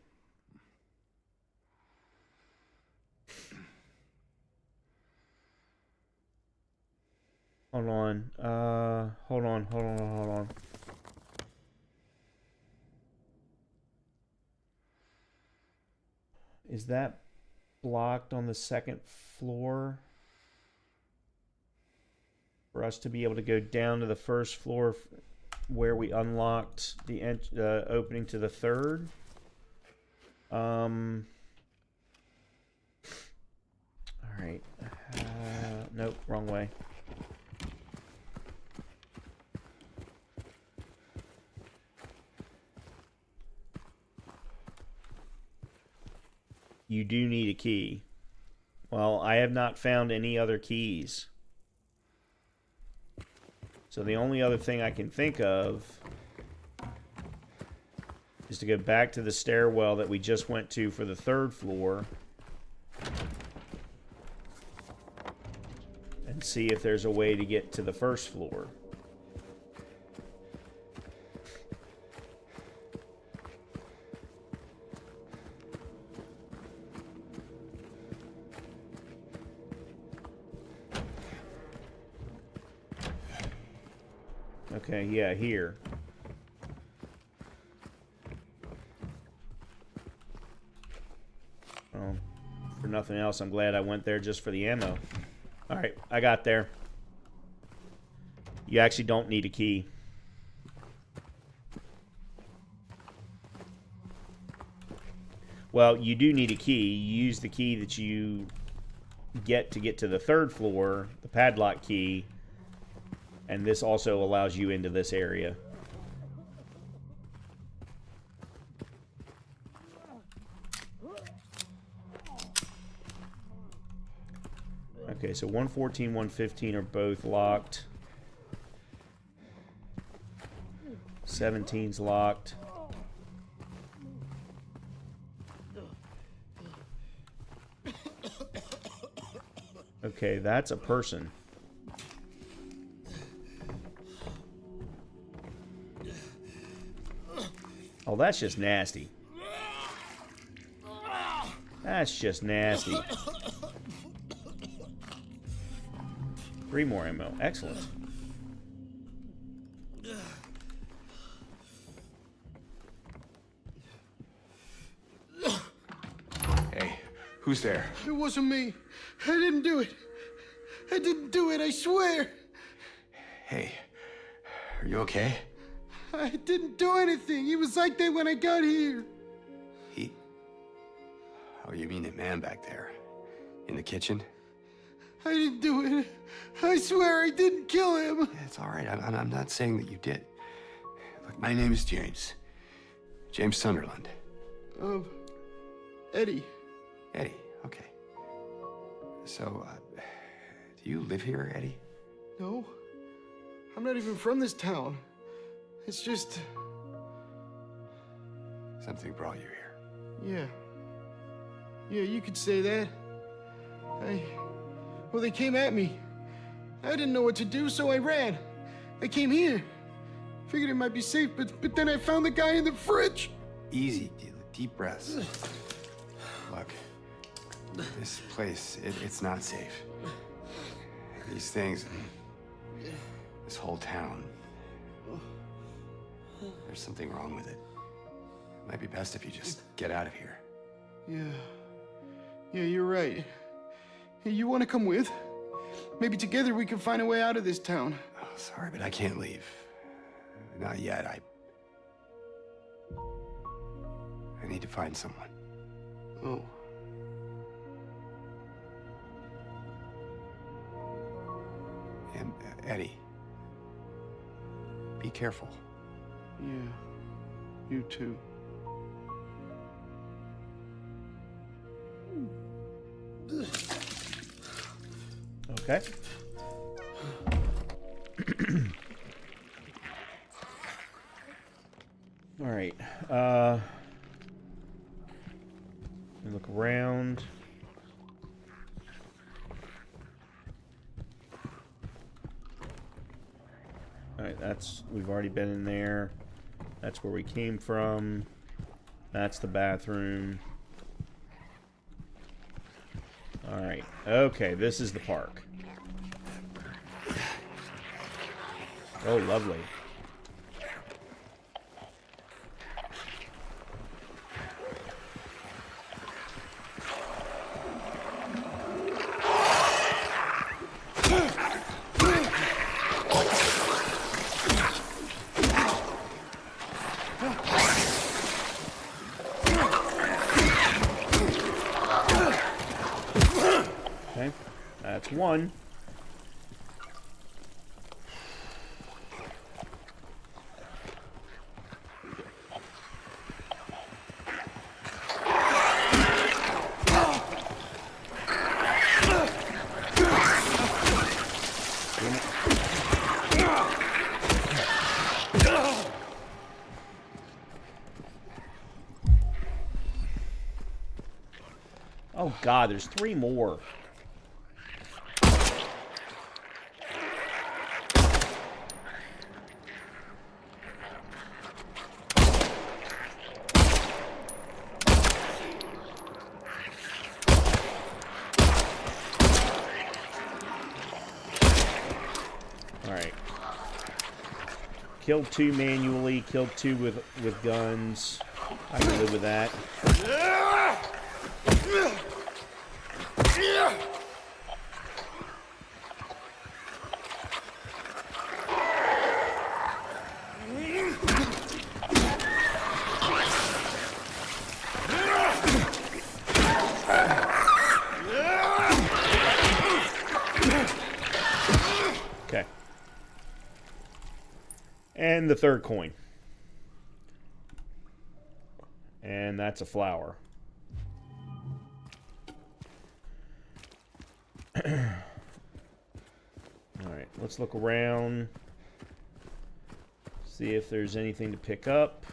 Hold on. Hold on. Is that blocked on the second floor? For us to be able to go down to the first floor where we unlocked the opening to the third? Alright. Nope, wrong way. You do need a key. Well, I have not found any other keys. So the only other thing I can think of is to go back to the stairwell that we just went to for the 3rd floor and see if there's a way to get to the 1st floor. Okay, yeah, here. Well, for nothing else, I'm glad I went there just for the ammo. Alright, I got there. You actually don't need a key. Well, you do need a key. You use the key that you get to the 3rd floor, the padlock key, and this also allows you into this area. Okay, so 114, 115 are both locked. 17's locked. Okay, that's a person. Oh, that's just nasty. That's just nasty. 3 more ammo. Excellent. Hey, who's there? It wasn't me. I didn't do it. I didn't do it, I swear. Hey, are you okay? I didn't do anything. He was like that when I got here. He... Oh, you mean the man back there? In the kitchen? I didn't do it. I swear I didn't kill him. Yeah, it's all right. I'm not saying that you did. Look, my name is James. James Sunderland. Eddie. Eddie, okay. So, do you live here, Eddie? No. I'm not even from this town. It's just... Something brought you here. Yeah. Yeah, you could say that. Well, they came at me. I didn't know what to do, so I ran. I came here. Figured it might be safe, but then I found the guy in the fridge. Easy, deep breaths. Look, this place, it's not safe. These things, this whole town, there's something wrong with it. It might be best if you just get out of here. Yeah. Yeah, you're right. Hey, you want to come with? Maybe together we can find a way out of this town. Oh, sorry, but I can't leave. Not yet. I need to find someone. Oh. And Eddie, be careful. Yeah. You too. Okay. All right. Let me look around. All right, we've already been in there. That's where we came from. That's the bathroom. All right. Okay, this is the park. Oh, lovely. Okay, that's one. Oh God, there's 3 more. Alright. Killed 2 manually, killed 2 with guns. I can live with that. Okay. And the 3rd coin. And that's a flower. Alright, let's look around. See if there's anything to pick up.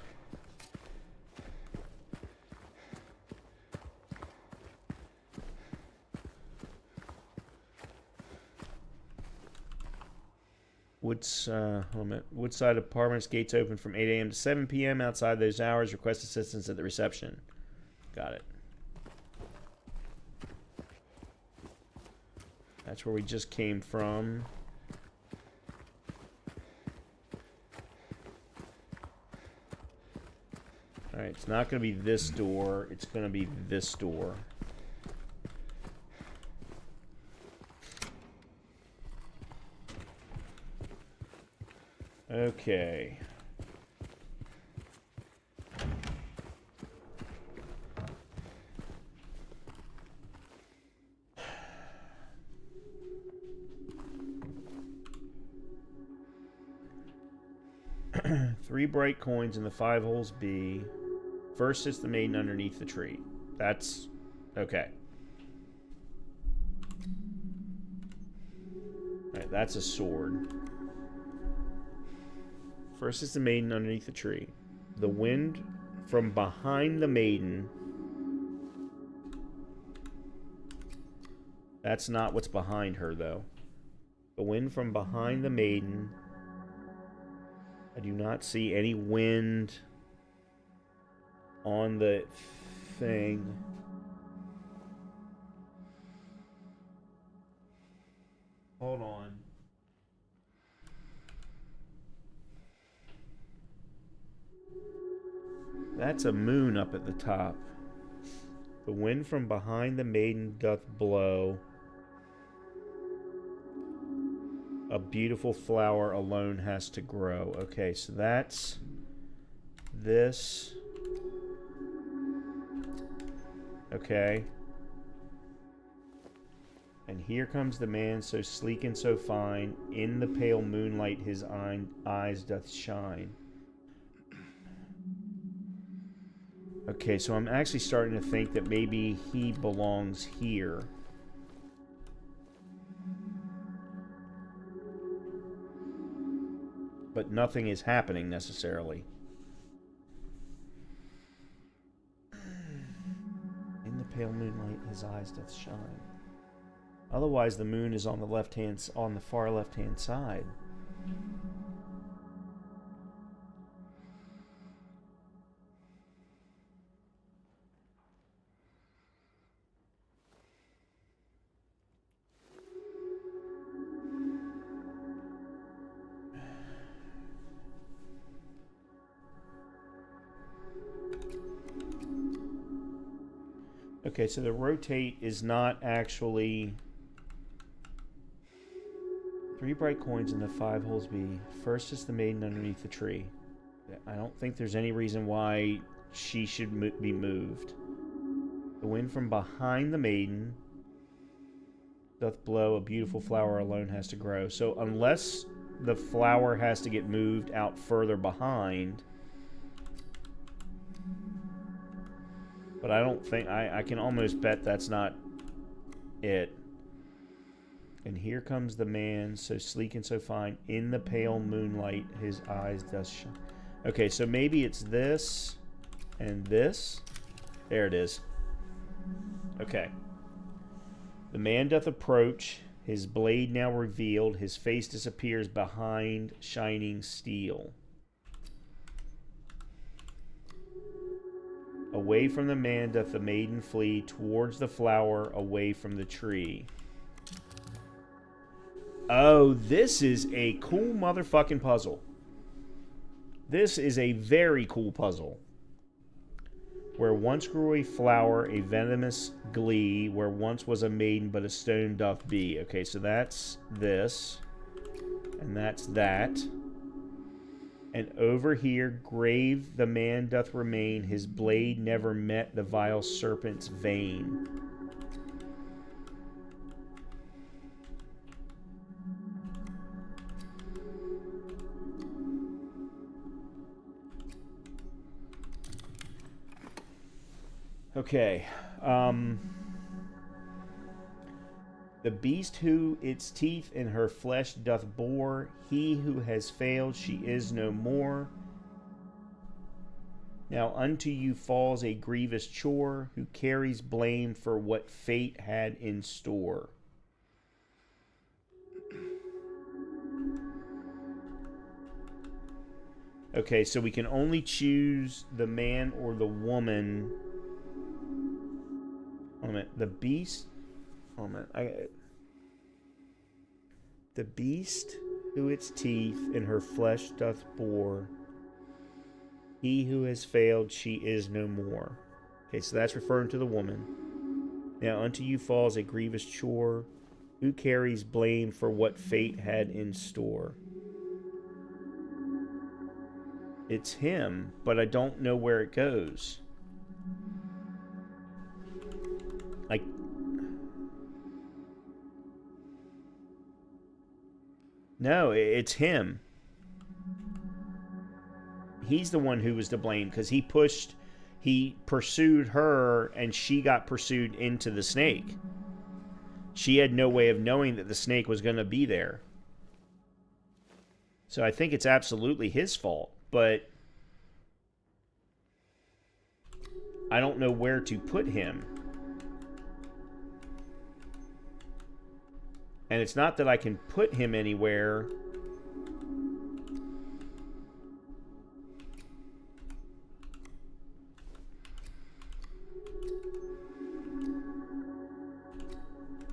Woodside Apartments, gates open from 8 a.m. to 7 p.m. Outside those hours, request assistance at the reception. Got it. That's where we just came from. Alright, it's not going to be this door. It's going to be this door. Okay. Three bright coins in the 5 holes B. First sits the maiden underneath the tree. That's okay. Alright, that's a sword. First is the maiden underneath the tree. The wind from behind the maiden. That's not what's behind her, though. The wind from behind the maiden. I do not see any wind on the thing. Hold on. That's a moon up at the top. The wind from behind the maiden doth blow. A beautiful flower alone has to grow. Okay, so that's this. Okay. And here comes the man so sleek and so fine. In the pale moonlight his eyes doth shine. Okay, so I'm actually starting to think that maybe he belongs here. But nothing is happening necessarily. In the pale moonlight his eyes doth shine. Otherwise the moon is on the far left-hand side. Okay, so the rotate is not actually... 3 bright coins in the 5 holes B. First is the maiden underneath the tree. I don't think there's any reason why she should be moved. The wind from behind the maiden doth blow, a beautiful flower alone has to grow. So unless the flower has to get moved out further behind... But I don't think... I can almost bet that's not it. And here comes the man, so sleek and so fine. In the pale moonlight, his eyes doth shine. Okay, so maybe it's this and this. There it is. Okay. The man doth approach, his blade now revealed, his face disappears behind shining steel. Away from the man doth the maiden flee, towards the flower, away from the tree. Oh, this is a cool motherfucking puzzle. This is a very cool puzzle. Where once grew a flower, a venomous glee, where once was a maiden, but a stone doth be. Okay, so that's this. And that's that. And over here, grave the man doth remain, his blade never met the vile serpent's vein. Okay. The beast who its teeth in her flesh doth bore, he who has failed, she is no more. Now unto you falls a grievous chore, who carries blame for what fate had in store. Okay, so we can only choose the man or the woman. Hold on a minute. The beast. Hold on a minute. The beast who its teeth in her flesh doth bore. He who has failed, she is no more. Okay, so that's referring to the woman. Now unto you falls a grievous chore. Who carries blame for what fate had in store? It's him, but I don't know where it goes. Like, no, it's him. He's the one who was to blame because he pursued her and she got pursued into the snake. She had no way of knowing that the snake was going to be there. So I think it's absolutely his fault, but I don't know where to put him. And it's not that I can put him anywhere.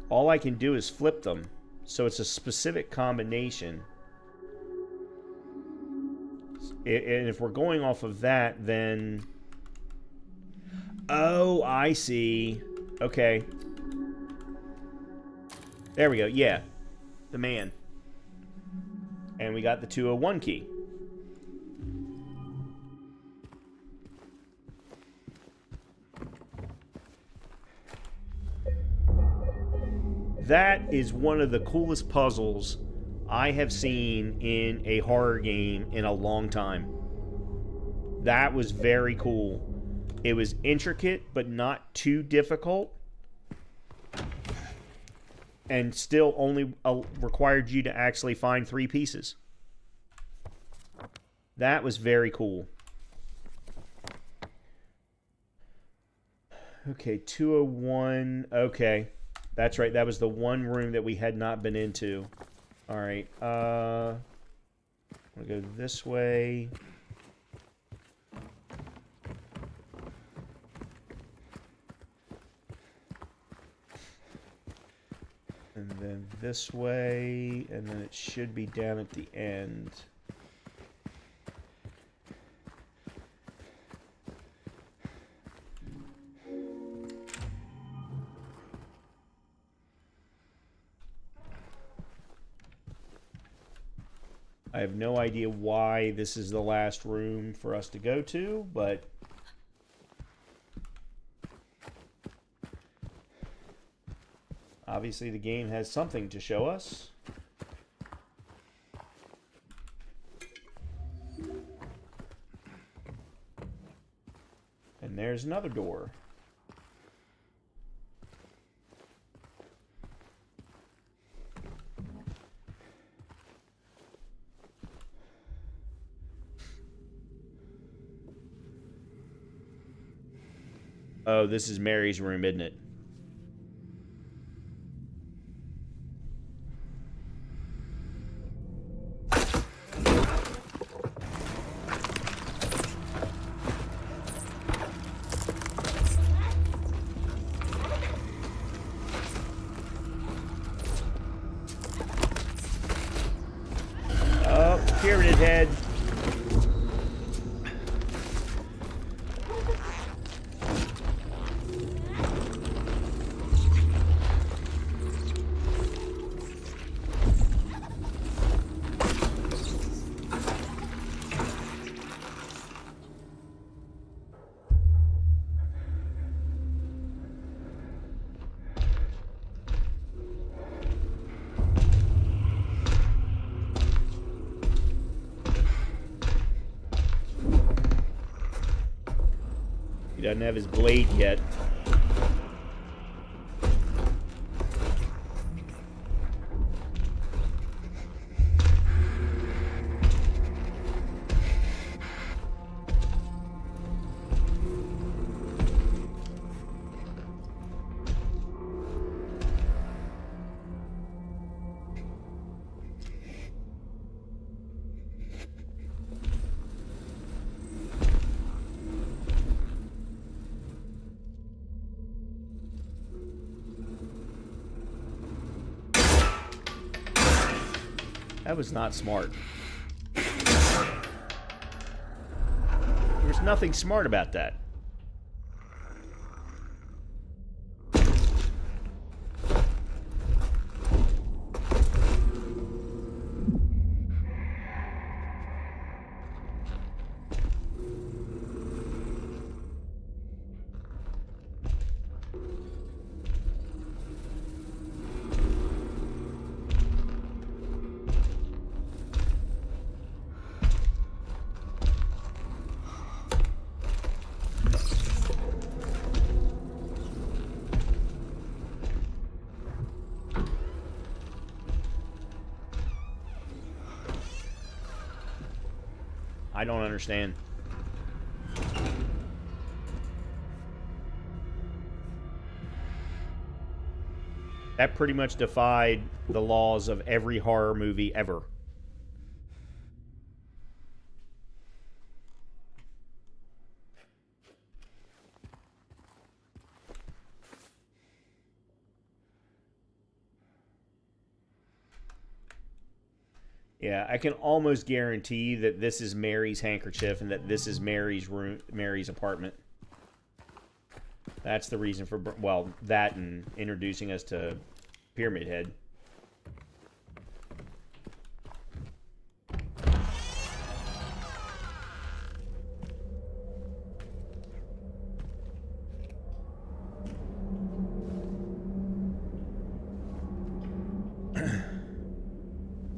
All I can do is flip them. So it's a specific combination. And if we're going off of that, then... Oh, I see. Okay. There we go. Yeah. The man. And we got the 201 key. That is one of the coolest puzzles I have seen in a horror game in a long time. That was very cool. It was intricate, but not too difficult. And still only required you to actually find 3 pieces. That was very cool. Okay, 201. Okay. That's right. That was the one room that we had not been into. All right. I'm going to go this way. And then this way, and then it should be down at the end. I have no idea why this is the last room for us to go to, but... obviously the game has something to show us. And there's another door. Oh, this is Mary's room, isn't it? head. He doesn't have his blade yet. That was not smart. There was nothing smart about that. I don't understand. That pretty much defied the laws of every horror movie ever. Yeah, I can almost guarantee that this is Mary's handkerchief and that this is Mary's room, Mary's apartment. That's the reason for, well, that and introducing us to Pyramid Head.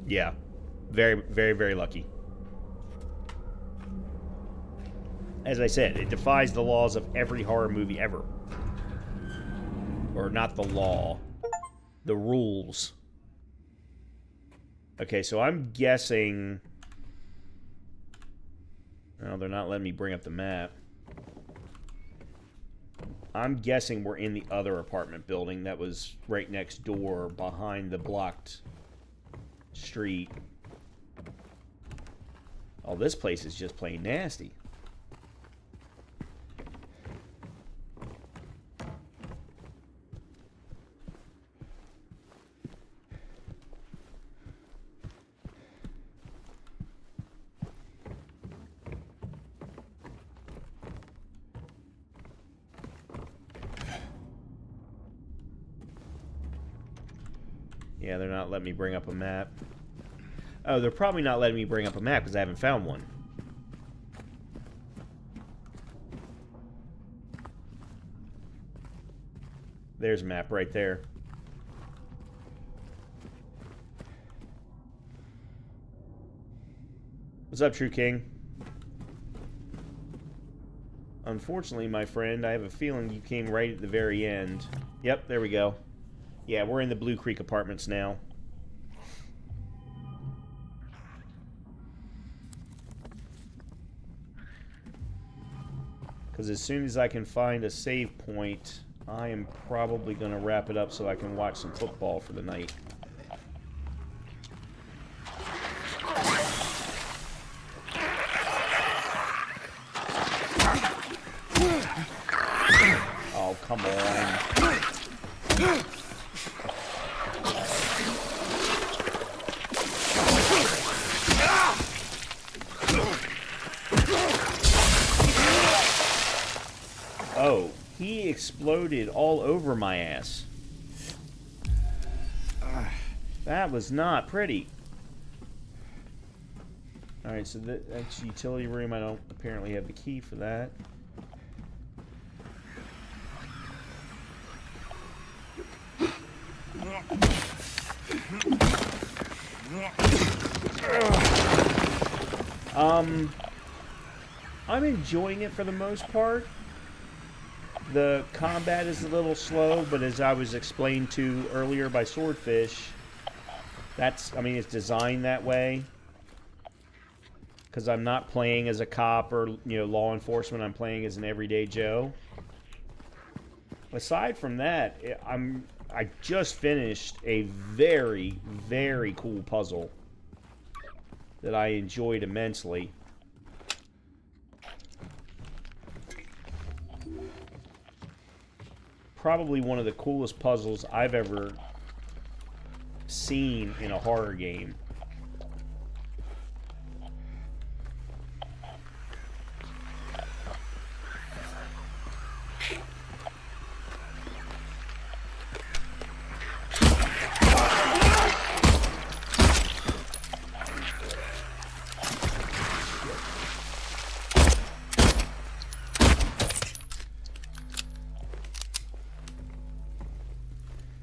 Yeah. Very, very, very lucky. As I said, it defies the laws of every horror movie ever. Or not the law. The rules. Okay, so I'm guessing... Well, they're not letting me bring up the map. I'm guessing we're in the other apartment building that was right next door behind the blocked street. Oh, this place is just plain nasty. Yeah, they're not letting me bring up a map. Oh, they're probably not letting me bring up a map because I haven't found one. There's a map right there. What's up, True King? Unfortunately, my friend, I have a feeling you came right at the very end. Yep, there we go. Yeah, we're in the Blue Creek Apartments now. Because as soon as I can find a save point, I am probably going to wrap it up so I can watch some football for the night. Oh, come on. Oh, he exploded all over my ass. That was not pretty. Alright, so that's utility room. I don't apparently have the key for that. I'm enjoying it for the most part. The combat is a little slow, but as I was explained to earlier by Swordfish, I mean, it's designed that way. Because I'm not playing as a cop or, law enforcement. I'm playing as an everyday Joe. Aside from that, I just finished a very, very cool puzzle that I enjoyed immensely. Probably one of the coolest puzzles I've ever seen in a horror game.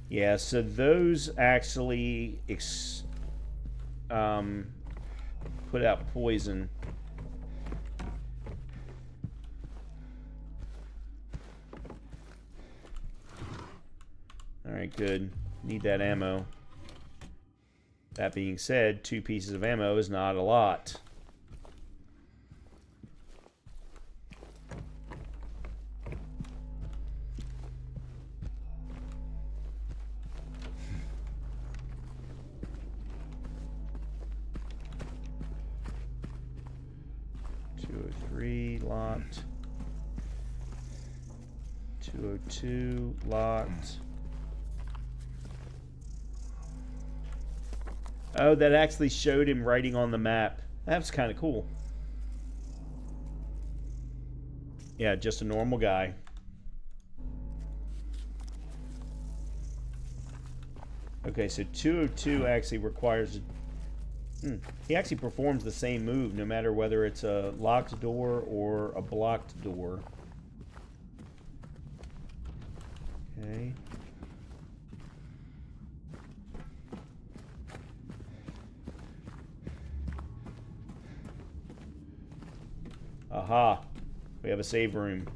Yeah, so those actually put out poison. Alright, good. Need that ammo. That being said, 2 pieces of ammo is not a lot. Locked. 202 locked. Oh, that actually showed him writing on the map. That was kind of cool. Yeah, just a normal guy. Okay, so 202 actually requires... He actually performs the same move no matter whether it's a locked door or a blocked door. Okay. Aha. We have a save room.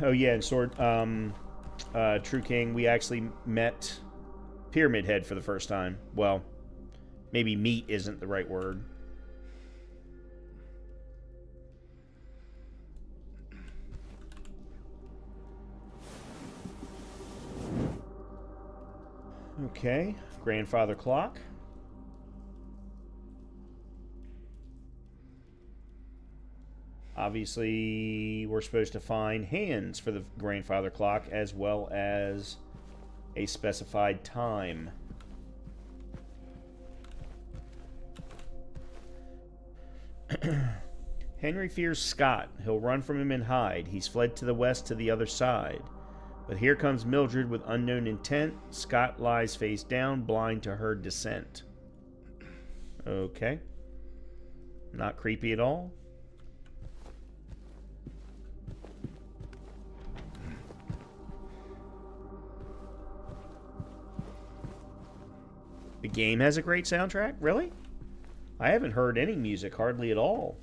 Oh yeah, and True King, we actually met Pyramid Head for the first time. Well, maybe meet isn't the right word. Okay, grandfather clock. Obviously, we're supposed to find hands for the grandfather clock as well as a specified time. Henry fears Scott. He'll run from him and hide. He's fled to the west to the other side. But here comes Mildred with unknown intent. Scott lies face down, blind to her descent. Okay. Not creepy at all. The game has a great soundtrack? Really? I haven't heard any music hardly at all.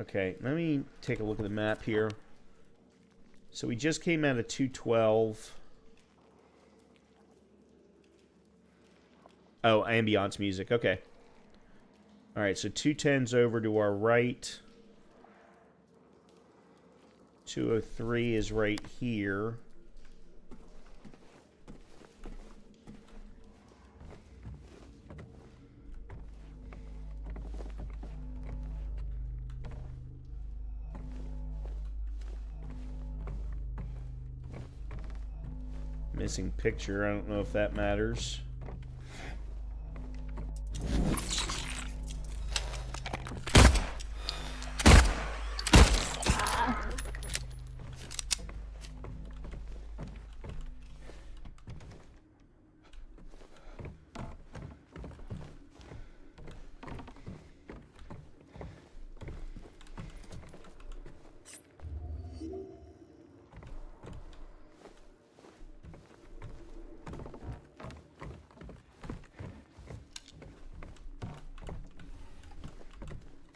Okay, let me take a look at the map here. So we just came out of 212. Oh, ambiance music. Okay. Alright, so 210's over to our right. 203 is right here. Missing picture. I don't know if that matters.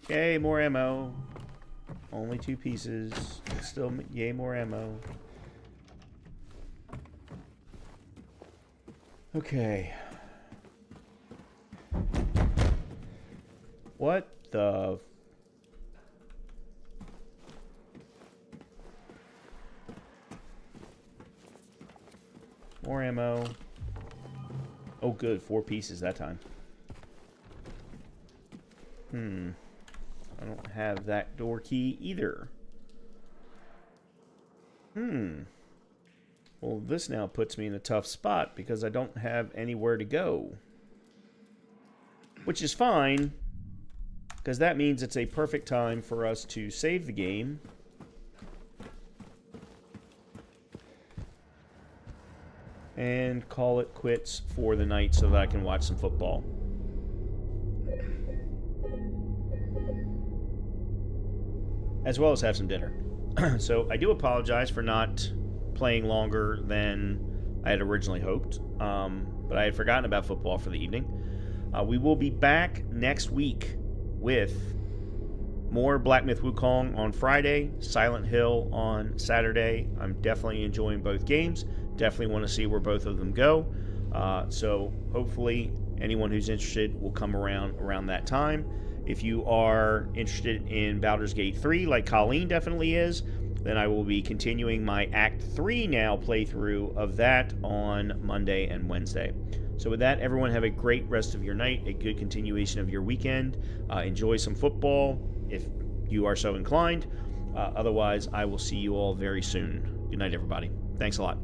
Yay, more ammo. Only 2 pieces. Still, yay, more ammo. Okay. What the... More ammo. Oh, good. 4 pieces that time. I don't have that door key either. Well, this now puts me in a tough spot because I don't have anywhere to go. Which is fine, because that means it's a perfect time for us to save the game. And call it quits for the night so that I can watch some football. As well as have some dinner. So I do apologize for not playing longer than I had originally hoped. But I had forgotten about football for the evening. We will be back next week with more Black Myth Wukong on Friday, Silent Hill on Saturday. I'm definitely enjoying both games. Definitely want to see where both of them go. So hopefully anyone who's interested will come around that time. If you are interested in Baldur's Gate 3, like Colleen definitely is, then I will be continuing my Act 3 now playthrough of that on Monday and Wednesday. So with that, everyone have a great rest of your night, a good continuation of your weekend. Enjoy some football if you are so inclined. Otherwise, I will see you all very soon. Good night, everybody. Thanks a lot.